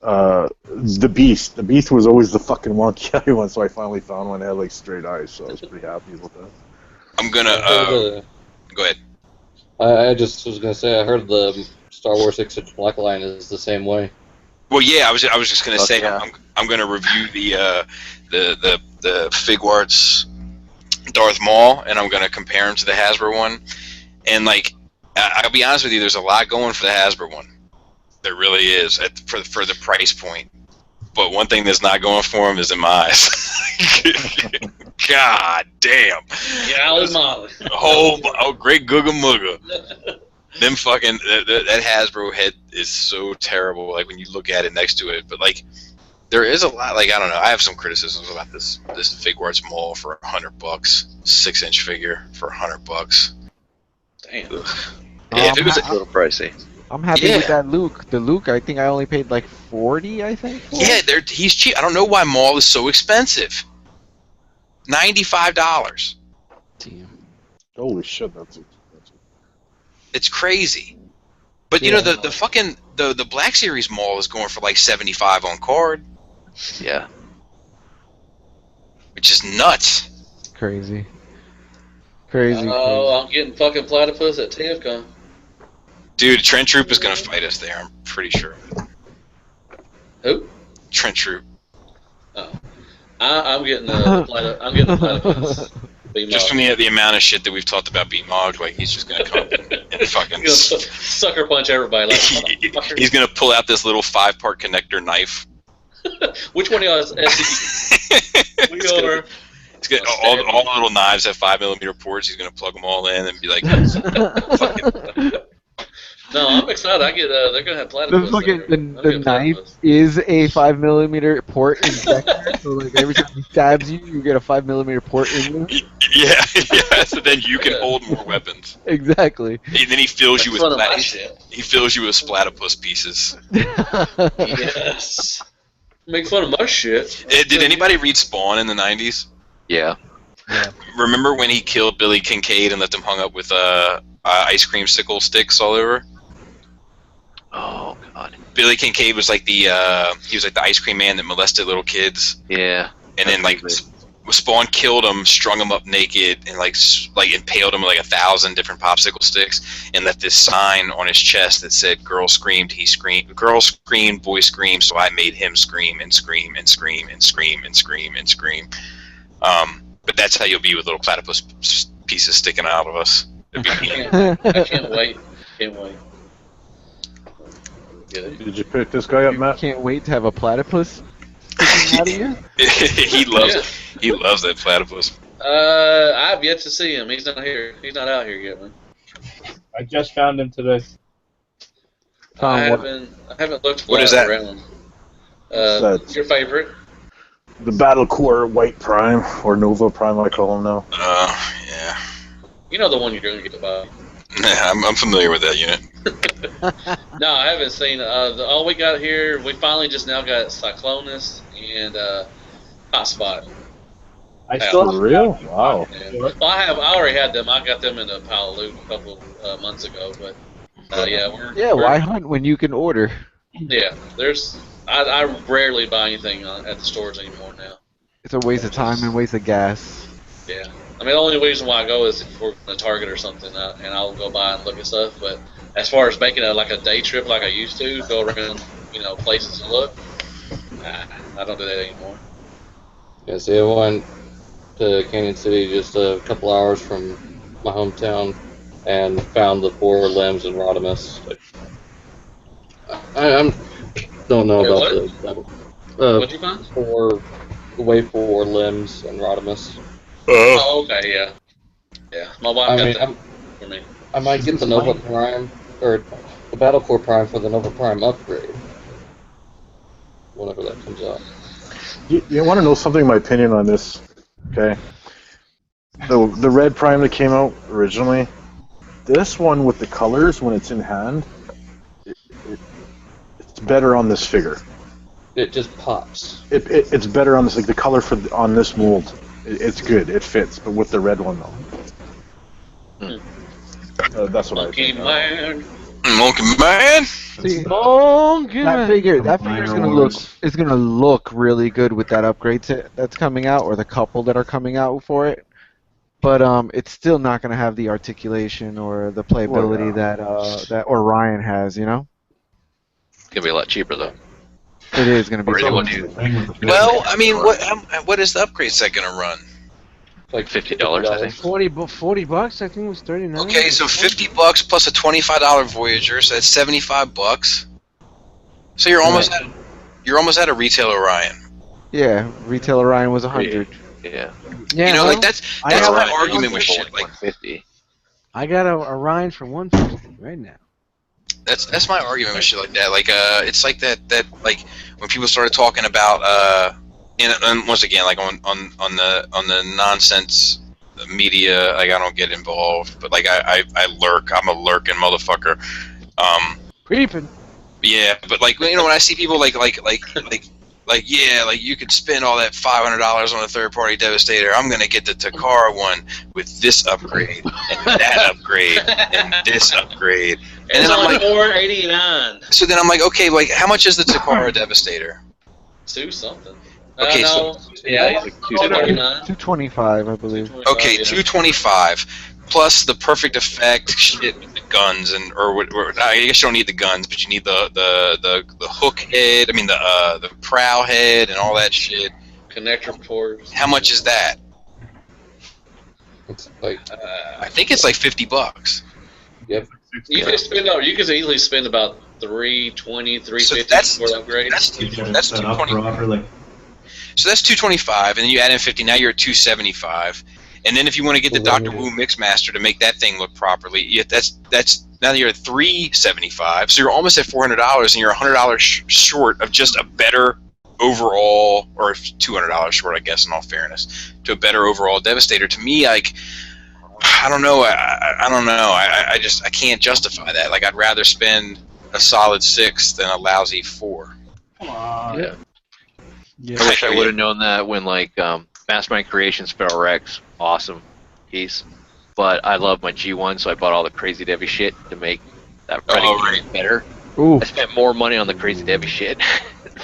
[SPEAKER 3] the Beast. The Beast was always the fucking wonky eye one, so I finally found one that had like straight eyes, so I was pretty happy with that.
[SPEAKER 8] I'm gonna go ahead.
[SPEAKER 10] I just was gonna say I heard the Star Wars 6-inch black line is the same way.
[SPEAKER 8] Well, yeah, I was just gonna say I'm gonna review the Figuarts Darth Maul, and I'm gonna compare him to the Hasbro one. And like, I'll be honest with you, there's a lot going for the Hasbro one. There really is for the price point. But one thing that's not going for him is in my eyes. God damn.
[SPEAKER 5] Yeah, Molly.
[SPEAKER 8] Oh, great Googa Mooga. Them fucking that Hasbro head is so terrible. Like when you look at it next to it, but like there is a lot. Like I don't know. I have some criticisms about this Figuarts Maul for $100, 6-inch figure for $100.
[SPEAKER 5] Damn.
[SPEAKER 8] Yeah, if it was
[SPEAKER 13] a little pricey.
[SPEAKER 12] I'm happy with that Luke. The Luke, I think I only paid like $40. I think.
[SPEAKER 8] Yeah, he's cheap. I don't know why Maul is so expensive. $95.
[SPEAKER 3] Damn. Holy shit, that's expensive.
[SPEAKER 8] It's crazy. But you know the fucking the Black Series mall is going for like 75 on card.
[SPEAKER 13] Yeah.
[SPEAKER 8] Which is nuts.
[SPEAKER 12] Crazy. Crazy.
[SPEAKER 5] Oh, I'm getting fucking platypus at TFCon.
[SPEAKER 8] Dude, Trent Troop is gonna fight us there. I'm pretty sure.
[SPEAKER 5] Who?
[SPEAKER 8] Trent Troop.
[SPEAKER 5] Oh, I'm getting the platypus.
[SPEAKER 8] Just from the amount of shit that we've talked about B-Mog, like he's just gonna come and fucking
[SPEAKER 5] he's gonna sucker punch everybody. Like,
[SPEAKER 8] he's gonna pull out this little 5-part connector knife.
[SPEAKER 5] Which one of y'all is SE? We are.
[SPEAKER 8] He's got all the little knives have 5mm ports. He's gonna plug them all in and be like,
[SPEAKER 5] No, I'm excited. They're gonna have platypus.
[SPEAKER 12] The knife is a 5mm port injector, so like every time he stabs you, you get a 5mm port in you.
[SPEAKER 8] Yeah. So then you can hold more weapons.
[SPEAKER 12] Exactly.
[SPEAKER 8] And then he fills you with platypus pieces.
[SPEAKER 5] Yes. Make fun of my shit.
[SPEAKER 8] Did anybody read Spawn in the 90s?
[SPEAKER 13] Yeah.
[SPEAKER 8] Remember when he killed Billy Kincaid and left him hung up with ice cream sickle sticks all over?
[SPEAKER 13] Oh God.
[SPEAKER 8] Billy Kincaid was like the ice cream man that molested little kids.
[SPEAKER 13] Yeah.
[SPEAKER 8] And then like Spawn killed him, strung him up naked, and like impaled him with like 1,000 different popsicle sticks, and left this sign on his chest that said "Girl screamed, he screamed. Girl screamed, boy screamed, so I made him scream and scream and scream and scream and scream and scream." But that's how you'll be with little platypus pieces sticking out of us.
[SPEAKER 5] I can't wait.
[SPEAKER 3] Did you pick this guy up, Matt?
[SPEAKER 12] Can't wait to have a platypus sticking out of you.
[SPEAKER 8] He loves that platypus.
[SPEAKER 5] I've yet to see him. He's not here. He's not out here yet, man.
[SPEAKER 4] I just found him today.
[SPEAKER 5] I haven't looked for
[SPEAKER 8] What is that?
[SPEAKER 5] around.
[SPEAKER 3] That's
[SPEAKER 5] Your favorite?
[SPEAKER 3] the Battle Core White Prime, or Nova Prime, I call him now.
[SPEAKER 8] Yeah.
[SPEAKER 5] You know the one you're going to get to buy.
[SPEAKER 8] I'm familiar with that unit.
[SPEAKER 5] No, I haven't seen. All we got here, we finally just now got Cyclonus and Hotspot.
[SPEAKER 4] I still
[SPEAKER 3] For real? Wow.
[SPEAKER 5] Well, I already had them. I got them in a pile of loot a couple months ago, but
[SPEAKER 12] why hunt when you can order?
[SPEAKER 5] Yeah, I rarely buy anything at the stores anymore now.
[SPEAKER 12] It's a waste of time and waste of gas.
[SPEAKER 5] Yeah, I mean the only reason why I go is if we're in a Target or something, and I'll go by and look at stuff. But as far as making a day trip like I used to, go around places and look, I don't do that anymore.
[SPEAKER 10] Yeah, see, I went to Canyon City just a couple hours from my hometown and found the 4 limbs in Rodimus. I don't know about
[SPEAKER 5] What'd you find?
[SPEAKER 10] 4 limbs in Rodimus.
[SPEAKER 5] Oh, okay, yeah. My wife got that for me.
[SPEAKER 10] I might get the Nova Prime, or the Battle Core Prime for the Nova Prime upgrade. Whenever that comes out.
[SPEAKER 3] You want to know something? My opinion on this, okay? The red Prime that came out originally, this one with the colors when it's in hand, it's better on this figure.
[SPEAKER 10] It just pops.
[SPEAKER 3] It's better on this, like the color on this mold. It's good. It fits, but with the red one though. That's what I think.
[SPEAKER 8] Monkey Man.
[SPEAKER 12] See, that figure's gonna look really good with that upgrade that's coming out, or the couple that are coming out for it. But it's still not gonna have the articulation or the playability that Orion has. You know.
[SPEAKER 13] It's gonna be a lot cheaper though.
[SPEAKER 12] It is gonna be.
[SPEAKER 8] Well, I mean, what is the upgrade set gonna run?
[SPEAKER 13] Like $50, I think.
[SPEAKER 1] $40. I think it was $39.
[SPEAKER 8] Okay, so $50 plus a $25 Voyager, so that's $75. So you're almost at a retail Orion.
[SPEAKER 12] Yeah, retail Orion was $100.
[SPEAKER 13] Yeah.
[SPEAKER 8] That's my argument with shit. Like
[SPEAKER 13] $150.
[SPEAKER 1] I got a Orion for $150 right now.
[SPEAKER 8] That's my argument with shit like that. Like it's like that like when people started talking about and once again, like on the nonsense media, like I don't get involved, but like I lurk. I'm a lurking motherfucker.
[SPEAKER 1] Creeping.
[SPEAKER 8] Yeah, but like when I see people like like, yeah, like you could spend all that $500 on a third-party Devastator. I'm gonna get the Takara one with this upgrade and that upgrade and this upgrade. And
[SPEAKER 5] It's
[SPEAKER 8] then I'm
[SPEAKER 5] only
[SPEAKER 8] like,
[SPEAKER 5] $489.
[SPEAKER 8] so then I'm like, okay, like how much is the Takara Devastator?
[SPEAKER 5] Two something.
[SPEAKER 8] Okay,
[SPEAKER 5] no.
[SPEAKER 11] Yeah,
[SPEAKER 5] Yeah,
[SPEAKER 11] it's like
[SPEAKER 5] 249.
[SPEAKER 12] 225, I believe.
[SPEAKER 8] Okay, 225 plus the perfect effect shit with the guns I guess you don't need the guns, but you need the hook head. I mean the prow head and all that shit.
[SPEAKER 5] Connector ports.
[SPEAKER 8] How much is that?
[SPEAKER 10] It's like,
[SPEAKER 8] I think it's like $50.
[SPEAKER 10] yep.
[SPEAKER 5] You could easily spend about $320, $350
[SPEAKER 8] that's-
[SPEAKER 5] for the upgrade.
[SPEAKER 8] That's
[SPEAKER 7] Set up
[SPEAKER 8] 220.
[SPEAKER 7] properly.
[SPEAKER 8] So that's 225, and then you add in 50. Now you're at 275. And then if you want to get the Dr. Wu Mixmaster to make that thing look properly, that's now you're at 375. So you're almost at $400, and you're $100 short of just a better overall, or $200 short, I guess, in all fairness, to a better overall Devastator. To me, like, I don't know. I don't know. I can't justify that. Like, I'd rather spend a solid 6 than a lousy 4.
[SPEAKER 4] Come on.
[SPEAKER 10] Yeah.
[SPEAKER 2] Yeah.
[SPEAKER 13] I wish I would have known that when, like, Mastermind Creations Feral Rex, awesome piece. But I love my G1, so I bought all the Crazy Debbie shit to make that Predaking better.
[SPEAKER 12] Ooh.
[SPEAKER 13] I spent more money on the Crazy Debbie shit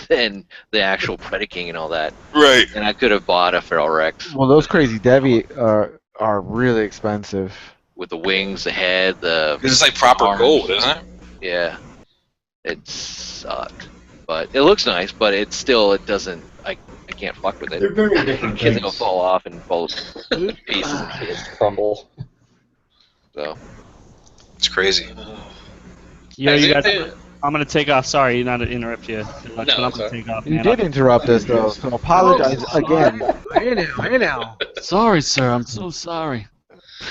[SPEAKER 13] than the actual Predaking and all that.
[SPEAKER 8] Right.
[SPEAKER 13] And I could have bought a Feral Rex.
[SPEAKER 12] Well, those Crazy Debbie are really expensive.
[SPEAKER 13] With the wings, the head, the...
[SPEAKER 8] This is like proper
[SPEAKER 13] arms.
[SPEAKER 8] gold, isn't it?
[SPEAKER 13] Yeah. It sucked. But it looks nice, but it doesn't... I can't fuck with it.
[SPEAKER 7] They're very different
[SPEAKER 13] Kids
[SPEAKER 7] things.
[SPEAKER 13] will fall off and fall to pieces and shit.
[SPEAKER 10] Crumble.
[SPEAKER 13] So...
[SPEAKER 8] It's crazy.
[SPEAKER 2] Yeah,
[SPEAKER 5] Hey,
[SPEAKER 2] you guys.
[SPEAKER 5] hey,
[SPEAKER 2] I'm gonna take off. Sorry, not to interrupt you. But I'm
[SPEAKER 5] sorry.
[SPEAKER 2] gonna take off.
[SPEAKER 12] You
[SPEAKER 2] man.
[SPEAKER 12] did interrupt us, though, so apologize again.
[SPEAKER 1] Hey now.
[SPEAKER 2] Sorry, sir. I'm so sorry.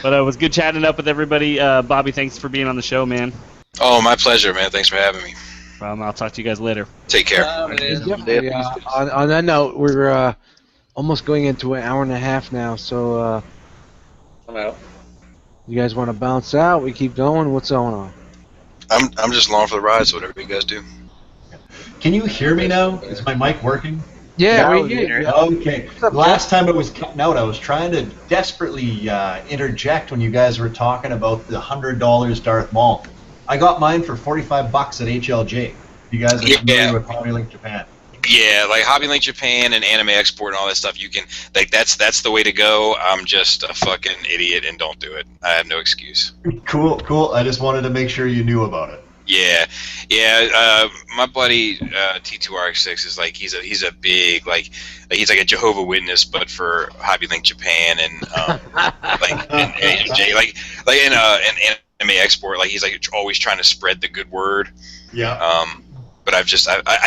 [SPEAKER 2] But it was good chatting up with everybody. Bobby, thanks for being on the show, man.
[SPEAKER 8] Oh, my pleasure, man. Thanks for having me.
[SPEAKER 2] I'll talk to you guys later.
[SPEAKER 8] Take care.
[SPEAKER 1] Definitely, on that note, we're almost going into an hour and a half now, so
[SPEAKER 5] I'm out.
[SPEAKER 1] you guys want to bounce out? We keep going? What's going on?
[SPEAKER 8] I'm just along for the ride, so whatever you guys do.
[SPEAKER 7] Can you hear me now? Is my mic working?
[SPEAKER 1] Yeah,
[SPEAKER 12] Now
[SPEAKER 1] we
[SPEAKER 12] we
[SPEAKER 1] hear you.
[SPEAKER 7] Okay. Last time it was cutting out, I was trying to desperately interject when you guys were talking about the $100 Darth Maul. I got mine for $45 at HLJ. You guys are familiar with Hobby Link Japan.
[SPEAKER 8] Yeah, like Hobby Link Japan and Anime Export and all that stuff, you can, like, that's the way to go. I'm just a fucking idiot and don't do it. I have no excuse.
[SPEAKER 7] Cool. I just wanted to make sure you knew about it.
[SPEAKER 8] Yeah. My buddy T2RX6 is like he's a big he's like a Jehovah Witness, but for Hobby Link Japan and and AJ, like in Anime Export, like he's like always trying to spread the good word.
[SPEAKER 7] Yeah.
[SPEAKER 8] But I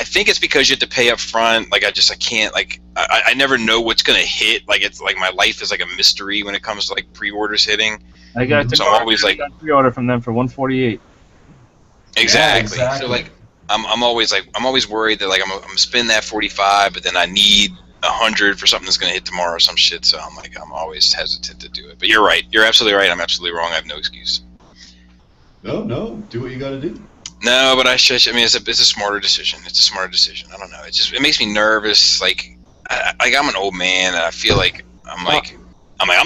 [SPEAKER 8] think it's because you have to pay up front. Like I can't, like I never know what's gonna hit. Like it's like my life is like a mystery when it comes to like pre-orders hitting.
[SPEAKER 4] I got
[SPEAKER 8] So I'm always like
[SPEAKER 4] pre-order from them for $148.
[SPEAKER 8] exactly.
[SPEAKER 7] Yeah, exactly.
[SPEAKER 8] So like I'm always worried that like I'm gonna spend that 45, but then I need 100 for something that's gonna hit tomorrow or some shit. So I'm always hesitant to do it. But you're right. You're absolutely right. I'm absolutely wrong. I have no excuse.
[SPEAKER 7] No. Do what you got to do.
[SPEAKER 8] No, but it's a smarter decision. It's a smarter decision. I don't know. It makes me nervous. Like I'm an old man, and I feel like I'm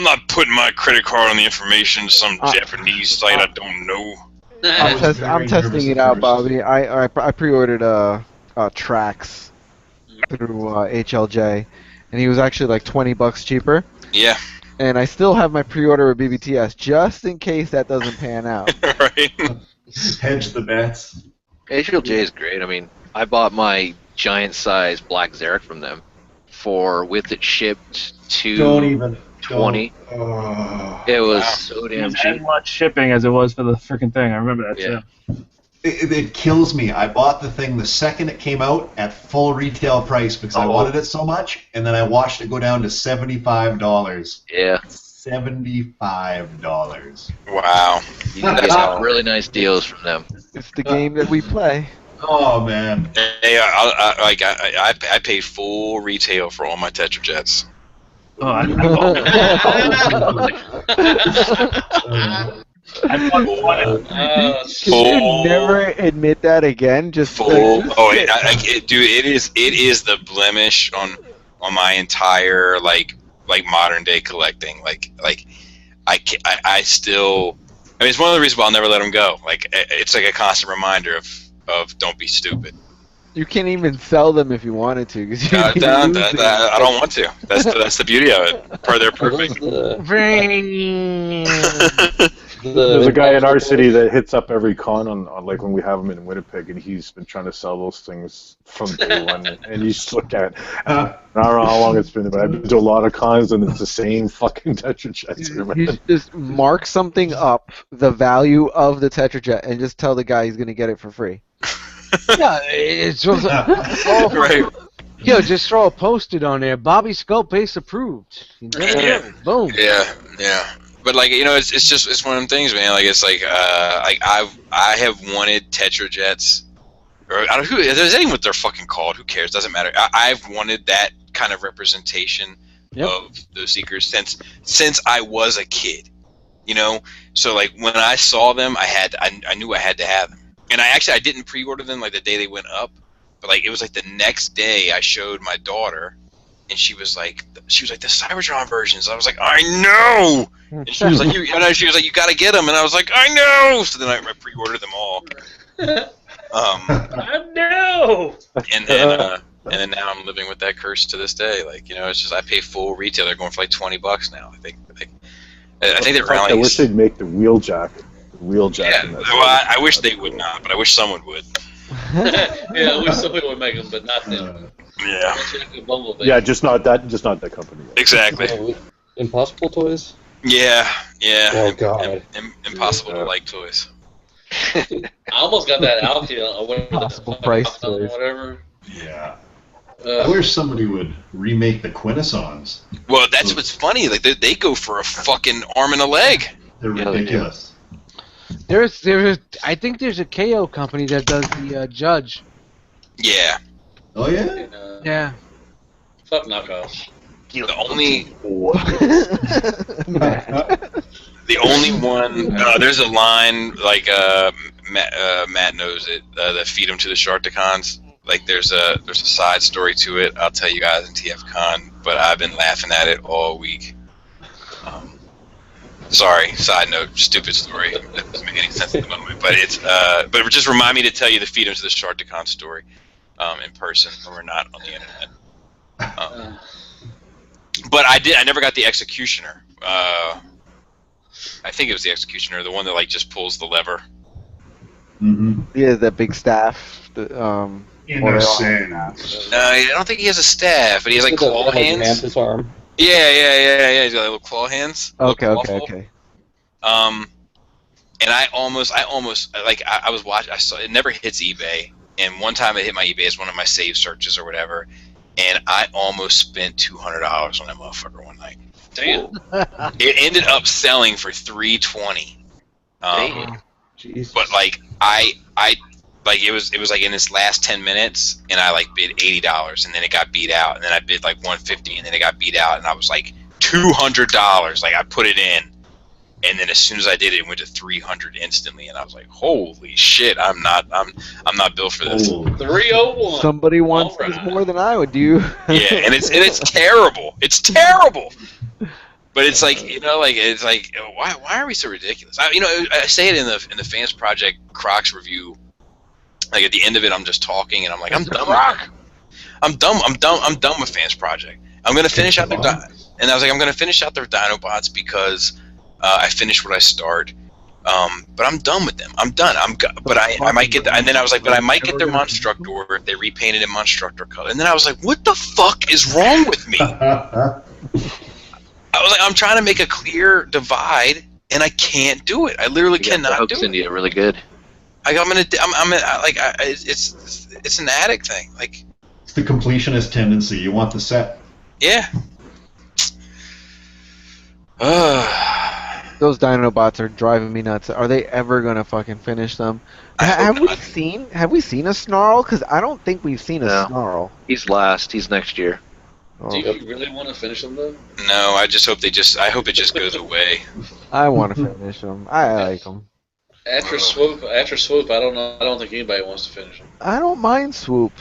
[SPEAKER 8] not putting my credit card on the information to some Japanese site I don't know.
[SPEAKER 12] I'm testing it out, Bobby. I pre-ordered Trax through HLJ, and he was actually like $20 cheaper.
[SPEAKER 8] Yeah.
[SPEAKER 12] And I still have my pre-order with BBTS just in case that doesn't pan out.
[SPEAKER 8] Right.
[SPEAKER 7] Hedge the bets.
[SPEAKER 13] HLJ is great. I mean, I bought my giant size Black Xeric from them with it shipped to
[SPEAKER 7] Don't even.
[SPEAKER 13] 20. It was so damn
[SPEAKER 4] It was
[SPEAKER 13] cheap.
[SPEAKER 4] as much shipping as it was for the freaking thing. I remember that too.
[SPEAKER 7] It kills me. I bought the thing the second it came out at full retail price because I wanted it so much, and then I watched it go down to $75.
[SPEAKER 13] Yeah.
[SPEAKER 7] $75.
[SPEAKER 8] Wow.
[SPEAKER 13] You guys got really nice deals from them.
[SPEAKER 12] It's the game that we play.
[SPEAKER 7] Oh man.
[SPEAKER 8] Hey, I paid full retail for all my Tetra Jets.
[SPEAKER 4] I bought one.
[SPEAKER 12] Can you never admit that again? Just
[SPEAKER 8] full. Dude, it is the blemish on my entire like modern day collecting. I still. I mean, it's one of the reasons why I'll never let them go. Like, it's like a constant reminder of don't be stupid.
[SPEAKER 12] You can't even sell them if you wanted to. Cause
[SPEAKER 8] I don't want to. That's the beauty of it. They're perfect.
[SPEAKER 3] There's a guy in our city that hits up every con on like when we have him in Winnipeg, and he's been trying to sell those things from day one. And you just look at it. I don't know how long it's been, but I've been to a lot of cons, and it's the same fucking Tetrajet.
[SPEAKER 12] You just mark something up, the value of the Tetrajet, and just tell the guy he's going to get it for free.
[SPEAKER 1] Yeah, it's just
[SPEAKER 8] right.
[SPEAKER 1] Yo, just throw a post-it on there. Bobby Skullface approved.
[SPEAKER 8] Yeah.
[SPEAKER 1] Boom.
[SPEAKER 8] Yeah. But like, you know, it's one of them things, man. Like, it's like I have wanted Tetrajets, or I don't know who there's anyone what they're fucking called. Who cares? Doesn't matter. I've wanted that kind of representation of those Seekers since I was a kid. You know, so like when I saw them, I knew I had to have them. And I didn't pre-order them like the day they went up, but like it was like the next day I showed my daughter, and she was like the Cybertron versions. I was like, I know, and she was like, you gotta get them, and I was like, I know. So then I pre-ordered them all.
[SPEAKER 4] I know.
[SPEAKER 8] And then now I'm living with that curse to this day. Like, you know, it's just I pay full retail. They're going for like $20 now. I think they're
[SPEAKER 3] I wish they'd make the wheeljack.
[SPEAKER 8] Yeah, well, I wish they would not, but I wish someone would.
[SPEAKER 5] Yeah, I wish somebody would make them, but not them.
[SPEAKER 3] Yeah, just not that company.
[SPEAKER 8] Exactly.
[SPEAKER 10] Impossible Toys?
[SPEAKER 8] Yeah.
[SPEAKER 10] Oh, God.
[SPEAKER 8] Impossible to like toys.
[SPEAKER 5] I almost got that Alkia.
[SPEAKER 12] Impossible price toys.
[SPEAKER 5] Whatever.
[SPEAKER 7] Yeah. I wish somebody would remake the Quintessons.
[SPEAKER 8] Well, that's what's funny. Like they go for a fucking arm and a leg.
[SPEAKER 7] They're ridiculous.
[SPEAKER 1] I think there's a KO company that does the Judge.
[SPEAKER 8] Yeah.
[SPEAKER 7] Oh yeah.
[SPEAKER 1] Yeah.
[SPEAKER 5] Fuck knockoffs.
[SPEAKER 8] The only one. There's a line like Matt knows it. That feed them to the Sharkticons. Like there's a side story to it. I'll tell you guys in TFCon, but I've been laughing at it all week. Sorry, side note, stupid story. It doesn't make any sense at the moment, but but just remind me to tell you the feed them to the Sharkticon story in person when we're not on the internet. But I never got the Executioner. I think it was the Executioner, the one that like just pulls the lever.
[SPEAKER 12] Mm-hmm. Yeah, that big staff.
[SPEAKER 7] In their sand.
[SPEAKER 8] I don't think he has a staff, but he has like claw hands.
[SPEAKER 10] Mantis arm.
[SPEAKER 8] Yeah. He's got little claw hands.
[SPEAKER 12] Okay.
[SPEAKER 8] And I almost like I was watching. I saw it never hits eBay, and one time it hit my eBay as one of my save searches or whatever, and I almost spent $200 on that motherfucker one night.
[SPEAKER 5] Damn.
[SPEAKER 8] It ended up selling for $320.
[SPEAKER 12] Jeez.
[SPEAKER 8] But like I like it was like in its last 10 minutes, and I like bid $80, and then it got beat out, and then I bid like $150, and then it got beat out, and I was like $200. Like I put it in, and then as soon as I did it, it went to $300 instantly, and I was like, holy shit, I'm not built for this.
[SPEAKER 5] 301.
[SPEAKER 12] Somebody wants this more than I would do.
[SPEAKER 8] Yeah, and it's terrible. It's terrible. But it's like, you know, like it's like why are we so ridiculous? I say it in the Fans Project Crocs review. Like at the end of it, I'm just talking, and I'm like, I'm done with Fans Project. I'm gonna finish out their and I was like, I'm gonna finish out their Dinobots because I finished what I start. But I'm done with them. I'm done. But I might get and then I was like, but I might get their Monstructor if they repainted in Monstructor color. And then I was like, what the fuck is wrong with me? I was like, I'm trying to make a clear divide, and I can't do it. I literally cannot do it.
[SPEAKER 13] India really good.
[SPEAKER 8] It's an addict thing. Like,
[SPEAKER 7] it's the completionist tendency. You want the set.
[SPEAKER 8] Yeah.
[SPEAKER 12] Those Dinobots are driving me nuts. Are they ever gonna fucking finish them? Have we seen a Snarl? Because I don't think we've seen a Snarl.
[SPEAKER 13] He's last. He's next year.
[SPEAKER 5] Do you really want to finish them though?
[SPEAKER 8] No, I just hope I hope it just goes away.
[SPEAKER 12] I want to finish them. I like them.
[SPEAKER 5] After swoop, I don't know. I don't think anybody wants to finish them.
[SPEAKER 12] I don't mind Swoop.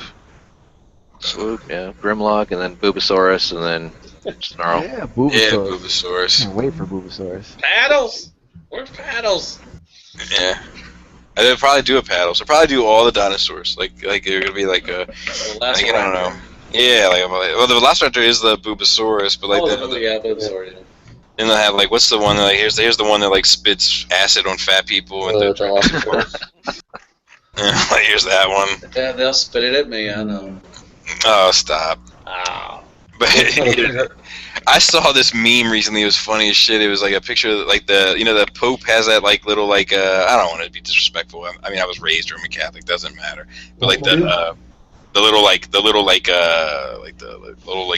[SPEAKER 13] Swoop, yeah. Grimlock, and then Bubosaurus, and then Snarl.
[SPEAKER 12] Yeah, Bubosaurus.
[SPEAKER 8] Yeah, Bubosaurus.
[SPEAKER 12] Can't wait for Bubosaurus.
[SPEAKER 5] Paddles. Where's Paddles?
[SPEAKER 8] Yeah. They'll probably do a paddles. They'll probably do all the dinosaurs. Like they're gonna be like a. I don't know. Yeah, well, the Velociraptor is the Bubosaurus, but like
[SPEAKER 5] Bubosaurus.
[SPEAKER 8] Then they'll have like what's the one that like here's the one that like spits acid on fat people and like here's that one.
[SPEAKER 5] Yeah, they'll spit it at me. I know.
[SPEAKER 8] Oh, stop.
[SPEAKER 5] Oh.
[SPEAKER 8] But I saw this meme recently. It was funny as shit. It was like a picture of like the Pope has that like little like I don't want to be disrespectful. I mean I was raised Roman Catholic, doesn't matter. But like the little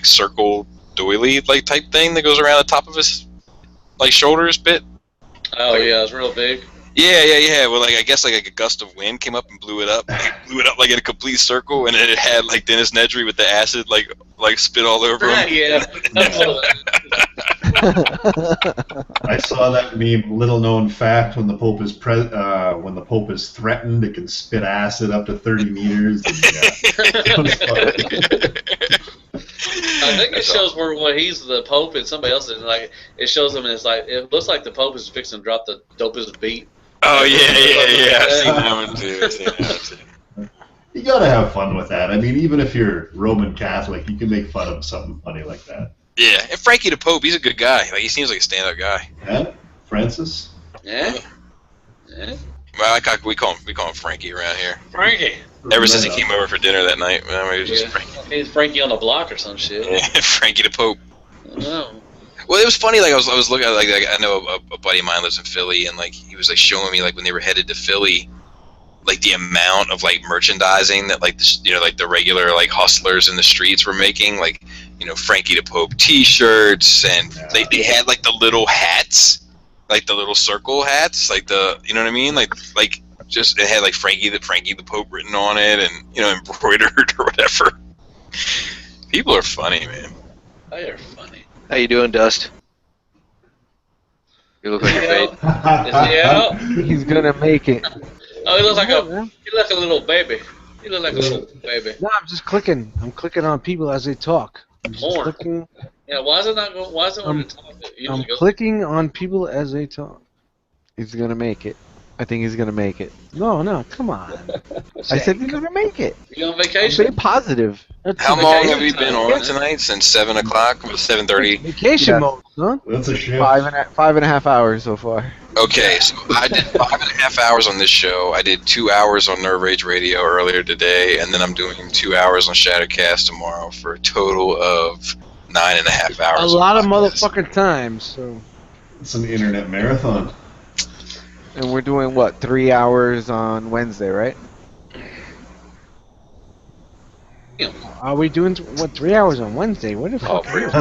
[SPEAKER 8] circle doily like type thing that goes around the top of his like shoulders bit.
[SPEAKER 5] Oh yeah, it's real big.
[SPEAKER 8] Yeah. Well, like I guess like a gust of wind came up and blew it up. Blew it up like in a complete circle, and then it had like Dennis Nedry with the acid like spit all over him.
[SPEAKER 5] Yeah.
[SPEAKER 7] I saw that meme. Little known fact: when the Pope is threatened, it can spit acid up to 30 meters. And,
[SPEAKER 5] I think it shows where he's the Pope and somebody else is like. It shows him and it's like it looks like the Pope is fixing to drop the dopest beat.
[SPEAKER 8] Oh yeah. I've seen that one too.
[SPEAKER 7] You gotta have fun with that. I mean, even if you're Roman Catholic, you can make fun of something funny like that.
[SPEAKER 8] Yeah, and Frankie the Pope, he's a good guy. Like he seems like a stand-up guy.
[SPEAKER 7] Yeah, Francis.
[SPEAKER 5] Yeah.
[SPEAKER 8] Well, we call him Frankie around here.
[SPEAKER 5] Frankie.
[SPEAKER 8] Ever since he came over for dinner that night, he was just Frankie.
[SPEAKER 5] He's Frankie on the block or some shit.
[SPEAKER 8] Yeah, Frankie the Pope.
[SPEAKER 5] No.
[SPEAKER 8] Well, it was funny. Like I was looking at like I know a buddy of mine lives in Philly, and like he was like showing me like when they were headed to Philly, like the amount of like merchandising that like the regular like hustlers in the streets were making, like Frankie the Pope T-shirts, and they had like the little hats, like the little circle hats, like the what I mean, like just it had like Frankie the Pope written on it, and embroidered or whatever. People are funny, man.
[SPEAKER 5] They are funny.
[SPEAKER 13] How you doing, Dust? You look like you're fading.
[SPEAKER 5] Is he out?
[SPEAKER 12] He's gonna make it.
[SPEAKER 5] Oh, he looks like a little baby. You look like a little baby.
[SPEAKER 1] No, I'm just clicking. I'm clicking on people as they talk.
[SPEAKER 5] Clicking. Yeah, why is it not going? Why is it when it talks?
[SPEAKER 1] I'm clicking on people as they talk.
[SPEAKER 12] He's gonna make it. I think he's gonna make it.
[SPEAKER 1] No, come on.
[SPEAKER 12] I said he's gonna make it.
[SPEAKER 5] You on vacation?
[SPEAKER 12] Stay positive.
[SPEAKER 8] How long have we been on tonight? Since 7 o'clock? 7:30.
[SPEAKER 1] Vacation mode, huh?
[SPEAKER 7] That's a shit.
[SPEAKER 12] 5.5 hours so far.
[SPEAKER 8] Okay, so I did 5.5 hours on this show. I did 2 hours on Nerve Rage Radio earlier today, and then I'm doing 2 hours on Shadowcast tomorrow for a total of 9.5 hours.
[SPEAKER 1] A lot of motherfucking times. So
[SPEAKER 7] it's an internet marathon.
[SPEAKER 12] And we're doing what? 3 hours on Wednesday, right?
[SPEAKER 1] Are we doing 3 hours on Wednesday? What the fuck?
[SPEAKER 3] That's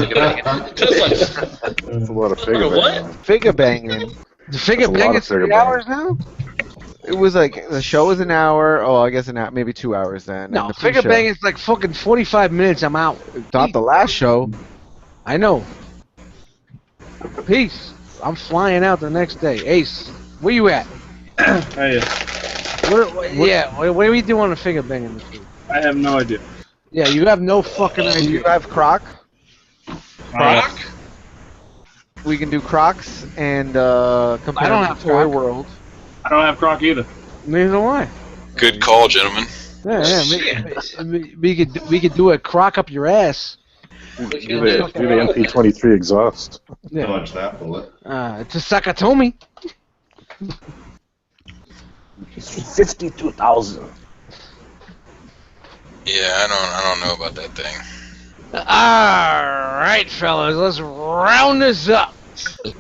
[SPEAKER 3] a lot of figure banging.
[SPEAKER 12] Figure banging.
[SPEAKER 1] The figure banging 3 hours now?
[SPEAKER 12] It was like the show was an hour. Oh, I guess maybe 2 hours then.
[SPEAKER 1] No, figure banging is like fucking 45 minutes. I'm out.
[SPEAKER 12] Not the last show.
[SPEAKER 1] I know. Peace. I'm flying out the next day. Ace, where you at? What are we doing on the figure banging this week?
[SPEAKER 4] I have no idea.
[SPEAKER 1] Yeah, you have no fucking idea.
[SPEAKER 12] You have Croc?
[SPEAKER 5] Croc?
[SPEAKER 12] We can do Crocs and compare
[SPEAKER 1] I don't have
[SPEAKER 12] Toy
[SPEAKER 1] Croc.
[SPEAKER 12] World.
[SPEAKER 4] I don't have Croc either.
[SPEAKER 1] Neither do I.
[SPEAKER 8] Good call, gentlemen.
[SPEAKER 1] Yeah. We could do a Croc up your ass.
[SPEAKER 3] Do the MP23 exhaust.
[SPEAKER 1] Yeah.
[SPEAKER 7] Dodge that bullet.
[SPEAKER 1] It's a Sakatomi.
[SPEAKER 3] 52,000.
[SPEAKER 8] Yeah, I don't know about that thing.
[SPEAKER 1] Alright, fellas, let's round this up.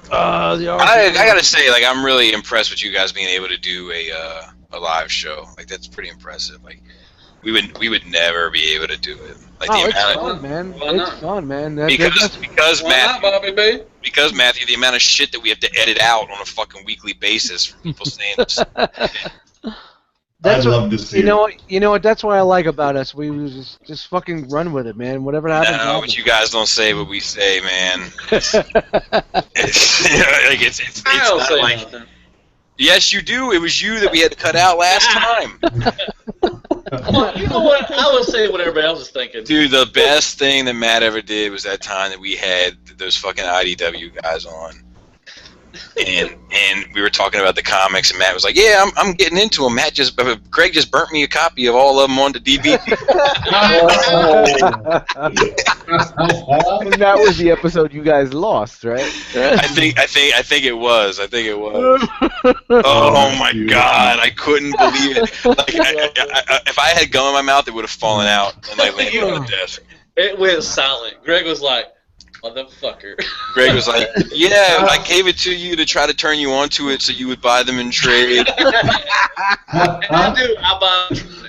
[SPEAKER 8] I gotta say, like, I'm really impressed with you guys being able to do a live show. Like, that's pretty impressive. Like, we would never be able to do it. Like
[SPEAKER 1] it's fun, man. It's fun, man.
[SPEAKER 8] Because
[SPEAKER 5] Matthew,
[SPEAKER 8] because Matthew, the amount of shit that we have to edit out on a fucking weekly basis from people saying this.
[SPEAKER 1] That's
[SPEAKER 7] I'd
[SPEAKER 1] what,
[SPEAKER 7] love to see
[SPEAKER 1] you know
[SPEAKER 7] it.
[SPEAKER 1] what? You know what? That's what I like about us. We just fucking run with it, man. Whatever happens.
[SPEAKER 8] No,
[SPEAKER 1] happens.
[SPEAKER 8] but you guys don't say what we say, man. It's like it's
[SPEAKER 5] I don't
[SPEAKER 8] not
[SPEAKER 5] say
[SPEAKER 8] like.
[SPEAKER 5] nothing.
[SPEAKER 8] Yes, you do. It was you that we had to cut out last time.
[SPEAKER 5] Well, you know what? I was saying what everybody else is thinking.
[SPEAKER 8] Dude, the best thing that Matt ever did was that time that we had those fucking IDW guys on. And we were talking about the comics, and Matt was like, "Yeah, I'm getting into them." Greg just burnt me a copy of all of them onto DVD.
[SPEAKER 12] And that was the episode you guys lost, right?
[SPEAKER 8] I think it was. Oh my god, I couldn't believe it. Like, if I had gum in my mouth, it would have fallen out and like landed on the desk.
[SPEAKER 5] It went silent. Greg was like, "Motherfucker."
[SPEAKER 8] Greg was like, "Yeah, I gave it to you to try to turn you onto it so you would buy them in trade."
[SPEAKER 5] And I do. I buy them now.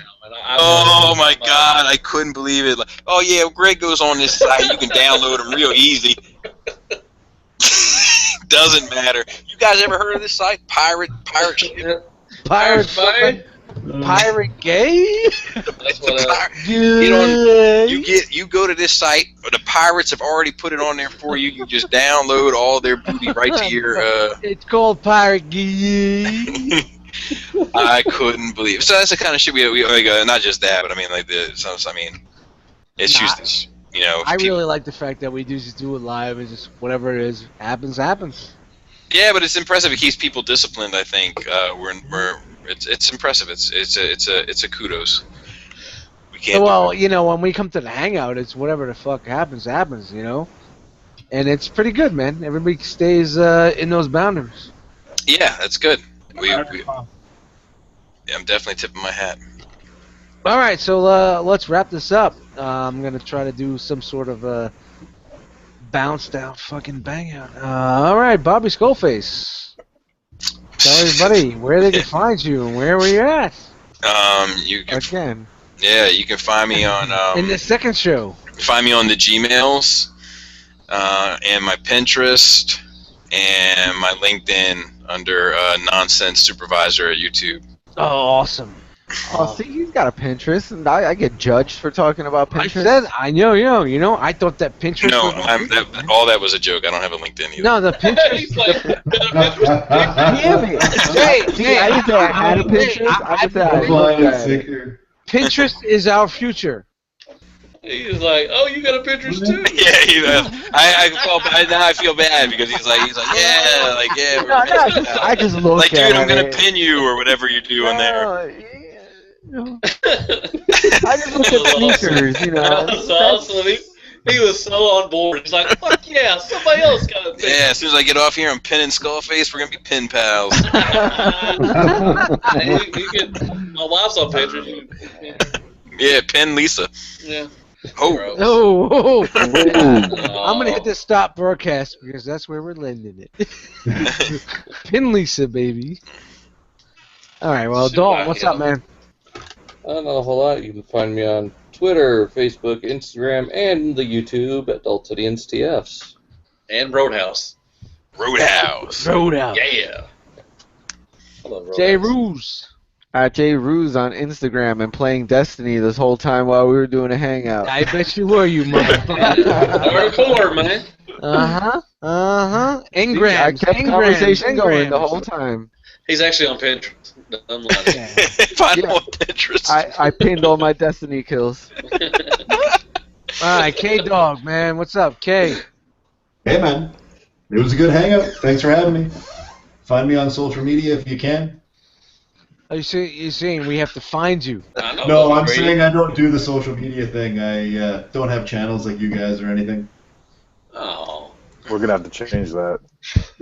[SPEAKER 8] Oh my god, I couldn't believe it. Like, oh yeah, Greg goes on this site. You can download them real easy. Doesn't matter. You guys ever heard of this site? Pirate shit?
[SPEAKER 1] Pirate gay?
[SPEAKER 5] That's what
[SPEAKER 8] you go to this site. The pirates have already put it on there for you. You just download all their booty right to your.
[SPEAKER 1] It's called pirate gay.
[SPEAKER 8] I couldn't believe. So that's the kind of shit we not just that, but I mean it's just this, you know.
[SPEAKER 1] I really like the fact that we just do it live and just whatever it is happens.
[SPEAKER 8] Yeah, but it's impressive. It keeps people disciplined. I think it's impressive. It's a kudos. We can't.
[SPEAKER 1] Well, you know, when we come to the hangout, it's whatever the fuck happens. You know, and it's pretty good, man. Everybody stays in those boundaries.
[SPEAKER 8] Yeah, that's good. Yeah, I'm definitely tipping my hat.
[SPEAKER 1] All right, so let's wrap this up. I'm gonna try to do some sort of bounce down fucking bang out. All right, Bobby Skullface. Tell everybody where they can find you and where were you at.
[SPEAKER 8] You can
[SPEAKER 1] again.
[SPEAKER 8] Yeah, you can find me on
[SPEAKER 1] in the second show.
[SPEAKER 8] Find me on the Gmails, and my Pinterest, and my LinkedIn under Nonsense Supervisor at YouTube.
[SPEAKER 1] Oh, awesome.
[SPEAKER 12] Oh, see, he's got a Pinterest, and I get judged for talking about Pinterest.
[SPEAKER 1] I know, I thought that Pinterest.
[SPEAKER 8] No, all that was a joke. I don't have a LinkedIn either.
[SPEAKER 1] No, the Pinterest. Damn it! Hey,
[SPEAKER 12] I didn't say I had a Pinterest. I just said I looked at it.
[SPEAKER 1] Pinterest is our future.
[SPEAKER 5] He was like, "Oh, you got a Pinterest too?"
[SPEAKER 8] Yeah, now I feel bad because he's like, yeah.
[SPEAKER 12] I just look
[SPEAKER 8] like,
[SPEAKER 12] at
[SPEAKER 8] dude, I'm gonna
[SPEAKER 12] it.
[SPEAKER 8] pin you or whatever you're doing there.
[SPEAKER 12] I just look at sneakers, you know.
[SPEAKER 5] That's awesome. He was so on board. He's like, "Fuck yeah, somebody else got a Pinterest."
[SPEAKER 8] Yeah, as soon as I get off here, I'm pinning Skullface. We're gonna be pin pals.
[SPEAKER 5] My wife's on Pinterest.
[SPEAKER 8] Yeah, pin Lisa.
[SPEAKER 5] Yeah.
[SPEAKER 1] Oh. I'm gonna hit the stop broadcast because that's where we're landing it. Pin Lisa, baby. All right, well, Dalton, what's up, man?
[SPEAKER 10] Not a whole lot. You can find me on Twitter, Facebook, Instagram, and the YouTube at Daltonians TFs.
[SPEAKER 5] And Roadhouse.
[SPEAKER 8] Roadhouse.
[SPEAKER 5] Yeah. Hello, Roadhouse.
[SPEAKER 1] Jay Ruse.
[SPEAKER 12] At Jay Ruse on Instagram and playing Destiny this whole time while we were doing a hangout.
[SPEAKER 1] I bet you were, you motherfucker.
[SPEAKER 5] Hardcore, man.
[SPEAKER 1] Engrams.
[SPEAKER 12] I kept conversation going the whole time.
[SPEAKER 5] He's actually on Pinterest. I'm lying.
[SPEAKER 8] Find him on Pinterest.
[SPEAKER 12] I pinned all my Destiny kills.
[SPEAKER 1] All right, K-Dog, man. What's up, K?
[SPEAKER 7] Hey, man. It was a good hangout. Thanks for having me. Find me on social media if you can.
[SPEAKER 1] Are you saying we have to find you?
[SPEAKER 7] No, I'm saying I don't do the social media thing. I don't have channels like you guys or anything.
[SPEAKER 5] Oh.
[SPEAKER 3] We're gonna have to change that.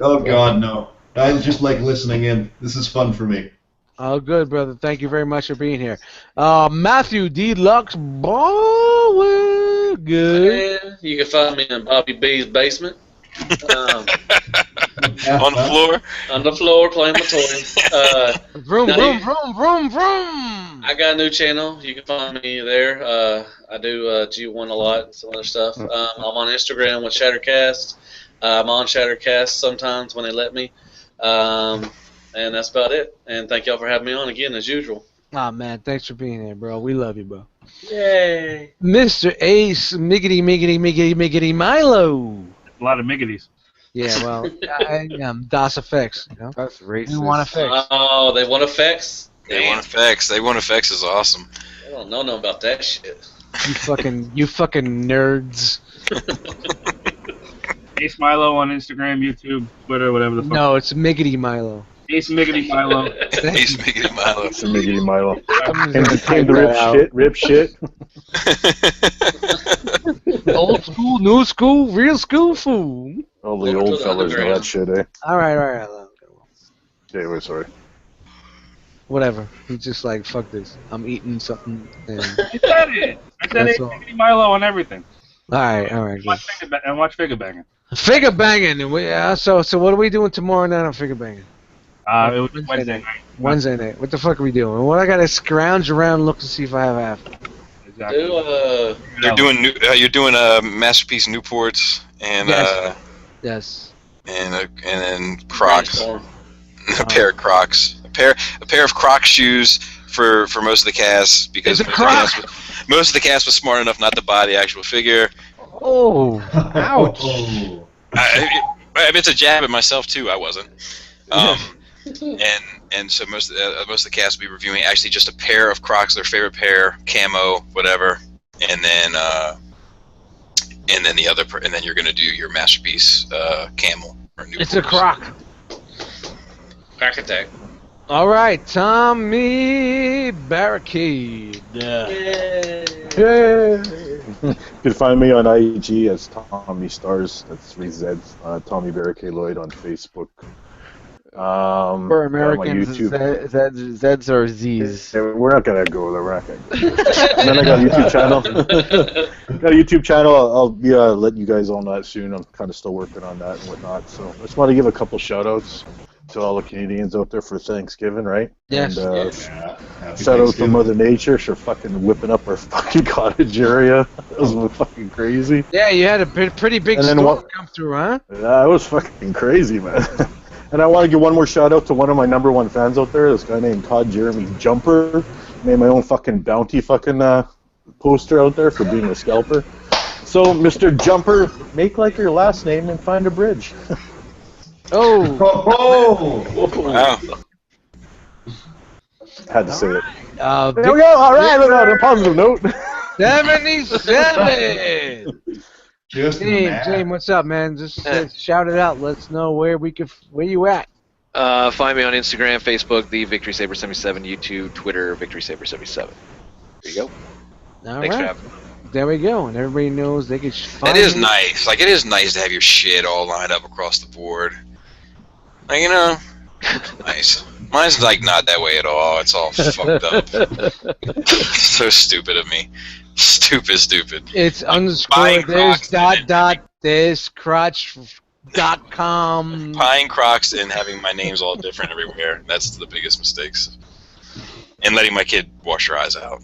[SPEAKER 7] Oh God, no. I just like listening in. This is fun for me.
[SPEAKER 1] Oh, good, brother. Thank you very much for being here. Matthew Deluxe Ball. Good.
[SPEAKER 5] Yeah, you can find me in Bobby B's basement.
[SPEAKER 8] On the floor?
[SPEAKER 5] On the floor playing my toys.
[SPEAKER 1] Vroom.
[SPEAKER 5] I got a new channel. You can find me there. I do G1 a lot and some other stuff. I'm on Instagram with Shattercast. I'm on Shattercast sometimes when they let me. And that's about it. And thank y'all for having me on again as usual.
[SPEAKER 1] Oh man, thanks for being here, bro. We love you, bro.
[SPEAKER 6] Yay!
[SPEAKER 1] Mr. Ace Miggity Milo.
[SPEAKER 4] A lot of miggities.
[SPEAKER 1] Yeah, well, DOS effects, you know.
[SPEAKER 12] That's racist.
[SPEAKER 1] You want effects?
[SPEAKER 6] Oh, they want effects.
[SPEAKER 8] They want effects. They want effects is awesome.
[SPEAKER 6] I don't know about that shit.
[SPEAKER 1] You fucking nerds.
[SPEAKER 4] Ace Milo on Instagram, YouTube, Twitter, whatever the fuck.
[SPEAKER 1] No, it's Miggity Milo.
[SPEAKER 4] Ace Miggity Milo.
[SPEAKER 8] Ace Miggity Milo.
[SPEAKER 3] It's a Miggity Milo.
[SPEAKER 12] Came
[SPEAKER 3] to rip shit.
[SPEAKER 1] Old school, new school, real school food.
[SPEAKER 3] All the old fellas know that shit, eh?
[SPEAKER 1] All right.
[SPEAKER 3] Anyway, sorry.
[SPEAKER 1] Whatever. He's just like, fuck this. I'm eating something. And...
[SPEAKER 4] I said it. I said Ace Miggity Milo on everything.
[SPEAKER 1] All right.
[SPEAKER 4] And watch Figure Banging.
[SPEAKER 1] Figure banging. So what are we doing tomorrow night on figure banging?
[SPEAKER 4] It was Wednesday night.
[SPEAKER 1] Wednesday night. What the fuck are we doing? What I gotta scrounge around and look to see if I have half.
[SPEAKER 4] Exactly.
[SPEAKER 8] You're doing Masterpiece Newports and
[SPEAKER 1] yes.
[SPEAKER 8] And then Crocs. A pair of Crocs. A pair of Crocs shoes for most of the cast because most of the cast was smart enough not to buy the actual figure.
[SPEAKER 1] Oh, ouch!
[SPEAKER 8] I meant to jab at myself too. I wasn't. And so most of the cast will be reviewing actually just a pair of Crocs, their favorite pair, camo, whatever, and then you're gonna do your Masterpiece camel. Or
[SPEAKER 1] it's a Croc.
[SPEAKER 6] Crack attack.
[SPEAKER 1] All right, Tommy Barricade.
[SPEAKER 3] Yeah. You can find me on IG as Tommy Stars. That's 3 Z's. Tommy Barricade Lloyd on Facebook.
[SPEAKER 12] For Americans, Z's or Z's?
[SPEAKER 3] Yeah, we're not gonna go there. We're not gonna. And then I got a YouTube channel. Got a YouTube channel. I'll be letting you guys all know that soon. I'm kind of still working on that and whatnot. So I just want to give a couple shout outs to all the Canadians out there for Thanksgiving, right?
[SPEAKER 1] Yes.
[SPEAKER 3] And, shout out to Mother Nature for fucking whipping up our fucking cottage area. That was fucking crazy.
[SPEAKER 1] Yeah, you had a pretty big storm come through, huh?
[SPEAKER 3] Yeah, it was fucking crazy, man. And I want to give one more shout out to one of my #1 fans out there, this guy named Todd Jeremy Jumper. Made my own fucking bounty fucking poster out there for being a scalper. So, Mr. Jumper, make like your last name and find a bridge.
[SPEAKER 1] Oh!
[SPEAKER 8] Wow.
[SPEAKER 3] Had to say it.
[SPEAKER 1] There
[SPEAKER 3] we go. All right, on a positive note.
[SPEAKER 1] 77. James, what's up, man? Just shout it out. Let's know where you at.
[SPEAKER 13] Find me on Instagram, Facebook, the Victory Saber 77, YouTube, Twitter, Victory Saber 77. There you go. Thanks for having me.
[SPEAKER 1] There we go, and everybody knows they can find
[SPEAKER 8] It is nice. Like, it is nice to have your shit all lined up across the board. Like, you know, nice. Mine's, like, not that way at all. It's all fucked up. So stupid of me. Stupid.
[SPEAKER 1] It's underscore this crotch.com.
[SPEAKER 8] Buying Crocs and having my names all different everywhere. That's the biggest mistakes. And letting my kid wash her eyes out.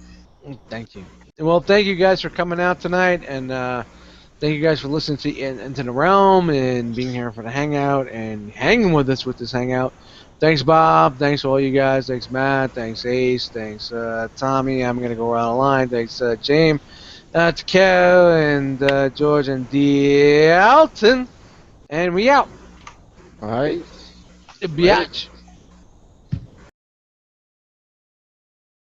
[SPEAKER 1] Thank you. Well, thank you guys for coming out tonight, and thank you guys for listening to Into the Realm and being here for the hangout and hanging with us with this hangout. Thanks, Bob. Thanks to all you guys. Thanks, Matt. Thanks, Ace. Thanks, Tommy. I'm going to go around the line. Thanks, James, to Kel, and George, and Dalton. And we out.
[SPEAKER 12] All right.
[SPEAKER 1] Biatch.